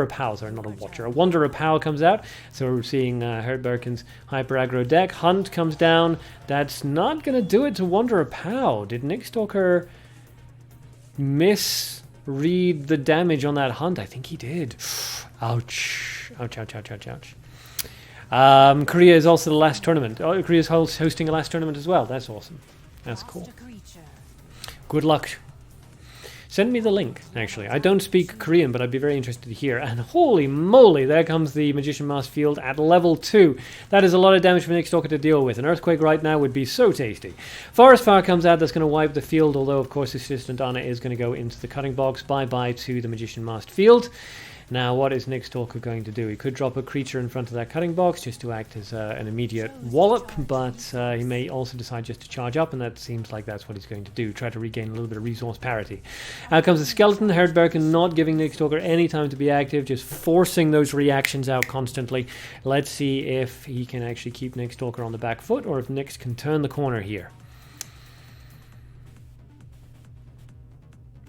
Pow, sorry, not a Watcher. A Wanderer Pow comes out. So we're seeing Hert Birkin's Hyper Aggro deck. Hunt comes down. That's not going to do it to Wanderer Pow. Did Nick Stalker misread the damage on that hunt? I think he did. Ouch. Korea is also the last tournament. Oh, Korea's hosting a last tournament as well. That's awesome. That's cool. Good luck. Send me the link, actually. I don't speak Korean, but I'd be very interested to hear. And holy moly, there comes the Magician Mask Field at level 2. That is a lot of damage for Nick Stalker to deal with. An Earthquake right now would be so tasty. Forest Fire comes out, that's going to wipe the field, although, of course, Assistant Anna is going to go into the cutting box. Bye-bye to the Magician Masked Field. Now, what is Nick Stalker going to do? He could drop a creature in front of that cutting box just to act as an immediate wallop, but he may also decide just to charge up, and that seems like that's what he's going to do. Try to regain a little bit of resource parity. Out comes the Skeleton. Hert Birkin not giving Nick Stalker any time to be active, just forcing those reactions out constantly. Let's see if he can actually keep Nick Stalker on the back foot, or if Nick can turn the corner here.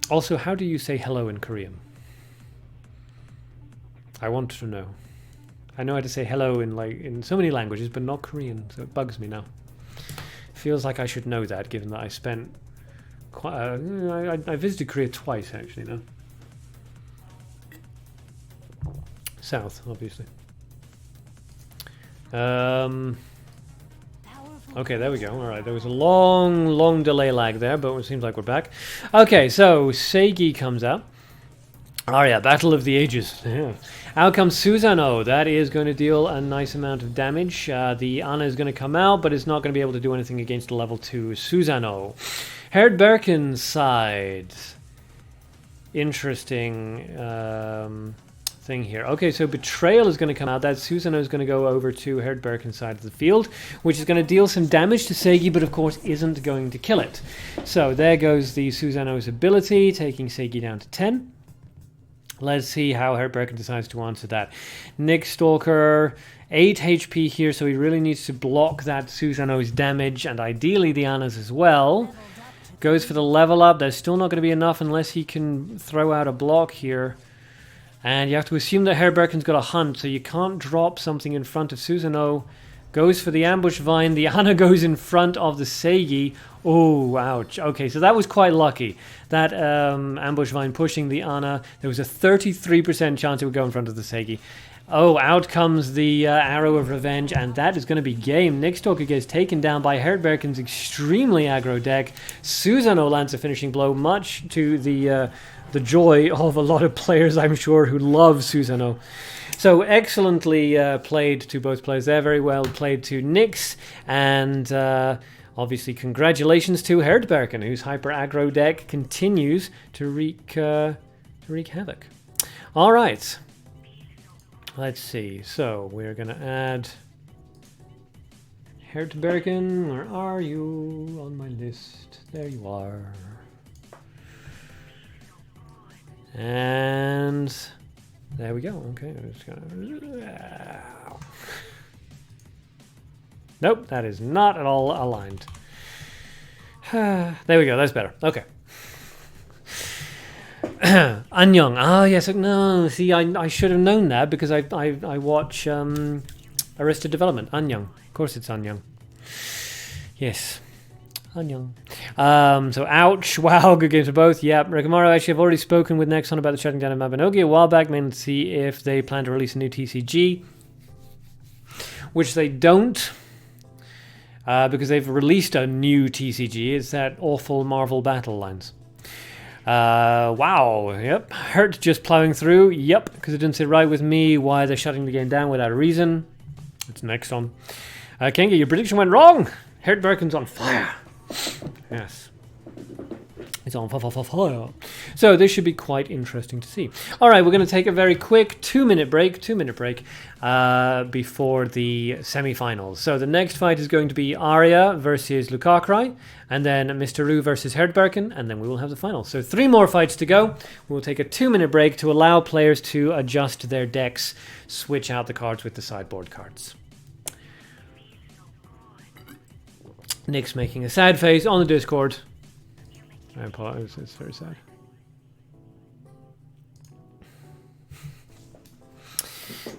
Also, how do you say hello in Korean? I want to know. I know how to say hello in so many languages, but not Korean, so it bugs me now. Feels like I should know that, given that I spent quite. I visited Korea twice actually. No. South, obviously. Okay, there we go. All right, there was a long delay lag there, but it seems like we're back. Okay, so Seigi comes out. Aria, Battle of the Ages. Yeah. Out comes Susanoo. That is going to deal a nice amount of damage. The Anna is going to come out, but it's not going to be able to do anything against the level 2 Susanoo. Hert Birkin's side. Interesting thing here. Okay, so Betrayal is going to come out. That Susanoo is going to go over to Hert Birkin's side of the field, which is going to deal some damage to Seigi, but of course isn't going to kill it. So there goes the Susanoo's ability, taking Seigi down to 10. Let's see how Hert Birkin decides to answer that. Nick Stalker, 8 HP here, so he really needs to block that Susanoo's damage, and ideally the Anna's as well. Goes for the level up. There's still not going to be enough unless he can throw out a block here. And you have to assume that Hert Birkin's got a hunt, so you can't drop something in front of Susanoo. Goes for the Ambush Vine. The Anna goes in front of the Seigi. Oh, ouch. Okay, so that was quite lucky. That Ambush Vine pushing the Anna. There was a 33% chance it would go in front of the Seigi. Oh, out comes the Arrow of Revenge, and that is going to be game. Nick Stalker gets taken down by Hert Birkin's extremely aggro deck. Susanoo lands a finishing blow, much to the joy of a lot of players, I'm sure, who love Susanoo. So excellently played to both players there. Very well played to Nix, and obviously congratulations to Hert Birkin, whose hyper aggro deck continues to wreak havoc. All right, let's see. So we're gonna add Hert Birkin. Where are you on my list? There you are. And There we go. Okay, I'm just gonna... Nope, that is not at all aligned. There we go, that's better. Okay. Annyeong. Ah, yes. No, see, I should have known that because I watch Arrested Development. Annyeong. Of course it's Annyeong. Yes. Annyeong. So, ouch. Wow, good games for both. Yep. Rikimaru, actually, I've already spoken with Nexon about the shutting down of Mabinogi a while back, meant to see if they plan to release a new TCG, which they don't. Because they've released a new TCG. It's that awful Marvel Battle Lines. Wow. Yep. Hert just plowing through. Yep. Because it didn't sit right with me why they're shutting the game down without a reason. It's next on. Kengi, your prediction went wrong. Hert Birkin's on fire. Yes. It's on fire. So this should be quite interesting to see. All right, we're going to take a very quick 2-minute break, before the semi-finals. So the next fight is going to be Aria versus Lucar Cry, and then Mr. Ru versus Hert Birkin, and then we will have the final. So 3 more fights to go. We'll take a 2-minute break to allow players to adjust their decks, switch out the cards with the sideboard cards. Nick's making a sad face on the Discord. I apologize, it's very sad.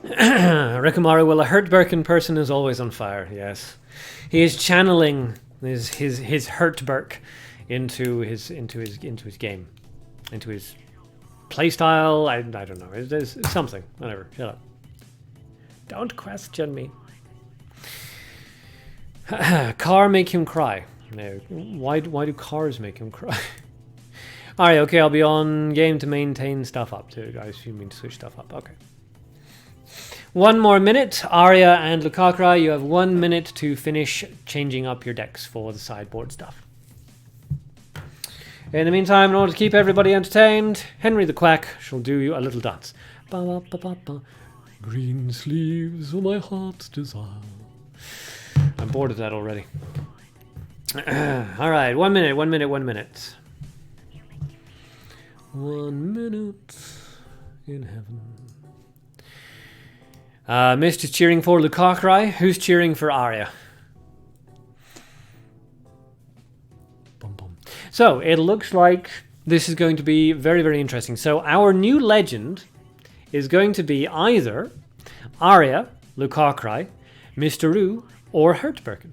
Rikimaru, well, a Hert Birkin person is always on fire, yes. He is channeling his Hert Birk into his game. Into his playstyle. I don't know. There's something. Whatever. Shut up. Don't question me. Car make him cry. No. Why do cars make him cry? Alright, okay, I'll be on game to maintain stuff up too. I assume you mean to switch stuff up. Okay. 1 more minute. Aria and Lucar Cry, you have 1 minute to finish changing up your decks for the sideboard stuff. In the meantime, in order to keep everybody entertained, Henry the Quack shall do you a little dance. Ba, ba, ba, ba, ba. Green sleeves for my heart's desire. I'm bored of that already. All right, 1 minute, 1 minute, 1 minute. 1 minute in heaven. Mist is cheering for Lucar Cry. Who's cheering for Aria? Bum, bum. So, it looks like this is going to be very, very interesting. So, our new legend is going to be either Aria, Lucar Cry, Mr. Ru, or Hert Birkin.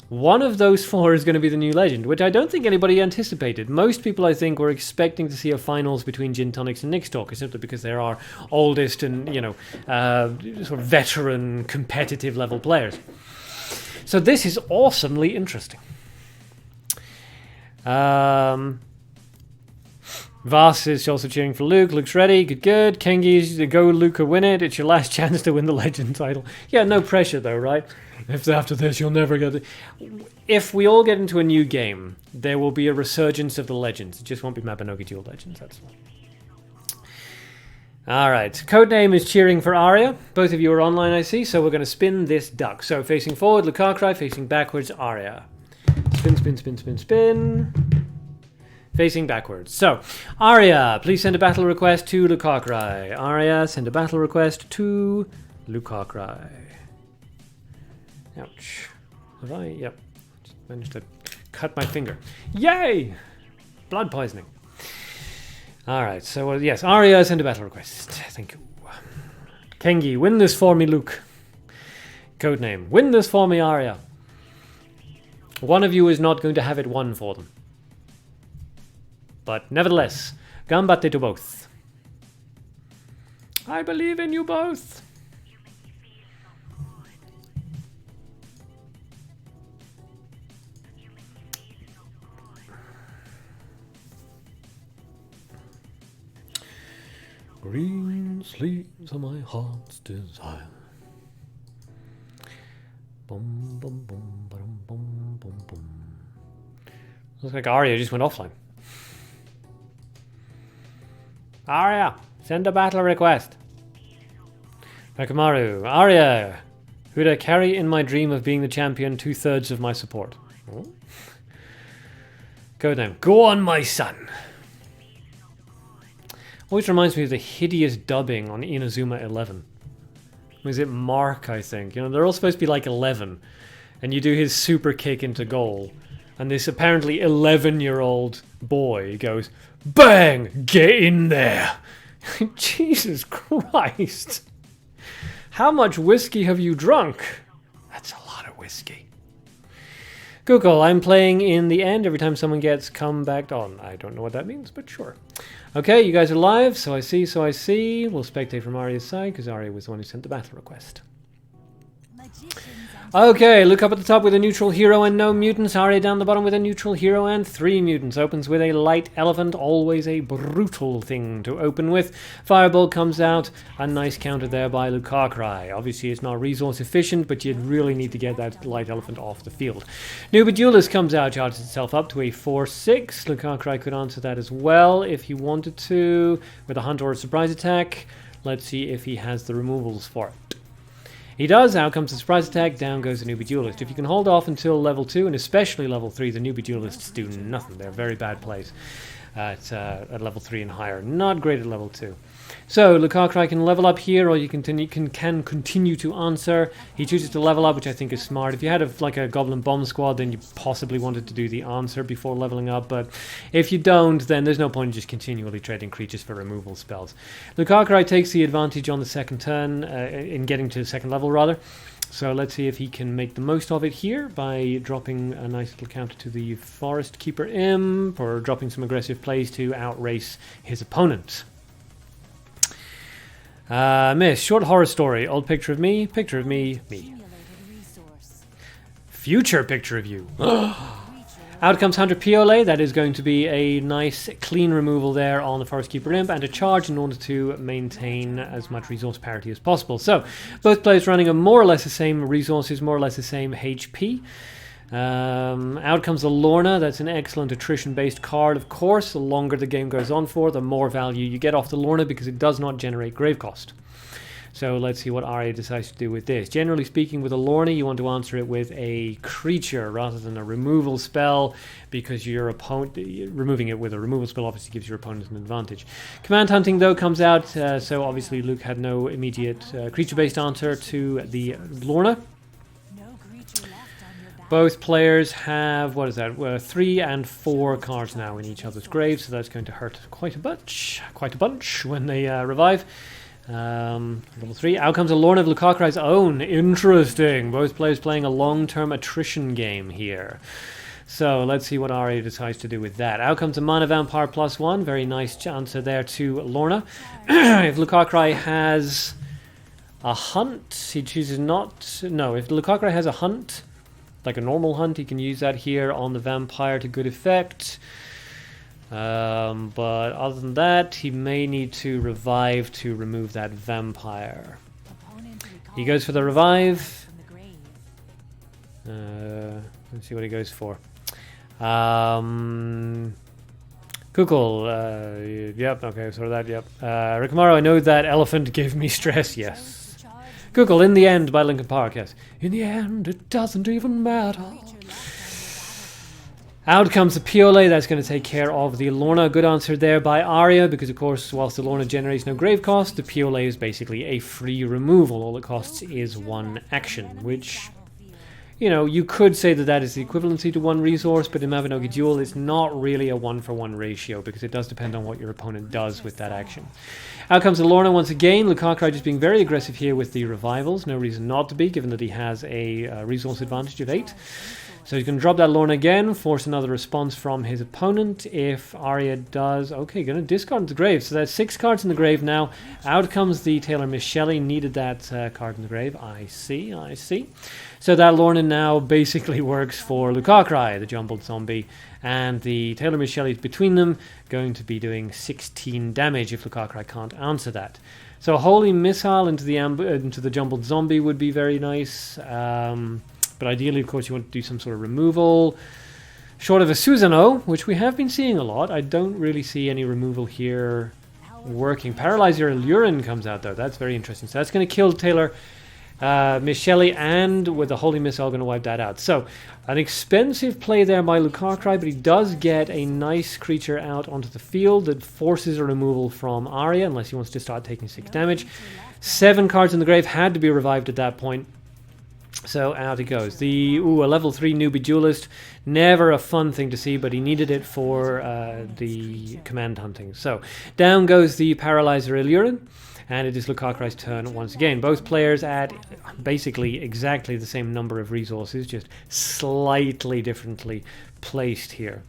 One of those 4 is going to be the new legend, which I don't think anybody anticipated. Most people, I think, were expecting to see a finals between Tonics and Stalker, simply because they're our oldest and, sort of veteran, competitive level players. So this is awesomely interesting. Vas is also cheering for Luke. Luke's ready. Good, good. Kengi's go Luca win it. It's your last chance to win the legend title. Yeah, no pressure though, right? If after this you'll never get it. If we all get into a new game, there will be a resurgence of the legends. It just won't be Mabinogi Duel Legends, that's all. Alright, Codename is cheering for Aria. Both of you are online, I see, so we're going to spin this duck. So facing forward, Lucar Cry, facing backwards, Aria. Spin, spin, spin, spin, spin. Facing backwards. So, Aria, please send a battle request to Lucar Cry. Aria, send a battle request to Lucar Cry. Ouch. Have I? Yep. Just managed to cut my finger. Yay! Blood poisoning. Alright, so yes, Aria, send a battle request. Thank you. Kengi, win this for me, Luke. Codename, win this for me, Aria. One of you is not going to have it won for them. But nevertheless, ganbatte to both. I believe in you both. Green sleeves are my heart's desire. Bum bum bum bum bum bum bum. Looks like Aria just went offline. Aria, send a battle request. Rikimaru, Aria, who'd I carry in my dream of being the champion 2/3 of my support. Oh. Codename, go on, my son. Always reminds me of the hideous dubbing on Inazuma 11. Was it Mark, I think? You know, they're all supposed to be like 11. And you do his super kick into goal. And this apparently 11-year-old boy goes, "Bang! Get in there!" Jesus Christ. How much whiskey have you drunk? That's a lot of whiskey. Google, I'm playing in the end every time someone gets come back on. I don't know what that means, but sure. Okay, you guys are live, so I see. We'll spectate from Aria's side, because Aria was the one who sent the battle request. Okay, look up at the top with a neutral hero and no mutants. Aria down the bottom with a neutral hero and 3 mutants. Opens with a light elephant, always a brutal thing to open with. Fireball comes out, a nice counter there by Lucar Cry. Obviously it's not resource efficient, but you'd really need to get that light elephant off the field. Newbie Duelist comes out, charges itself up to a 4/6. Lucar Cry could answer that as well if he wanted to, with a hunt or a surprise attack. Let's see if he has the removals for it. He does. Out comes the surprise attack, down goes the Newbie Duelist. If you can hold off until level 2, and especially level 3, the Newbie Duelists do nothing. They're very bad plays at level 3 and higher. Not great at level 2. So, Lucar Cry can level up here, or you can continue to answer. He chooses to level up, which I think is smart. If you had like a Goblin Bomb Squad, then you possibly wanted to do the answer before leveling up, but if you don't, then there's no point in just continually trading creatures for removal spells. Lucar Cry takes the advantage on the second turn, in getting to the second level, rather. So let's see if he can make the most of it here by dropping a nice little counter to the Forest Keeper Imp, or dropping some aggressive plays to outrace his opponent. Miss, short horror story. Old picture of me, me. Future picture of you. Out comes Hunter Piole. That is going to be a nice clean removal there on the Forest Keeper Imp, and a charge in order to maintain as much resource parity as possible. So, both players running on more or less the same resources, more or less the same HP. Out comes the Lorna. That's an excellent attrition-based card, of course. The longer the game goes on for, the more value you get off the Lorna, because it does not generate grave cost. So let's see what Aria decides to do with this. Generally speaking, with a Lorna, you want to answer it with a creature rather than a removal spell, because your opponent, removing it with a removal spell obviously gives your opponent an advantage. Command Hunting, though, comes out, so obviously Luke had no immediate creature-based answer to the Lorna. Both players have, 3 and 4 cards now in each other's graves, so that's going to hurt quite a bunch when they revive. Level 3. Out comes a Lorna of Lucar Cry's own. Interesting. Both players playing a long-term attrition game here. So let's see what Aria decides to do with that. Out comes a Mana Vampire +1. Very nice answer there to Lorna. If Lucar Cry has a hunt, he chooses not... No, if Lucar Cry has a hunt, like a normal hunt, he can use that here on the vampire to good effect. But other than that, he may need to revive to remove that vampire. He goes for the revive. Let's see what he goes for. Kukul, yep, okay, so that, yep. Rikimaru, I know that elephant gave me stress, yes. Google, In the End by Linkin Park, yes. In the end, it doesn't even matter. Out comes the Piole. That's going to take care of the Lorna. Good answer there by Aria, because of course, whilst the Lorna generates no grave cost, the Piole is basically a free removal. All it costs is 1 action, which, you know, you could say that that is the equivalency to 1 resource, but in Mabinogi Duel, it's not really a 1-for-1 ratio, because it does depend on what your opponent does with that action. Out comes the Lorna once again. Lucar Cry just being very aggressive here with the revivals. No reason not to be, given that he has a resource advantage of 8. So he's going to drop that Lorna again, force another response from his opponent. If Aria does... Okay, going to discard into the grave. So that's 6 cards in the grave now. Out comes the Taylor Miss Shelley. Needed that card in the grave. I see. So that Lorna now basically works for Lucar Cry, the jumbled zombie. And the Taylor Miss Shelley between them, going to be doing 16 damage if Lucar Cry can't answer that. So a Holy Missile into the jumbled zombie would be very nice. But ideally, of course, you want to do some sort of removal. Short of a Susanoo, which we have been seeing a lot. I don't really see any removal here working. Paralyzer Lurin comes out, though. That's very interesting. So that's going to kill Taylor. Miss Shelley and with the Holy Missile going to wipe that out. So, an expensive play there by Lucar Cry, but he does get a nice creature out onto the field that forces a removal from Aria, unless he wants to start taking 6 damage. 7 cards in the grave had to be revived at that point. So out it goes. A level 3 newbie duelist. Never a fun thing to see, but he needed it for the command hunting. So down goes the Paralyzer Illurin. And it is Lucar Cry's turn once again. Both players at basically exactly the same number of resources, just slightly differently placed here.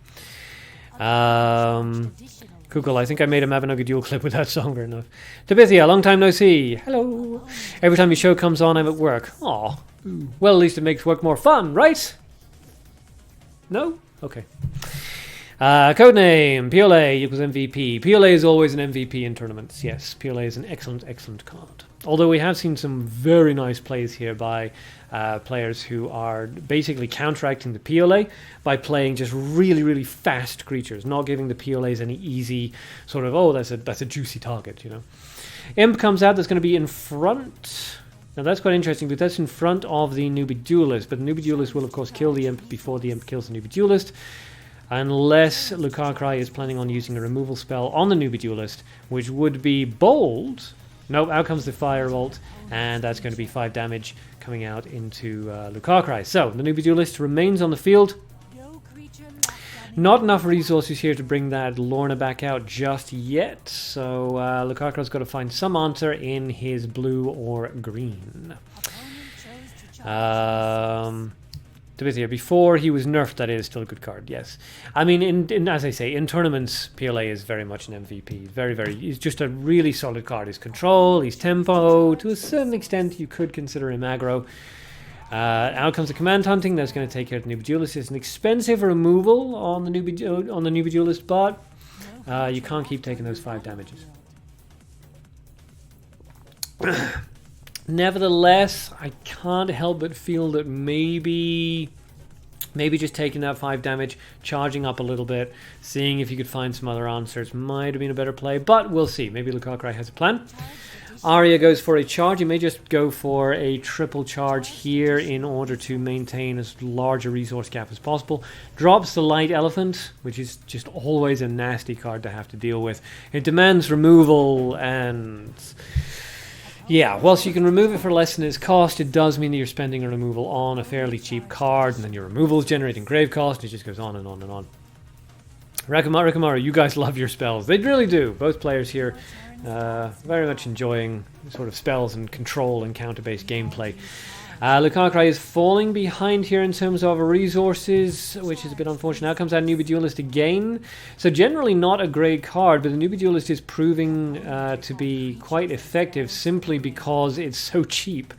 Google, I think I made a Mabinogi Duel clip with that song, fair enough. Tabithia, long time no see. Hello. Every time your show comes on, I'm at work. Aw. Well, at least it makes work more fun, right? No? Okay. Codename, PLA equals MVP. PLA is always an MVP in tournaments. Yes, PLA is an excellent, excellent card. Although we have seen some very nice plays here by players who are basically counteracting the PLA by playing just really, really fast creatures, not giving the PLAs any easy sort of, oh, that's a juicy target, you know. Imp comes out, that's going to be in front. Now that's quite interesting, because that's in front of the newbie duelist, but the newbie duelist will of course kill the imp before the imp kills the newbie duelist. Unless Lucar Cry is planning on using a removal spell on the newbie duelist, which would be bold. Nope, out comes the Firebolt, and that's going to be 5 damage coming out into Lucar Cry. So, the newbie duelist remains on the field. Not enough resources here to bring that Lorna back out just yet, so Lucar Cry's got to find some answer in his blue or green. Tabithia, before he was nerfed, that is still a good card, yes. I mean, in as I say, in tournaments, PLA is very much an MVP. He's just a really solid card. His control, his tempo, to a certain extent, you could consider him aggro. Out comes the command hunting, that's going to take care of the newbie duelist. It's an expensive removal on the newbie duelist, but you can't keep taking those 5 damages. Nevertheless, I can't help but feel that maybe just taking that 5 damage, charging up a little bit, seeing if you could find some other answers might have been a better play, but we'll see. Maybe Lucar Cry has a plan. Aria goes for a charge. You may just go for a triple charge here in order to maintain as large a resource gap as possible. Drops the Light Elephant, which is just always a nasty card to have to deal with. It demands removal and... yeah, whilst you can remove it for less than its cost, it does mean that you're spending a removal on a fairly cheap card, and then your removal is generating grave cost, and it just goes on and on and on. Rikimaru, you guys love your spells. They really do. Both players here very much enjoying sort of spells and control and counter-based gameplay. Lucar Cry is falling behind here in terms of resources, which is a bit unfortunate. Now comes out Newbie Duelist again. So generally not a great card, but the Newbie Duelist is proving to be quite effective simply because it's so cheap.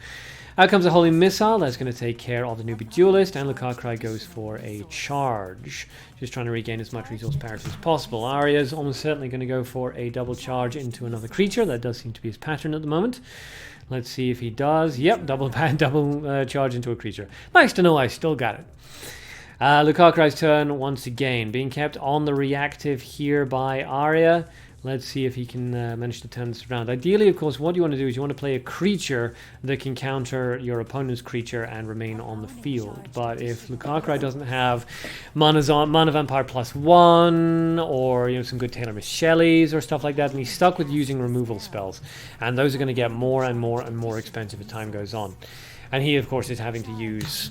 Out comes a Holy Missile, that's going to take care of the Newbie Duelist, and Lucar Cry goes for a charge. Just trying to regain as much resource parity as possible. Aria is almost certainly going to go for a double charge into another creature. That does seem to be his pattern at the moment. Let's see if he does. Yep, double charge into a creature. Nice to know I still got it. Lucar Cry's turn once again. Being kept on the reactive here by Aria. Let's see if he can manage to turn this around. Ideally, of course, what you want to do is you want to play a creature that can counter your opponent's creature and remain on the field. But if Lucar Cry doesn't have Mana Vampire +1 or some good Taylor Miss Shelleys or stuff like that, then he's stuck with using removal spells. And those are going to get more and more and more expensive as time goes on. And he, of course, is having to use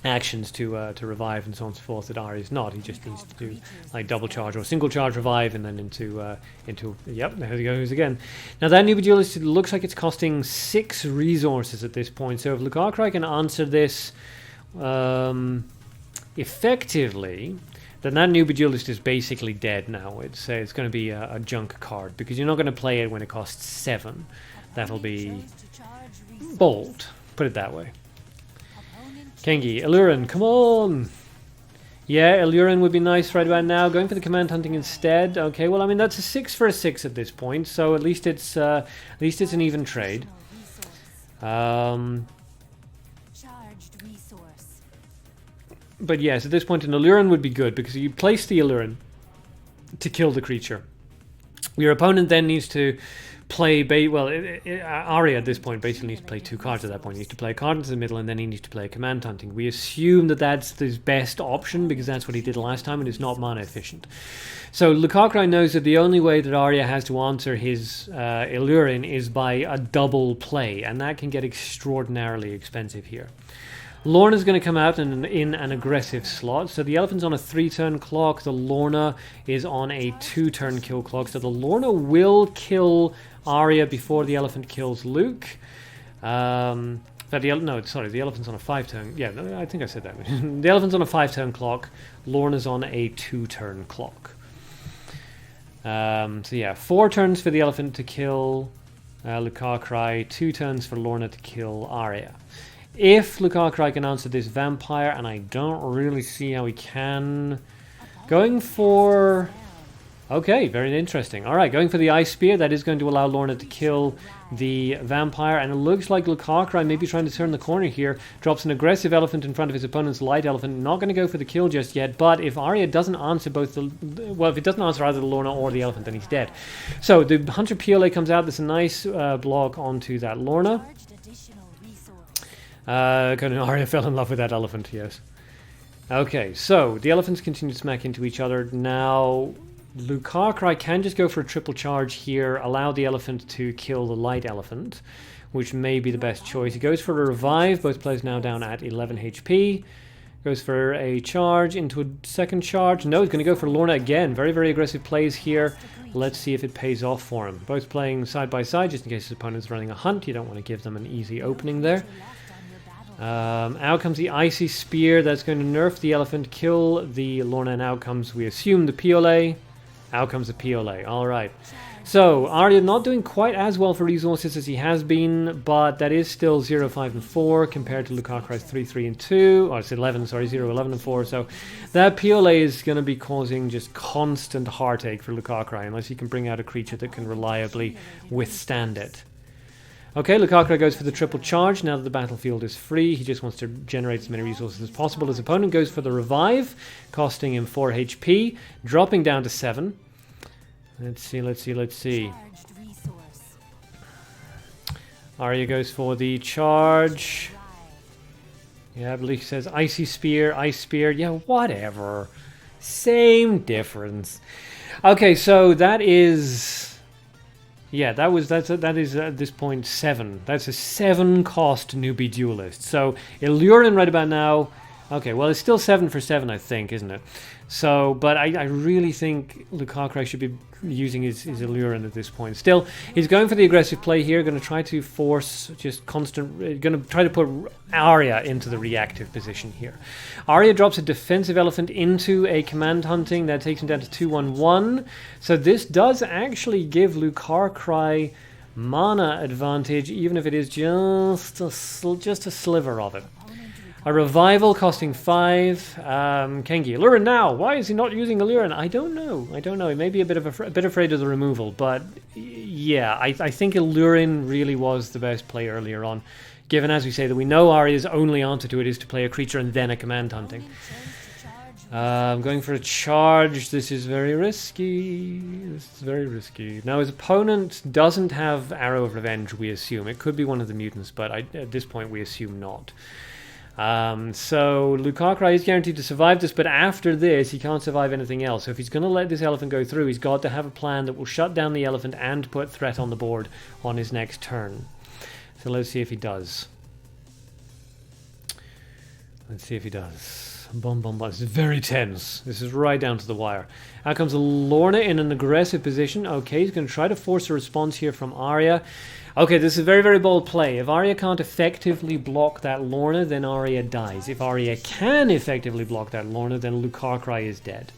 actions to revive and so on and so forth that Aria is not. He just needs to do like double charge or single charge revive and then into yep, there he goes again. Now that Newbie Duelist, it looks like it's costing 6 resources at this point, so if Lucar Cry can answer this effectively, then that Newbie Duelist is basically dead now. It's going to be a junk card because you're not going to play it when it costs 7. That'll be bold, put it that way. Kengi, Illurin, come on! Yeah, Illurin would be nice right about now. Going for the command hunting instead. Okay, well, I mean that's a 6 for a 6 at this point, so at least it's an even trade. But yes, at this point an Illurin would be good because you place the Illurin to kill the creature. Your opponent then needs to play... Aria at this point basically needs to play 2 cards at that point. He needs to play a card into the middle, and then he needs to play a command hunting. We assume that that's his best option, because that's what he did last time, and it's not mana efficient. So Lucar Cry knows that the only way that Aria has to answer his Illurin is by a double play, and that can get extraordinarily expensive here. Lorna's going to come out in an aggressive slot. So the Elephant's on a 3-turn clock. The Lorna is on a 2-turn kill clock. So the Lorna will kill Aria before the Elephant kills Luke. The Elephant's on a 5-turn. Yeah, no, I think I said that. The Elephant's on a 5-turn clock. Lorna's on a 2-turn clock. So yeah, 4 turns for the Elephant to kill Lucar Cry. 2 turns for Lorna to kill Aria. If Lucar Cry can answer this Vampire, and I don't really see how he can... Going for... Okay, very interesting. Alright, going for the Ice Spear. That is going to allow Lorna to kill the Vampire, and it looks like Lucar Cry may be trying to turn the corner here. Drops an aggressive Elephant in front of his opponent's Light Elephant. Not going to go for the kill just yet, but if Aria doesn't answer both the... Well, if it doesn't answer either the Lorna or the Elephant, then he's dead. So, the Hunter PLA comes out. There's a nice block onto that Lorna. Aria fell in love with that Elephant, yes. Okay, so the Elephants continue to smack into each other. Now, Lucar Cry can just go for a triple charge here, allow the Elephant to kill the Light Elephant, which may be the best choice. He goes for a revive, both players now down at 11 HP. Goes for a charge into a second charge. No, he's going to go for Lorna again. Very, very aggressive plays here. Let's see if it pays off for him. Both playing side by side, just in case his opponent's running a hunt. You don't want to give them an easy opening there. Out comes the Icy Spear. That's going to nerf the Elephant, kill the Lorna, and out comes, we assume, the PLA. Out comes the PLA. Alright. So, Aria not doing quite as well for resources as he has been, but that is still 0, 5, and 4 compared to Lucar Cry's 3, 3, and 2. Or it's 11, sorry, 0, 11, and 4. So, that PLA is going to be causing just constant heartache for Lucar Cry, unless he can bring out a creature that can reliably withstand it. Okay, Lucar Cry goes for the triple charge. Now that the battlefield is free, he just wants to generate as many resources as possible. His opponent goes for the revive, costing him 4 HP, dropping down to 7. Let's see. Aria goes for the charge. Yeah, I believe he says Icy Spear, Ice Spear. Yeah, whatever. Same difference. Okay, so that is... Yeah, that is at this point 7. That's a 7-cost newbie duelist. So Illurin right about now. Okay, well it's still 7 for 7, I think, isn't it? So, but I really think Lucar Cry should be using his Illurin at this point. Still, he's going for the aggressive play here. Going to try to force just constant. Going to try to put Aria into the reactive position here. Aria drops a defensive Elephant into a command hunting that takes him down to 2/1/1. So this does actually give Lucar Cry mana advantage, even if it is just a sliver of it. A revival costing 5. Kengi, Illurin now. Why is he not using Illurin? I don't know. He may be a bit afraid of the removal, but yeah, I think Illurin really was the best play earlier on. Given, as we say, that we know Aria's only answer to it is to play a creature and then a command hunting. Going for a charge. This is very risky. Now his opponent doesn't have Arrow of Revenge, we assume. It could be one of the mutants, but at this point we assume not. So Lucar Cry is guaranteed to survive this, but after this he can't survive anything else. So if he's going to let this Elephant go through, he's got to have a plan that will shut down the Elephant and put threat on the board on his next turn. So let's see if he does. This is very tense. This is right down to the wire. Out comes Lorna in an aggressive position. Okay, he's going to try to force a response here from Aria. Okay, this is a very, very bold play. If Aria can't effectively block that Lorna, then Aria dies. If Aria can effectively block that Lorna, then Lucar Cry is dead.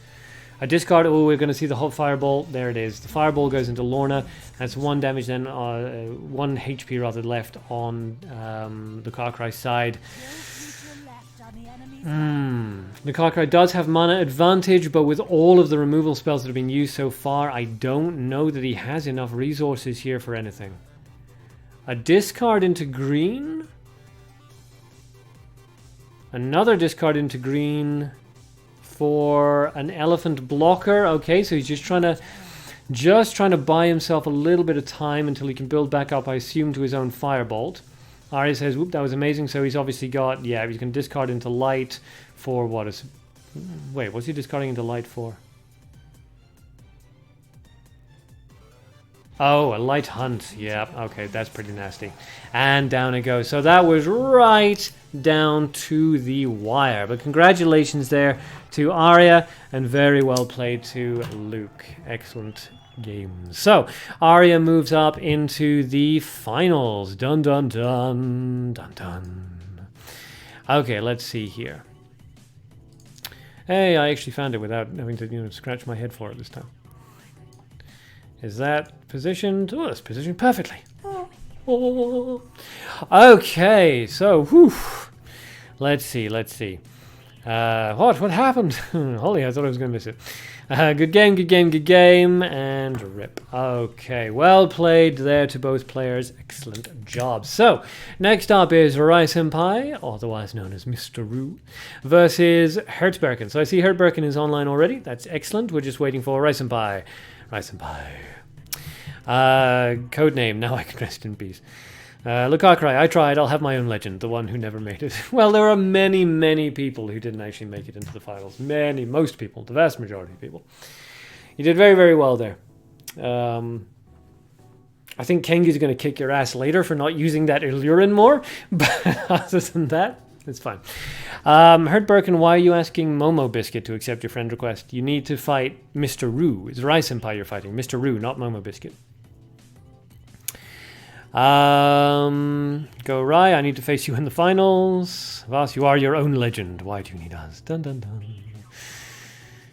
A discard. Oh, we're going to see the hot fireball. There it is. The fireball goes into Lorna. That's 1 damage, then 1 HP rather left on Lucar Cry's side. Lucar Cry does have mana advantage, but with all of the removal spells that have been used so far, I don't know that he has enough resources here for anything. A discard into green. Another discard into green for an Elephant blocker. Okay, so he's just trying to just trying to buy himself a little bit of time until he can build back up, I assume, to his own firebolt. Aria says, whoop, that was amazing. So he's obviously got, yeah, he's going to discard into light for what is... Wait, what's he discarding into light for? Oh, a light hunt. Yeah, okay, that's pretty nasty. And down it goes. So that was right down to the wire. But congratulations there to Aria, and very well played to Luke. Excellent game. So, Aria moves up into the finals. Dun dun dun. Dun dun. Okay, let's see here. Hey, I actually found it without having to, scratch my head for it this time. Is that positioned? Oh, it's positioned perfectly. Oh. Okay, so, whew. Let's see. What happened? Holy, I thought I was going to miss it. Good game, and rip. Okay, well played there to both players. Excellent job. So, next up is Rai Senpai, otherwise known as Mr. Ru, versus Hert Birkin. So I see Hert Birkin is online already. That's excellent. We're just waiting for Rai Senpai. Codename, now I can rest in peace. Lucar Cry, I tried, I'll have my own legend, the one who never made it. Well, there are many people who didn't actually make it into the finals. Most people, the vast majority of people. You did very well there. I think Kengi's going to kick your ass later for not using that Illurin more, but other than that, it's fine. Hert Birkin, why are you asking Momo Biscuit to accept your friend request? You need to fight Mr. Ru. It's Rai Senpai you're fighting. Mr. Ru, not Momo Biscuit. Go Rai, I need to face you in the finals. Vas, you are your own legend. Why do you need us? Dun dun dun.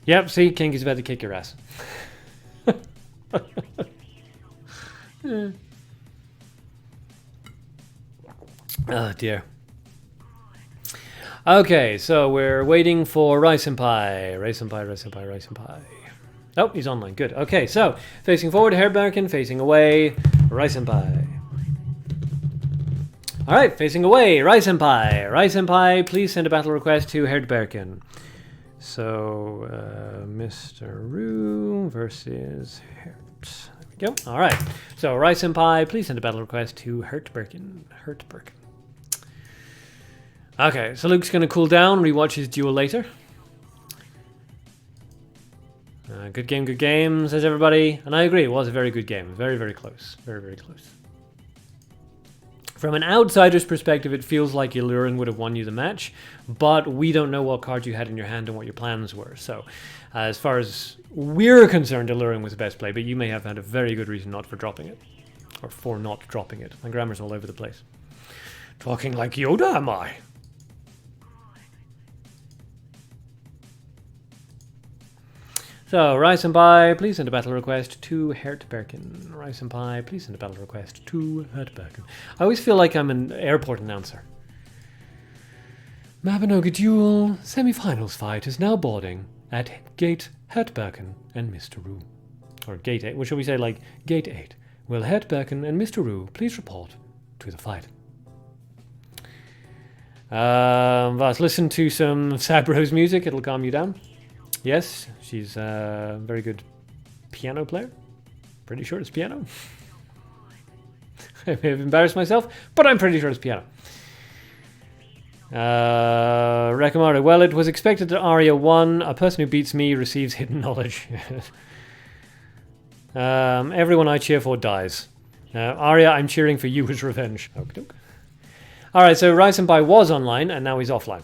Yep, see, Kengi's about to kick your ass. Oh dear. Okay, so we're waiting for Rai Senpai. Rai Senpai. Oh, he's online. Good. Okay, so facing forward, Hert Birkin. Facing away, Rai Senpai. All right, facing away, Rai Senpai. Rai Senpai, please send a battle request to Hert Birkin. So, Mr. Ru versus Hert. There we go. All right. So, Rai Senpai, please send a battle request to Hert Birkin. Okay, so Luke's going to cool down, rewatch his duel later. Good game, says everybody. And I agree, it was a very good game. Very close. Very close. From an outsider's perspective, it feels like Illurin would have won you the match, but we don't know what cards you had in your hand and what your plans were. So, as far as we're concerned, Illurin was the best play, but you may have had a very good reason not for dropping it. Or for not dropping it. My grammar's all over the place. Talking like Yoda, am I? So, Rai Senpai, please send a battle request to Hert Birkin. Rai Senpai, please send a battle request to Hert Birkin. I always feel like I'm an airport announcer. Mabinogi Duel semi-finals fight is now boarding at Gate Hert Birkin and Mr. Ru. Or Gate 8, what should we say, like Gate 8. Will Hert Birkin and Mr. Ru please report to the fight? Let's listen to some Sabro's music, it'll calm you down. Yes, she's a very good piano player. Pretty sure it's piano. I may have embarrassed myself, but I'm pretty sure it's piano. Rikimaru, well, it was expected that Aria won. A person who beats me receives hidden knowledge. Everyone I cheer for dies. Aria, I'm cheering for you as revenge. Okay. Alright, so Rai Senpai was online, and now he's offline.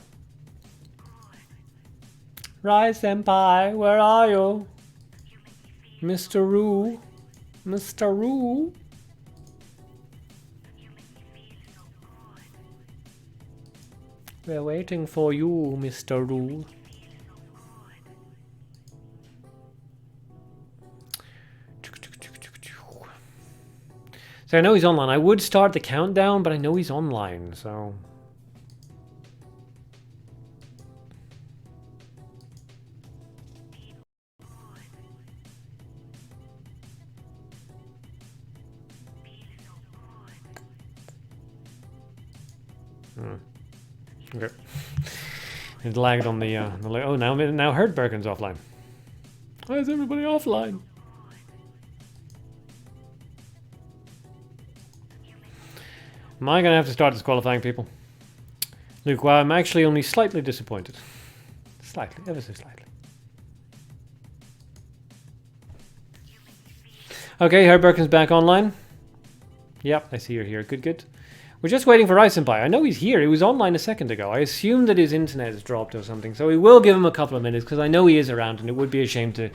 Rai Senpai, where are you? Mr. Ru? Mr. Ru? We're waiting for you, Mr. Ru. So I know he's online. I would start the countdown, but I know he's online, so... Okay. It lagged on the oh, now Hert Birkin's offline. Why is everybody offline? Am I going to have to start disqualifying people? Luke, well, I'm actually only slightly disappointed. Slightly, ever so slightly. Okay, Hert Birkin's back online. Yep, I see you're here. Good, good. We're just waiting for Senpai. I know he's here. He was online a second ago. I assume that his internet has dropped or something. So we will give him a couple of minutes because I know he is around and it would be a shame to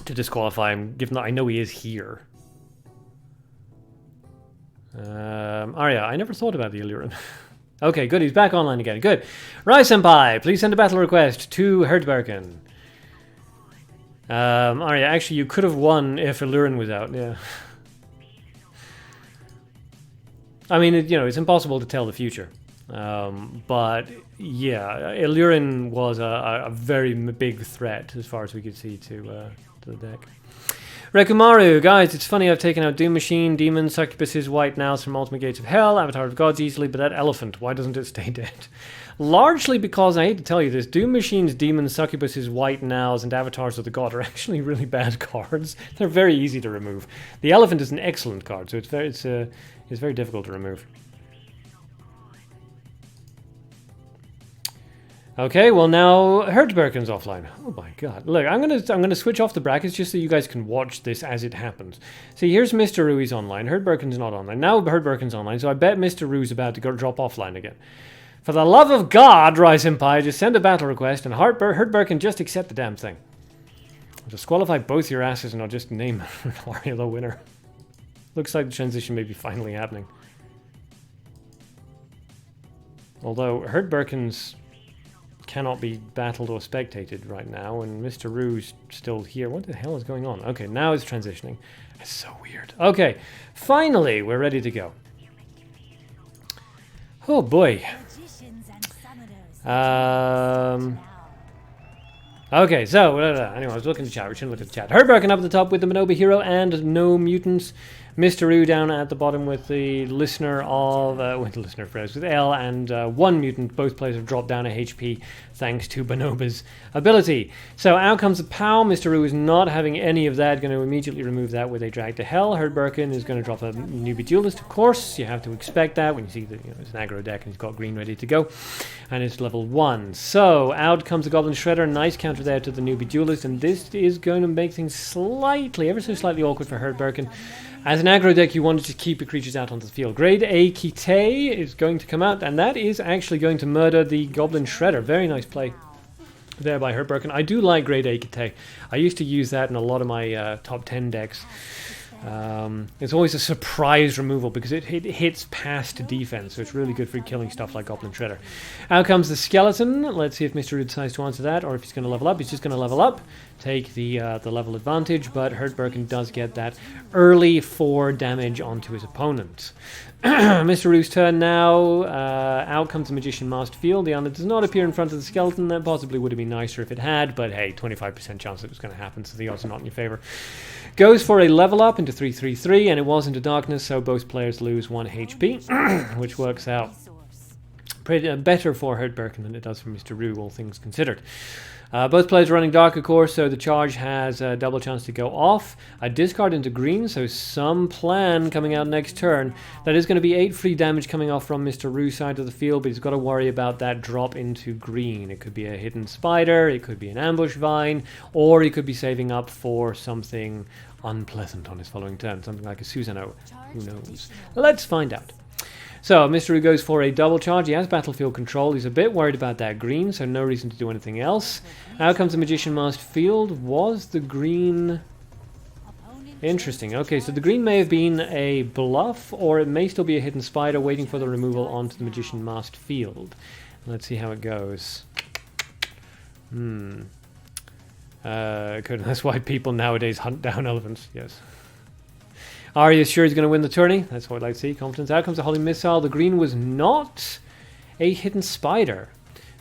disqualify him given that I know he is here. Aria, I never thought about the Illurin. Okay, good. He's back online again. Good. Senpai, please send a battle request to Hert Birkin. Aria, actually, you could have won if Illurin was out. Yeah. I mean, it's impossible to tell the future. But, yeah, Illurin was a very big threat, as far as we could see, to the deck. Rikimaru, guys, it's funny I've taken out Doom Machine, Demons, Succubuses, White Nows from Ultimate Gates of Hell, Avatar of Gods easily, but that elephant, why doesn't it stay dead? Largely because, I hate to tell you this, Doom Machines, Demons, Succubuses, White Nows, and Avatars of the God are actually really bad cards. They're very easy to remove. The elephant is an excellent card, so it's very difficult to remove. Okay, well now Hert Birkin's offline. Oh my god. Look, I'm gonna switch off the brackets just so you guys can watch this as it happens. See, here's Mr. Rui's online. Hert Birkin's not online. Now Hert Birkin's online, so I bet Mr. Rui's about to drop offline again. For the love of God, Senpai, just send a battle request and Hert Birkin, just accept the damn thing. Disqualify both your asses and I'll just name Aria the winner. Looks like the transition may be finally happening. Although Hert Birkin's cannot be battled or spectated right now, and Mr. Rue's still here. What the hell is going on? Okay, now it's transitioning. It's so weird. Okay, finally, we're ready to go. Oh boy. Okay, so, anyway, I was looking at the chat. We shouldn't look at the chat. Hert Birkin up at the top with the Minobi hero and no mutants. Mr. Rue down at the bottom with the listener of, with L and one mutant. Both players have dropped down a HP thanks to Bonoba's ability. So out comes the POW. Mr. Rue is not having any of that. Going to immediately remove that with a Drag to Hell. Hert Birkin is going to drop a newbie duelist, of course. You have to expect that when you see that it's an aggro deck and he's got green ready to go. And it's level 1. So out comes the Goblin Shredder. Nice counter there to the newbie duelist. And this is going to make things slightly, ever so slightly awkward for Hert Birkin. As an aggro deck, you want to keep your creatures out onto the field. Grade A Kite is going to come out, and that is actually going to murder the Goblin Shredder. Very nice play there by Hert Birkin. I do like Grade A Kite. I used to use that in a lot of my top 10 decks. It's always a surprise removal because it hits past defense, so it's really good for killing stuff like Goblin Shredder. Out comes the Skeleton. Let's see if Mr. Rue decides to answer that, or if he's going to level up. He's just going to level up, take the level advantage, but Hert Birkin does get that early 4 damage onto his opponent. Mr. Rue's turn now. Out comes the Magician Masked Field. The honor does not appear in front of the Skeleton. That possibly would have been nicer if it had, but hey, 25% chance it was going to happen, so the odds are not in your favor. Goes for a level up into 3/3/3, and it was into darkness, so both players lose 1 HP, which works out pretty better for Hert Birkin than it does for Mr. Rue, all things considered. Both players are running dark, of course, so the charge has a double chance to go off. A discard into green, so some plan coming out next turn. That is going to be 8 free damage coming off from Mr. Rue's side of the field, but he's got to worry about that drop into green. It could be a hidden spider, it could be an ambush vine, or he could be saving up for something unpleasant on his following turn, something like a Susanoo. Who knows? Let's find out. So, Mr. Rue goes for a double charge. He has battlefield control. He's a bit worried about that green, so no reason to do anything else. Out comes the Magician Masked Field. Was the green... Interesting. Okay, so the green may have been a bluff, or it may still be a hidden spider waiting for the removal onto the Magician Masked Field. Let's see how it goes. That's why people nowadays hunt down elephants. Yes. Aria is sure he's going to win the tourney. That's what I'd like to see. Confidence. Out comes the Holy Missile. The green was not a hidden spider.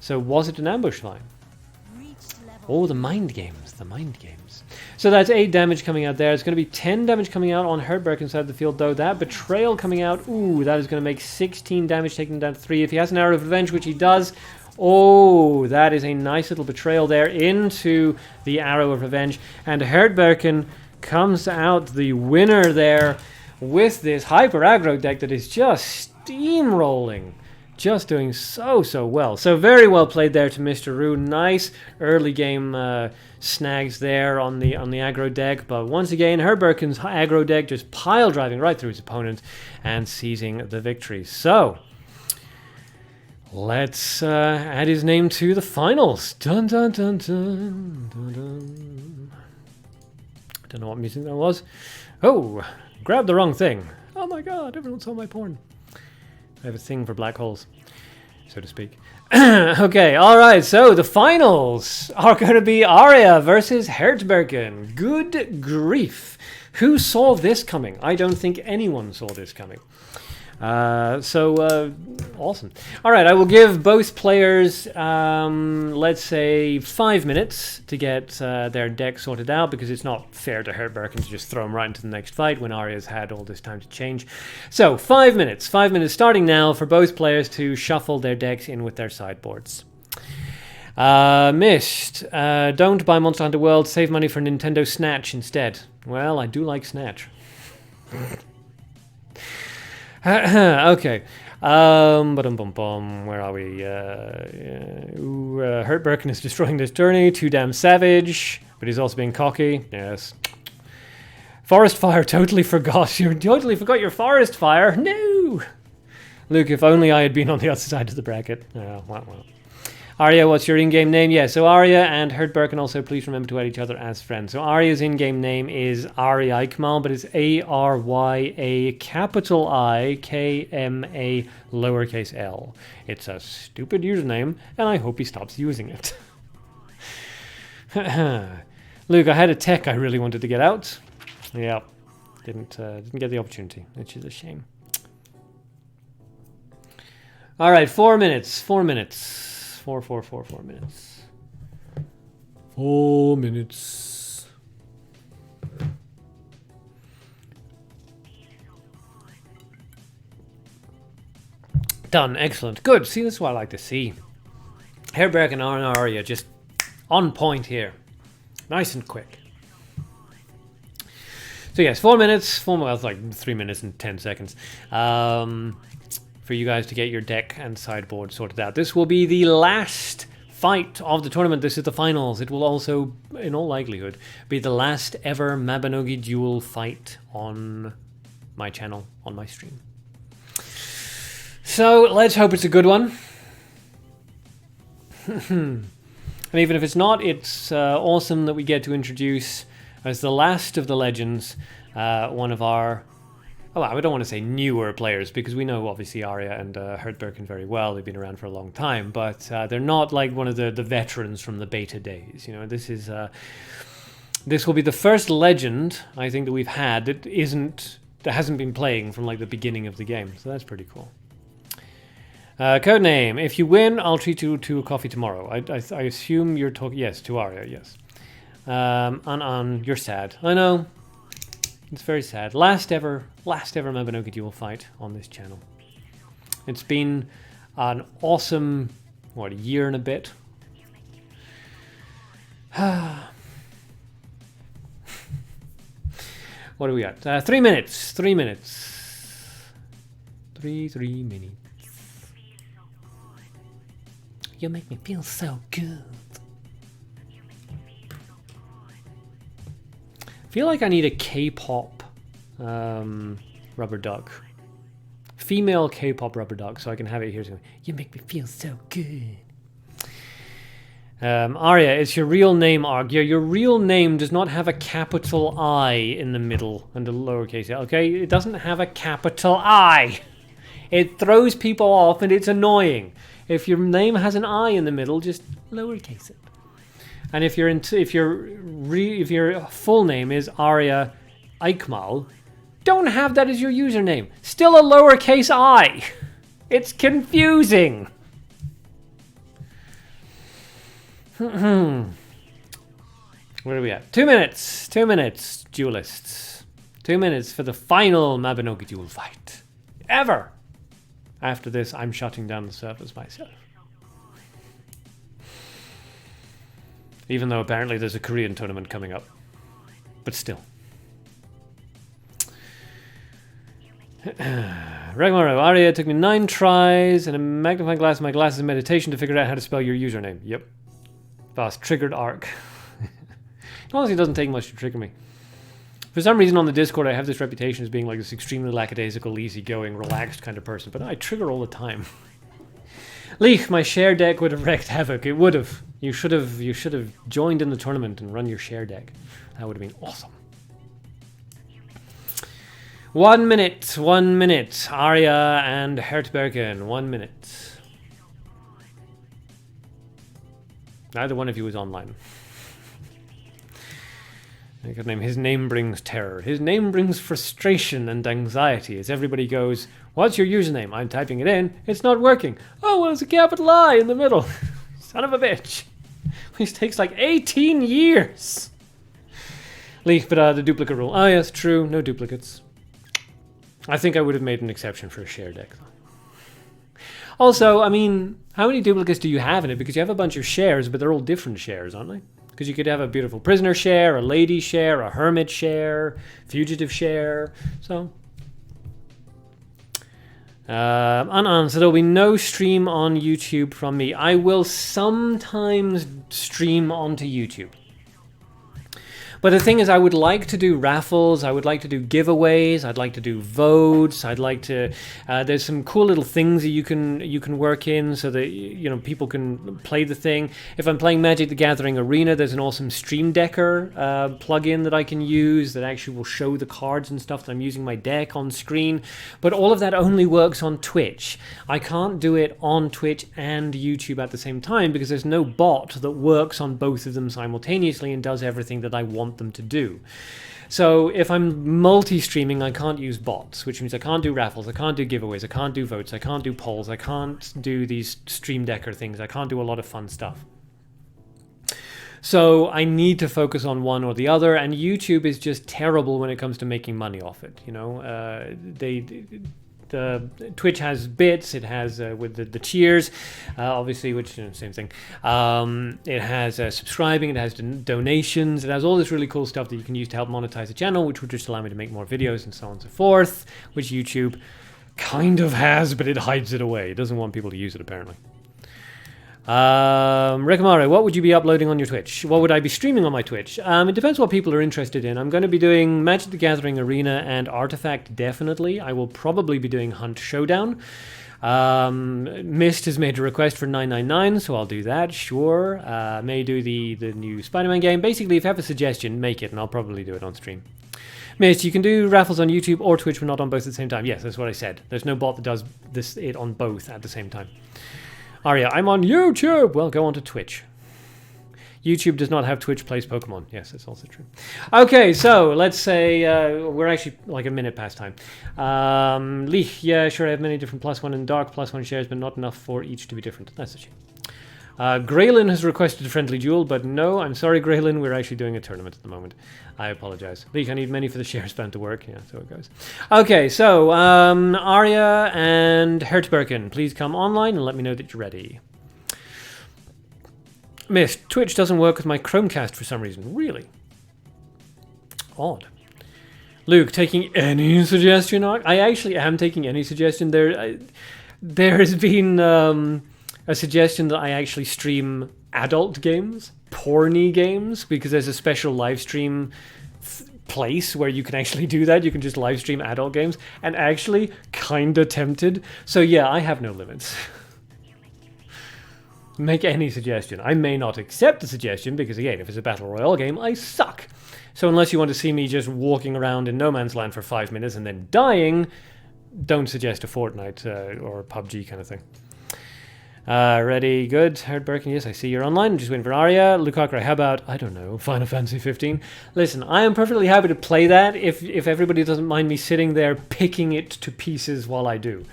So was it an ambush vine? Oh, the mind games. The mind games. So that's 8 damage coming out there. It's going to be 10 damage coming out on Hert Birkin's side of the field, though. That Betrayal coming out. Ooh, that is going to make 16 damage, taking him down to 3. If he has an Arrow of Revenge, which he does... Oh, that is a nice little betrayal there into the Arrow of Revenge. And Hert Birkin comes out the winner there with this hyper aggro deck that is just steamrolling. Just doing so well. So very well played there to Mr. Rue. Nice early game snags there on the aggro deck. But once again, Hert Birkin's aggro deck just pile driving right through his opponent and seizing the victory. So let's add his name to the finals. Dun dun dun dun dun dun. Don't know what music that was. Oh, grabbed the wrong thing. Oh my god, everyone saw my porn. I have a thing for black holes, so to speak. Okay, alright, so the finals are going to be Aria versus Hert Birkin. Good grief. Who saw this coming? I don't think anyone saw this coming. Awesome. Alright, I will give both players, let's say, 5 minutes to get their deck sorted out, because it's not fair to Hert Birkin to just throw them right into the next fight when Aria's had all this time to change. So, 5 minutes. 5 minutes starting now for both players to shuffle their decks in with their sideboards. Missed. Don't buy Monster Hunter World. Save money for Nintendo Snatch instead. Well, I do like Snatch. Okay. Where are we? Hert Birkin is destroying this journey. Too damn savage, but he's also being cocky. Yes. Forest Fire, totally forgot. You totally forgot your Forest Fire. No! Luke, if only I had been on the other side of the bracket. Well. Aria, what's your in-game name? Yeah, so Aria and Hert Birkin also please remember to add each other as friends. So Aria's in-game name is Aria Ikmal, but it's A-R-Y-A capital I-K-M-A lowercase l. It's a stupid username, and I hope he stops using it. Luke, I had a tech I really wanted to get out. Yeah, didn't get the opportunity, which is a shame. All right, 4 minutes. 4 minutes. 4 minutes. 4 minutes. Done. Excellent. Good. See, this is what I like to see. Hert Birkin and Aria just on point here. Nice and quick. So yes, 4 minutes. Well, it's like 3 minutes and 10 seconds. For you guys to get your deck and sideboard sorted out. This will be the last fight of the tournament. This is the finals. It will also, in all likelihood, be the last ever Mabinogi Duel fight on my channel, on my stream. So let's hope it's a good one. And even if it's not, it's awesome that we get to introduce, as the last of the legends, one of our... Oh, I don't want to say newer players, because we know obviously Aria and Hert Birkin very well. They've been around for a long time, but they're not like one of the veterans from the beta days. You know, this is this will be the first legend I think that we've had that hasn't been playing from like the beginning of the game. So that's pretty cool. Codename: if you win, I'll treat you to a coffee tomorrow. I assume you're talking. Yes, to Aria. Yes. You're sad. I know. It's very sad. Last ever Mabinogi Duel fight on this channel. It's been an awesome, a year and a bit. What do we got? 3 minutes. 3 minutes. 3 minutes. You make me feel so good. I feel like I need a K-pop rubber duck. Female K-pop rubber duck, so I can have it here. You make me feel so good. Aria, it's your real name, Argia. Your real name does not have a capital I in the middle and a lowercase l, okay? It doesn't have a capital I. It throws people off and it's annoying. If your name has an I in the middle, just lowercase it. And if your full name is Aria Ikmal, don't have that as your username. Still a lowercase I. It's confusing. Where are we at? 2 minutes. 2 minutes, duelists. 2 minutes for the final Mabinogi Duel fight. Ever. After this, I'm shutting down the servers myself. Even though apparently there's a Korean tournament coming up. But still. Rikimaru, Aria, it took me 9 tries and a magnifying glass in my glasses and meditation to figure out how to spell your username. Yep. Fast. Triggered arc. Honestly, it doesn't take much to trigger me. For some reason on the Discord I have this reputation as being like this extremely lackadaisical, easygoing, relaxed kind of person, but I trigger all the time. Leech, my share deck would have wreaked havoc. It would have. You should have joined in the tournament and run your share deck. That would have been awesome. 1 minute. 1 minute. Aria and Hert Birkin. 1 minute. Neither one of you is online. His name brings terror. His name brings frustration and anxiety as everybody goes, what's your username? I'm typing it in. It's not working. Oh, well, it's a capital I in the middle. Son of a bitch. Which takes like 18 years. Leaf, but the duplicate rule. Oh, yes, true. No duplicates. I think I would have made an exception for a share deck, though. Also, I mean, how many duplicates do you have in it? Because you have a bunch of shares, but they're all different shares, aren't they? Because you could have a beautiful prisoner share, a lady share, a hermit share, fugitive share. So, so there'll be no stream on YouTube from me. I will sometimes stream onto YouTube. But the thing is, I would like to do raffles, I would like to do giveaways, I'd like to do votes, I'd like to... there's some cool little things that you can work in so that, you know, people can play the thing. If I'm playing Magic the Gathering Arena, there's an awesome Stream Decker plugin that I can use that actually will show the cards and stuff that I'm using my deck on screen. But all of that only works on Twitch. I can't do it on Twitch and YouTube at the same time because there's no bot that works on both of them simultaneously and does everything that I want them to do. So if I'm multi-streaming, I can't use bots, which means I can't do raffles, I can't do giveaways, I can't do votes, I can't do polls, I can't do these Stream Decker things, I can't do a lot of fun stuff. So I need to focus on one or the other, and YouTube is just terrible when it comes to making money off it. You know, Twitch has bits, it has with the tiers, obviously, which, you know, same thing. It has subscribing, it has donations, it has all this really cool stuff that you can use to help monetize the channel, which would just allow me to make more videos and so on and so forth, which YouTube kind of has, but it hides it away. It doesn't want people to use it, apparently. Rikimaru, what would you be uploading on your Twitch? What would I be streaming on my Twitch? It depends what people are interested in. I'm going to be doing Magic the Gathering Arena and Artifact, definitely. I will probably be doing Hunt Showdown. Mist has made a request for 999, so I'll do that, sure. May do the new Spider-Man game. Basically, if you have a suggestion, make it, and I'll probably do it on stream. Mist, you can do raffles on YouTube or Twitch, but not on both at the same time. Yes, that's what I said. There's no bot that does it on both at the same time. Aria, I'm on YouTube. Well, go on to Twitch. YouTube does not have Twitch plays Pokemon. Yes, that's also true. Okay, so let's say we're actually like a minute past time. Lee, yeah, sure, I have many different +1 and dark +1 shares, but not enough for each to be different. That's a shame. Graylin has requested a friendly duel, but no, I'm sorry, Graylin, we're actually doing a tournament at the moment. I apologize. Leek, I need many for the share span to work. Yeah, so it goes. Okay, so Aria and Hert Birkin, please come online and let me know that you're ready. Missed. Twitch doesn't work with my Chromecast for some reason. Really? Odd. Luke, taking any suggestion? I actually am taking any suggestion. There has been a suggestion that I actually stream adult games, porny games, because there's a special live stream place where you can actually do that. You can just live stream adult games, and actually kind of tempted. So yeah, I have no limits. Make any suggestion. I may not accept the suggestion because, again, if it's a battle royale game, I suck. So unless you want to see me just walking around in no man's land for 5 minutes and then dying, don't suggest a Fortnite or PUBG kind of thing. Ready, good. Hert Birkin, yes, I see you're online. I'm just waiting for Aria. Lucar Cry, how about, I don't know, Final Fantasy 15? Listen, I am perfectly happy to play that if everybody doesn't mind me sitting there picking it to pieces while I do.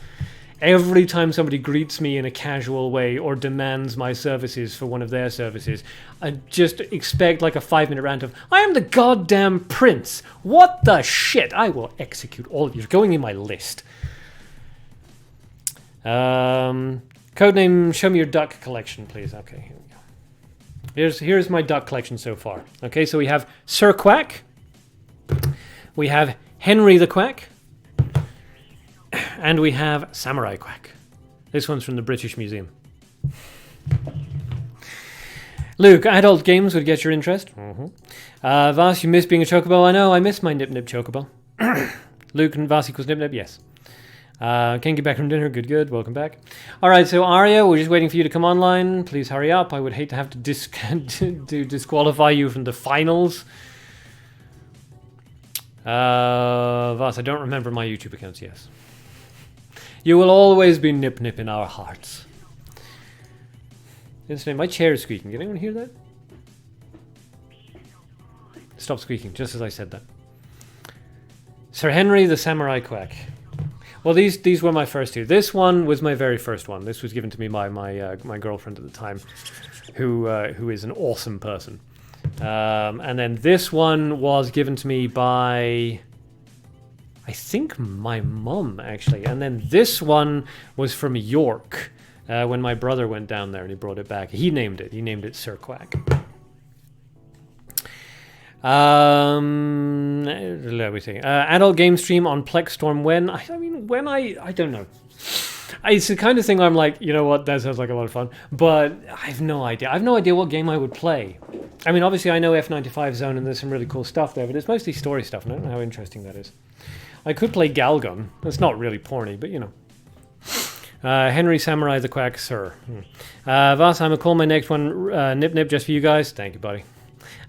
Every time somebody greets me in a casual way or demands my services for one of their services, I just expect like a 5-minute rant of, I am the goddamn prince. What the shit? I will execute all of you. You're going in my list. Codename, show me your duck collection, please. Okay, here we go. Here's my duck collection so far. Okay, so we have Sir Quack. We have Henry the Quack. And we have Samurai Quack. This one's from the British Museum. Luke, adult games would get your interest. Vas, you miss being a chocobo. I know, I miss my Nip Nip chocobo. Luke and Vas equals Nip Nip, yes. Can't get back from dinner. Good. Welcome back. All right, so Aria, we're just waiting for you to come online. Please hurry up. I would hate to have to disqualify you from the finals. Vas, I don't remember my YouTube accounts, yes. You will always be Nip Nip in our hearts. Incidentally, my chair is squeaking. Did anyone hear that? Stop squeaking, just as I said that. Sir Henry the Samurai Quack. Well, these were my first two. This one was my very first one. This was given to me by my girlfriend at the time, who is an awesome person. And then this one was given to me by, I think, my mum, actually. And then this one was from York, when my brother went down there and he brought it back. He named it Sir Quack. Let me see. Adult game stream on Plexstorm when? I don't know. It's the kind of thing I'm like, you know what, that sounds like a lot of fun, but I have no idea. I have no idea what game I would play. I mean, obviously I know F95 Zone and there's some really cool stuff there, but it's mostly story stuff, and I don't know how interesting that is. I could play Galgun. That's not really porny, but you know. Henry Samurai the Quack, sir. Vas, I'm gonna call my next one Nip Nip just for you guys. Thank you, buddy.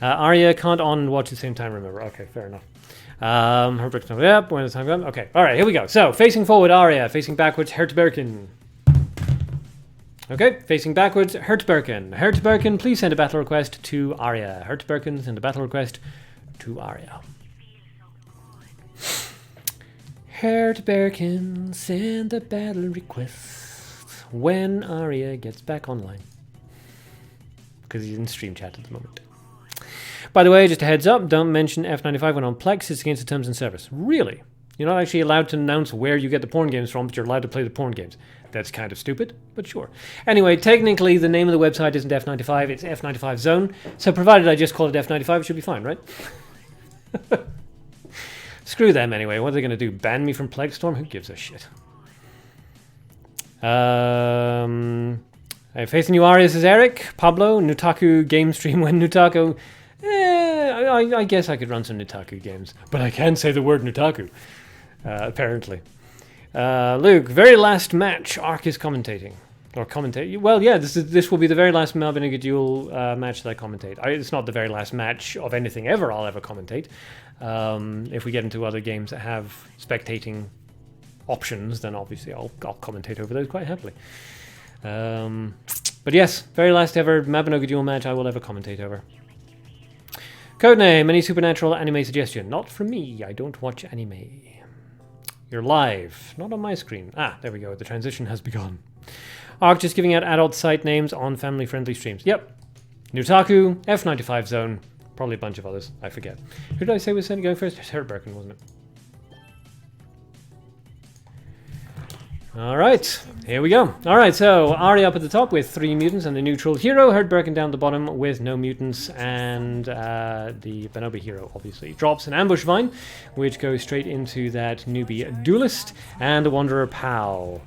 Aria can't on and watch at the same time, remember. Okay, fair enough. Yep, when the time comes. Okay, alright, here we go. So, facing forward, Aria. Facing backwards, Hert Birkin. Okay, facing backwards, Hert Birkin. Hert Birkin, please send a battle request to Aria. Hert Birkin, send a battle request to Aria. Hert Birkin, send a battle request when Aria gets back online. Because he's in stream chat at the moment. By the way, just a heads up, don't mention F95 when on Plex, it's against the terms and service. Really? You're not actually allowed to announce where you get the porn games from, but you're allowed to play the porn games. That's kind of stupid, but sure. Anyway, technically, the name of the website isn't F95, it's F95 Zone, so provided I just call it F95, it should be fine, right? Screw them anyway, what are they going to do, ban me from Plexstorm? Who gives a shit? Facing you Arias is Eric, Pablo, Nutaku game stream when Nutaku... I guess I could run some Nutaku games, but I can't say the word Nutaku, apparently. Luke, very last match, Ark is commentating. Or commentate. Well, yeah, this will be the very last Mabinogi Duel match that I commentate. It's not the very last match of anything ever I'll ever commentate. If we get into other games that have spectating options, then obviously I'll commentate over those quite happily. But yes, very last ever Mabinogi Duel match I will ever commentate over. Codename, any supernatural anime suggestion? Not from me, I don't watch anime. You're live, not on my screen. Ah, there we go, the transition has begun. Ark just giving out adult site names on family-friendly streams. Yep. Nutaku, F95 Zone, probably a bunch of others, I forget. Who did I say was going first? It's Hert Birkin, wasn't it? Alright, here we go. Alright, so Aria up at the top with 3 mutants and the neutral hero. Hert Birkin down the bottom with no mutants and the Bonobo hero, obviously. Drops an ambush vine, which goes straight into that newbie duelist and the Wanderer Pal.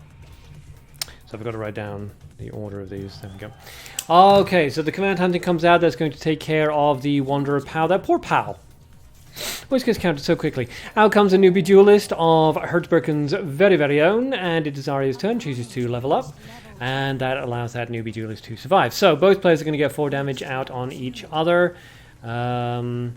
So I've got to write down the order of these. There we go. Okay, so the command hunting comes out. That's going to take care of the Wanderer Pal. That poor Pal. Always gets counted so quickly. Out comes a newbie duelist of Hert Birkin's very, very own, and it is Aria's turn. Chooses to level up, and that allows that newbie duelist to survive. So both players are going to get 4 damage out on each other. Let's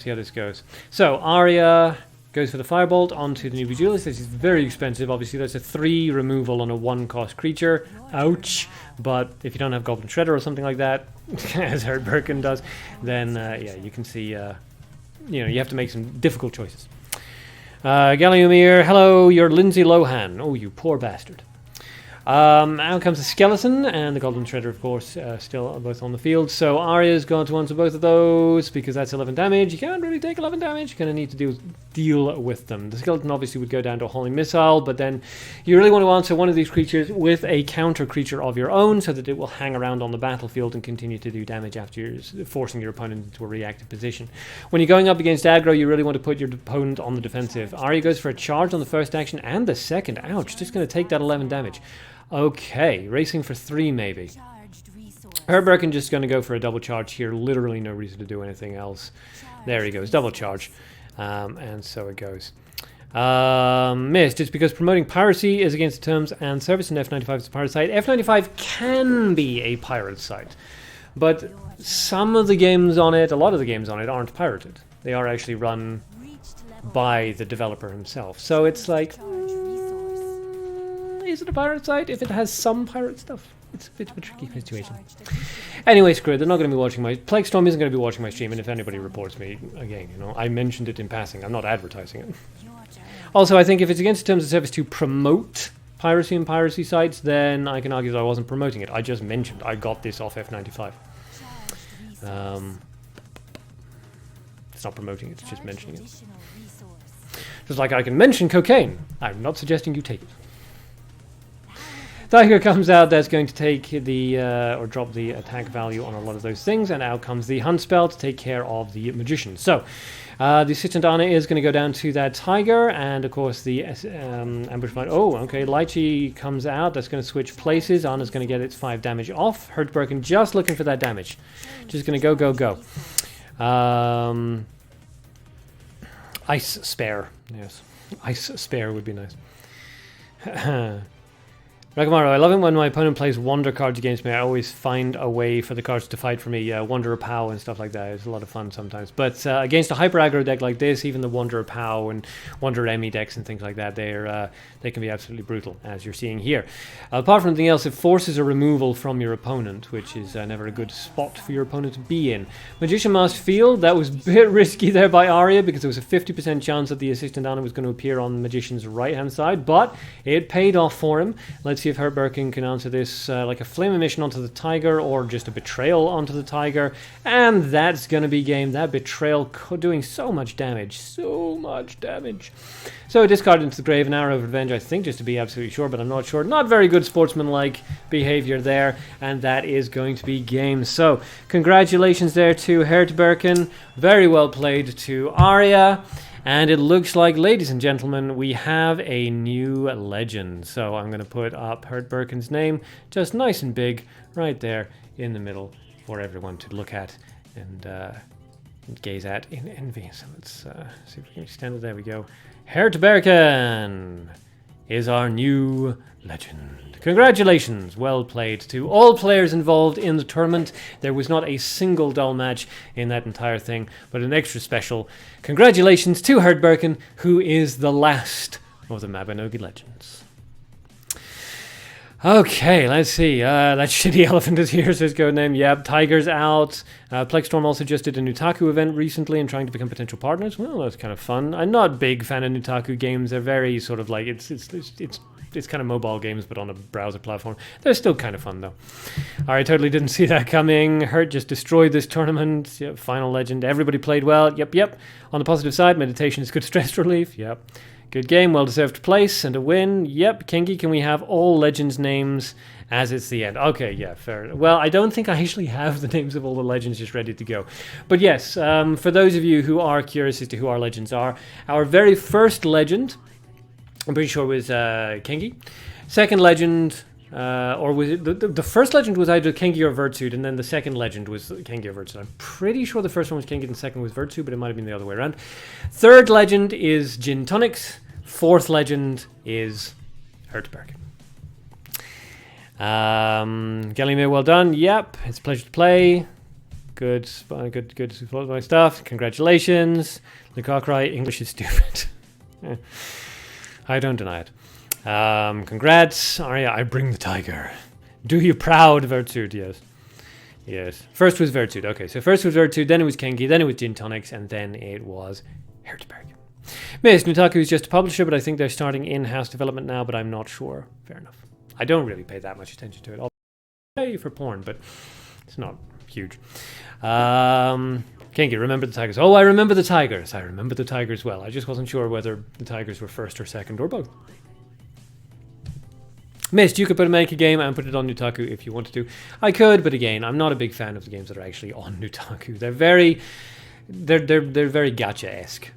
see how this goes. So Aria goes for the Firebolt onto the newbie duelist. This is very expensive. Obviously, that's a 3 removal on a 1-cost creature. Ouch. But if you don't have Goblin Shredder or something like that, as Hert Birkin does, then yeah, you can see... you have to make some difficult choices. Galliumir, hello, you're Lindsay Lohan. Oh, you poor bastard. Out comes the Skeleton and the Golden Shredder, of course, still both on the field. So Aria's going to answer both of those because that's 11 damage. You can't really take 11 damage. You're going to need to deal with them. The Skeleton obviously would go down to a Holy Missile, but then you really want to answer one of these creatures with a counter creature of your own so that it will hang around on the battlefield and continue to do damage after you're forcing your opponent into a reactive position. When you're going up against aggro, you really want to put your opponent on the defensive. Aria goes for a charge on the first action and the second. Ouch, just going to take that 11 damage. Okay, racing for 3 maybe. Hert Birkin just going to go for a double charge here. Literally no reason to do anything else. There he goes, double charge. And so it goes. Missed. It's because promoting piracy is against the terms and service, and F95 is a pirate site. F95 can be a pirate site, but some of the games on it, a lot of the games on it, aren't pirated. They are actually run by the developer himself. So it's like, is it a pirate site if it has some pirate stuff? It's a bit of a tricky situation. Anyway, screw it. They're not going to be watching my... Plague Storm isn't going to be watching my stream, and if anybody reports me, again, you know, I mentioned it in passing. I'm not advertising it. Also, I think if it's against terms of service to promote piracy and piracy sites, then I can argue that I wasn't promoting it. I just mentioned I got this off F95. It's not promoting it, it's just mentioning it. Just like I can mention cocaine. I'm not suggesting you take it. Tiger comes out, that's going to take the, or drop the attack value on a lot of those things, and out comes the Hunt spell to take care of the Magician. So, the Assistant Anna is going to go down to that Tiger, and of course the Ambush Fight. Oh, okay, Lychee comes out, that's going to switch places. Anna's going to get its 5 damage off. Hert Birkin just looking for that damage. Just going to go. Ice Spare, yes. Ice Spare would be nice. Rikimaru, I love it when my opponent plays Wonder cards against me. I always find a way for the cards to fight for me. Wonder Pow and stuff like that. It's a lot of fun sometimes. But against a hyper aggro deck like this, even the Wonder Pow and Wonder Emmy decks and things like that, they can be absolutely brutal, as you're seeing here. Apart from anything else, it forces a removal from your opponent, which is never a good spot for your opponent to be in. Magician Masked Field, that was a bit risky there by Aria, because there was a 50% chance that the Assistant Anna was going to appear on the Magician's right-hand side, but it paid off for him. Let's see if Hert Birkin can answer this like a flame emission onto the Tiger or just a betrayal onto the Tiger, and that's gonna be game. That betrayal doing so much damage. So discard into the grave, an Arrow of Revenge, I think, just to be absolutely sure, but I'm not sure. Not very good sportsmanlike behavior there, and that is going to be game. So congratulations there to Hert Birkin. Very well played to Aria. And it looks like, ladies and gentlemen, we have a new legend. So I'm going to put up Hert Birkin's name, just nice and big, right there in the middle for everyone to look at and gaze at in envy. So let's see if we can extend it. There we go. Hert Birkin is our new legend. Congratulations, well played to all players involved in the tournament. There was not a single dull match in that entire thing, but an extra special congratulations to Hert Birkin, who is the last of the Mabinogi legends. Okay, let's see. That shitty elephant is here, says Codename. Yep, Tiger's out. Plague Storm also just did a Nutaku event recently and trying to become potential partners. Well, that's kind of fun. I'm not a big fan of Nutaku games. They're very sort of like, it's kind of mobile games, but on a browser platform. They're still kind of fun, though. All right, totally didn't see that coming. Hert just destroyed this tournament. Yep, final legend. Everybody played well. Yep. On the positive side, meditation is good stress relief. Yep. Good game, well-deserved place and a win. Yep, Kengi, can we have all legends' names as it's the end? Okay, yeah, fair. Well, I don't think I actually have the names of all the legends just ready to go. But yes, for those of you who are curious as to who our legends are, our very first legend, I'm pretty sure was Kengi. Second legend, or was it the first legend was either Kengi or Virtude, and then the second legend was Kengi or Virtude. I'm pretty sure the first one was Kengi and the second was Virtude, but it might have been the other way around. Third legend is Tonics. Fourth legend is Hert Birkin. Galime, well done. Yep, it's a pleasure to play. Good stuff. Congratulations. Lucar Cry, English is stupid. I don't deny it. Congrats. Aria, I bring the tiger. Do you proud, Virtude? Yes. First was Virtude. Okay, so first was Virtude, then it was Kengi, then it was Tonics, and then it was Hert Birkin. Miss, Nutaku is just a publisher, but I think they're starting in-house development now, but I'm not sure. Fair enough. I don't really pay that much attention to it. I'll pay for porn, but it's not huge. Kinky, remember the Tigers. Oh, I remember the Tigers. I remember the Tigers well. I just wasn't sure whether the Tigers were first or second or both. Mist, you could make a game and put it on Nutaku if you wanted to. I could, but again, I'm not a big fan of the games that are actually on Nutaku. They're very gacha-esque.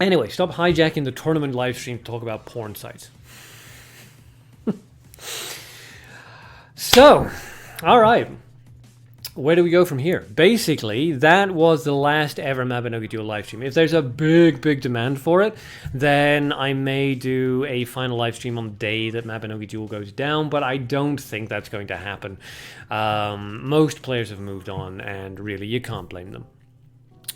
Anyway, stop hijacking the tournament live stream to talk about porn sites. So, all right. Where do we go from here? Basically, that was the last ever Mabinogi Duel livestream. If there's a big demand for it, then I may do a final livestream on the day that Mabinogi Duel goes down, but I don't think that's going to happen. Most players have moved on, and really, you can't blame them.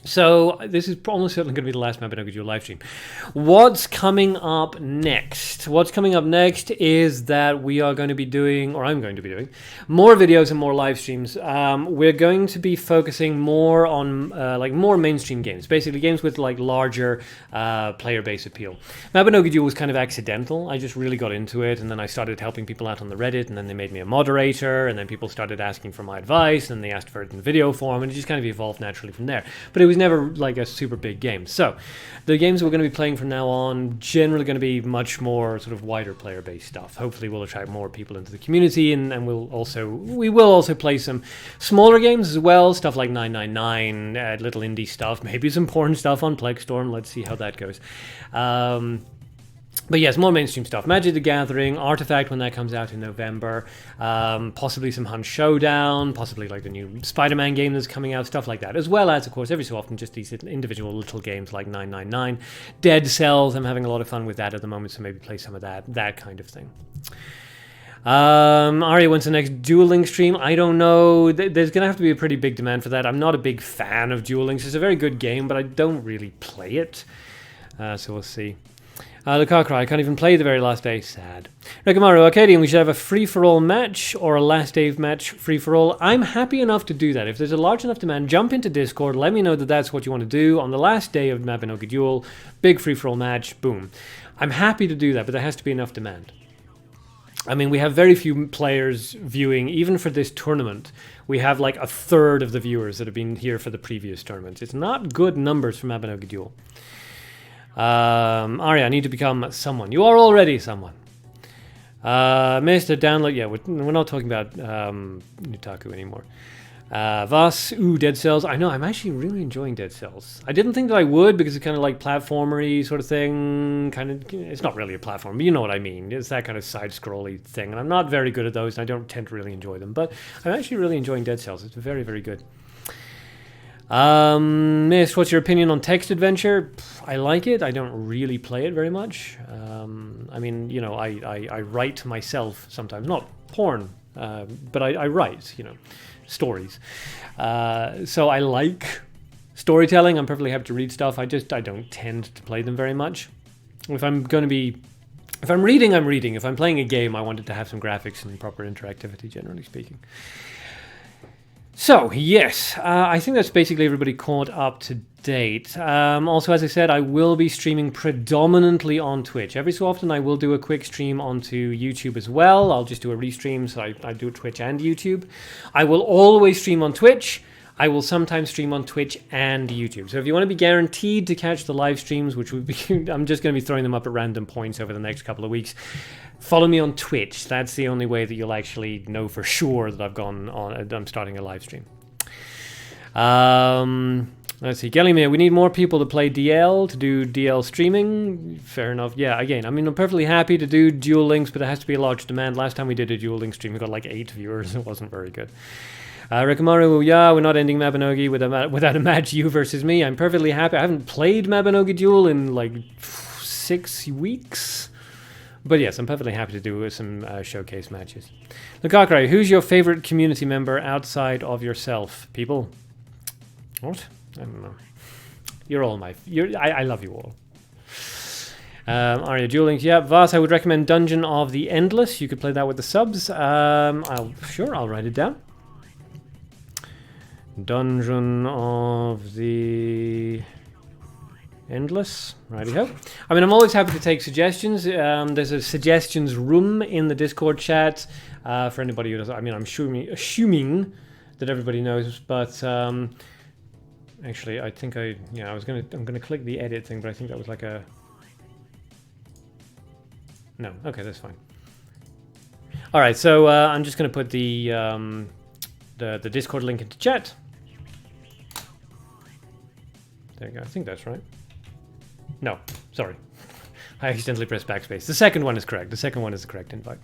So this is almost certainly going to be the last Mabinogi Duel livestream. What's coming up next? What's coming up next is that we are going to be doing, or I'm going to be doing, more videos and more live streams. We're going to be focusing more on like more mainstream games, basically games with like larger player base appeal. Mabinogi Duel was kind of accidental. I just really got into it, and then I started helping people out on the Reddit, and then they made me a moderator, and then people started asking for my advice, and they asked for it in video form, and it just kind of evolved naturally from there. But it was never like a super big game. So the games we're going to be playing from now on generally going to be much more sort of wider player based stuff. Hopefully we'll attract more people into the community, and we will also play some smaller games as well, stuff like 999, little indie stuff, maybe some porn stuff on Plexstorm. Let's see how that goes. But yes, more mainstream stuff. Magic the Gathering, Artifact when that comes out in November, possibly some Hunt Showdown, possibly like the new Spider-Man game that's coming out, stuff like that. As well as, of course, every so often, just these individual little games like 999. Dead Cells, I'm having a lot of fun with that at the moment, so maybe play some of that kind of thing. Aria, when's the next Duel Links stream? I don't know. There's going to have to be a pretty big demand for that. I'm not a big fan of Duel Links. It's a very good game, but I don't really play it. So we'll see. Lucar Cry, I can't even play the very last day. Sad. Rikimaru, Arcadean, we should have a free-for-all match or a last day match free-for-all. I'm happy enough to do that. If there's a large enough demand, jump into Discord, let me know that that's what you want to do. On the last day of Mabinogi Duel, big free-for-all match, boom. I'm happy to do that, but there has to be enough demand. I mean, we have very few players viewing, even for this tournament. We have like a third of the viewers that have been here for the previous tournaments. It's not good numbers for Mabinogi Duel. Aria, I need to become someone. You are already someone. Mr. Download, yeah, we're not talking about Nutaku anymore. Vas, Dead Cells. I know, I'm actually really enjoying Dead Cells. I didn't think that I would because it's kind of like platformery sort of thing. It's not really a platform, but you know what I mean. It's that kind of side-scrolly thing, and I'm not very good at those, and I don't tend to really enjoy them. But I'm actually really enjoying Dead Cells. It's very, very good. Mist, what's your opinion on Text Adventure? I like it. I don't really play it very much. I mean, you know, I write myself sometimes. Not porn, but I write, you know, stories. So I like storytelling. I'm perfectly happy to read stuff. I don't tend to play them very much. If I'm reading, I'm reading. If I'm playing a game, I want it to have some graphics and proper interactivity, generally speaking. So, yes, I think that's basically everybody caught up to date. Also, as I said, I will be streaming predominantly on Twitch. Every so often, I will do a quick stream onto YouTube as well. I'll just do a restream, so I do Twitch and YouTube. I will always stream on Twitch. I will sometimes stream on Twitch and YouTube. So if you want to be guaranteed to catch the live streams, which would be, I'm just going to be throwing them up at random points over the next couple of weeks, follow me on Twitch. That's the only way that you'll actually know for sure that I'm starting a live stream. Let's see, Gellimere, we need more people to play DL, to do DL streaming. Fair enough. Yeah, again, I mean, I'm perfectly happy to do Duel Links, but there has to be a large demand. Last time we did a Duel Links stream, we got like 8 viewers. It wasn't very good. Rikimaru, yeah, we're not ending Mabinogi without a match, you versus me. I'm perfectly happy. I haven't played Mabinogi Duel in like 6 weeks. But yes, I'm perfectly happy to do some showcase matches. Lucar Cry, who's your favorite community member outside of yourself, people? What? I don't know. You're all I love you all. Aria, Duel Links, yeah. Vas, I would recommend Dungeon of the Endless. You could play that with the subs. I'll write it down. Dungeon of the Endless. Righty-ho. I mean, I'm always happy to take suggestions. There's a suggestions room in the Discord chat for anybody who does. I mean, I'm assuming that everybody knows, but actually, I think I'm gonna click the edit thing, but I think that was like a. No. Okay, that's fine. All right, so I'm just gonna put the Discord link into chat. There you go. I think that's right. No, sorry. I accidentally pressed backspace. The second one is correct. The second one is the correct invite.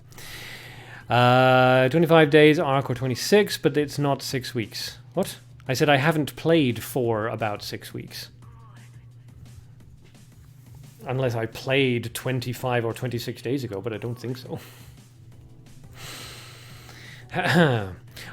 25 days, Arc, or 26, but it's not 6 weeks. What? I said I haven't played for about 6 weeks. Unless I played 25 or 26 days ago, but I don't think so.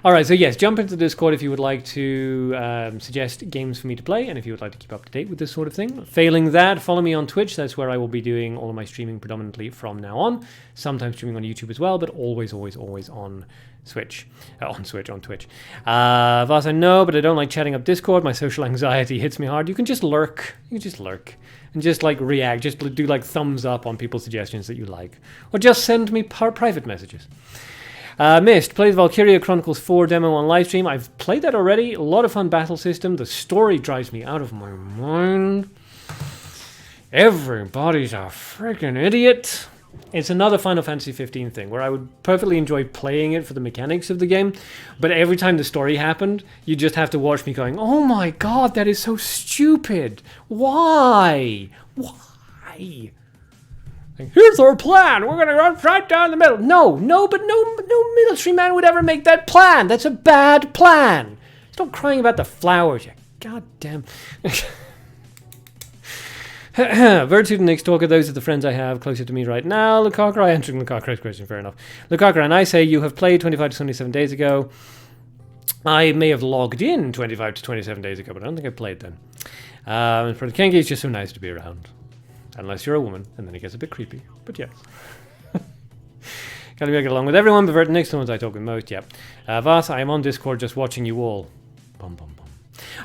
Alright, so yes, jump into the Discord if you would like to suggest games for me to play, and if you would like to keep up to date with this sort of thing. Failing that, follow me on Twitch. That's where I will be doing all of my streaming predominantly from now on. Sometimes streaming on YouTube as well, but always on Switch. On Twitch. Vas, I know, but I don't like chatting up Discord. My social anxiety hits me hard. You can just lurk. And just like react. Just do like thumbs up on people's suggestions that you like. Or just send me private messages. Missed. Played Valkyria Chronicles 4 demo on livestream. I've played that already. A lot of fun battle system. The story drives me out of my mind. Everybody's a freaking idiot. It's another Final Fantasy 15 thing where I would perfectly enjoy playing it for the mechanics of the game, but every time the story happened, you just have to watch me going, oh my god, that is so stupid. Why? Why? Here's our plan. We're gonna run right down the middle. No, but no military man would ever make that plan. That's a bad plan. Stop crying about the flowers, you goddamn. Virtue and Nick Stalker, those are the friends I have closer to me right now. Lucar Cry, answering Lucar Cry's question, fair enough. Lucar Cry, and I say you have played 25 to 27 days ago. I may have logged in 25 to 27 days ago, but I don't think I played then. For the Kengi, it's just so nice to be around. Unless you're a woman, and then it gets a bit creepy. But yes. Gotta get along with everyone, but Vert Nick's the ones I talk with most, yeah. Vas, I am on Discord just watching you all. Bum, bum, bum.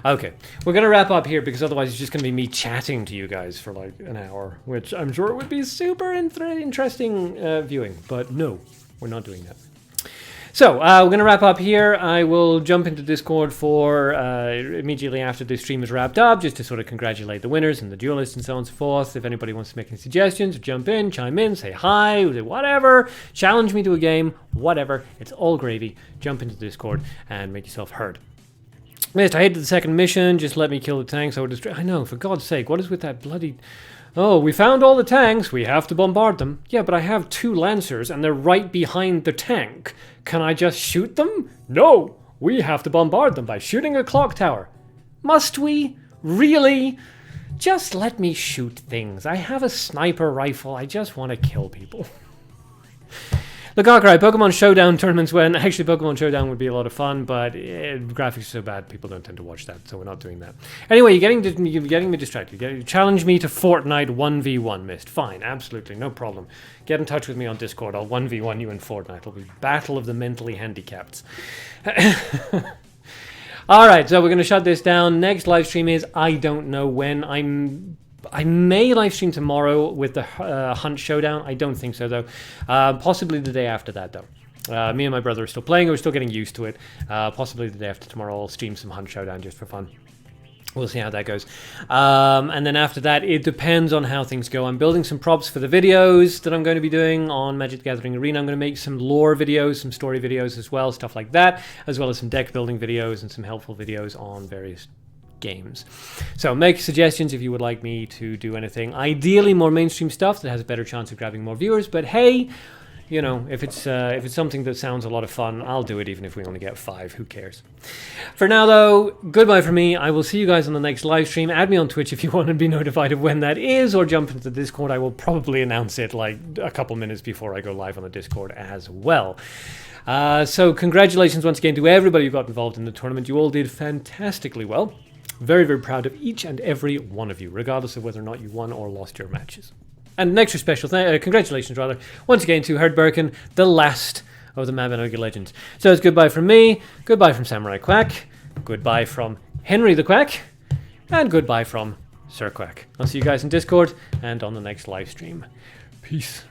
Okay, we're gonna wrap up here because otherwise it's just gonna be me chatting to you guys for like an hour, which I'm sure would be super interesting viewing, but no, we're not doing that. So, we're going to wrap up here. I will jump into Discord for immediately after this stream is wrapped up, just to sort of congratulate the winners and the duelists and so on and so forth. If anybody wants to make any suggestions, jump in, chime in, say hi, whatever, challenge me to a game, whatever. It's all gravy. Jump into Discord and make yourself heard. Missed, I hated the second mission. Just let me kill the tanks. I know, for God's sake, what is with that bloody... Oh, we found all the tanks. We have to bombard them. Yeah, but I have 2 Lancers and they're right behind the tank. Can I just shoot them? No! We have to bombard them by shooting a clock tower. Must we? Really? Just let me shoot things. I have a sniper rifle. I just want to kill people. Lucar Cry, Pokemon Showdown tournaments when... Actually, Pokemon Showdown would be a lot of fun, but graphics are so bad, people don't tend to watch that, so we're not doing that. Anyway, you're getting me distracted. Challenge me to Fortnite 1v1, Mist. Fine, absolutely, no problem. Get in touch with me on Discord. I'll 1v1 you in Fortnite. It'll be Battle of the Mentally Handicapped. Alright, so we're going to shut this down. Next live stream is... I don't know when. I may live stream tomorrow with the Hunt Showdown. I don't think so, though. Possibly the day after that, though. Me and my brother are still playing. We're still getting used to it. Possibly the day after tomorrow, I'll stream some Hunt Showdown just for fun. We'll see how that goes. And then after that, it depends on how things go. I'm building some props for the videos that I'm going to be doing on Magic the Gathering Arena. I'm going to make some lore videos, some story videos as well, stuff like that, as well as some deck building videos and some helpful videos on various games. So make suggestions if you would like me to do anything. Ideally more mainstream stuff that has a better chance of grabbing more viewers, but hey, you know, if it's something that sounds a lot of fun, I'll do it even if we only get 5. Who cares? For now though, goodbye from me. I will see you guys on the next live stream. Add me on Twitch if you want to be notified of when that is, or jump into the Discord. I will probably announce it like a couple minutes before I go live on the Discord as well. So congratulations once again to everybody who got involved in the tournament. You all did fantastically well. Very, very proud of each and every one of you, regardless of whether or not you won or lost your matches. And an extra special congratulations, rather, once again to Hert Birkin, the last of the Mabinogi Legends. So it's goodbye from me, goodbye from Samurai Quack, goodbye from Henry the Quack, and goodbye from Sir Quack. I'll see you guys in Discord and on the next live stream. Peace.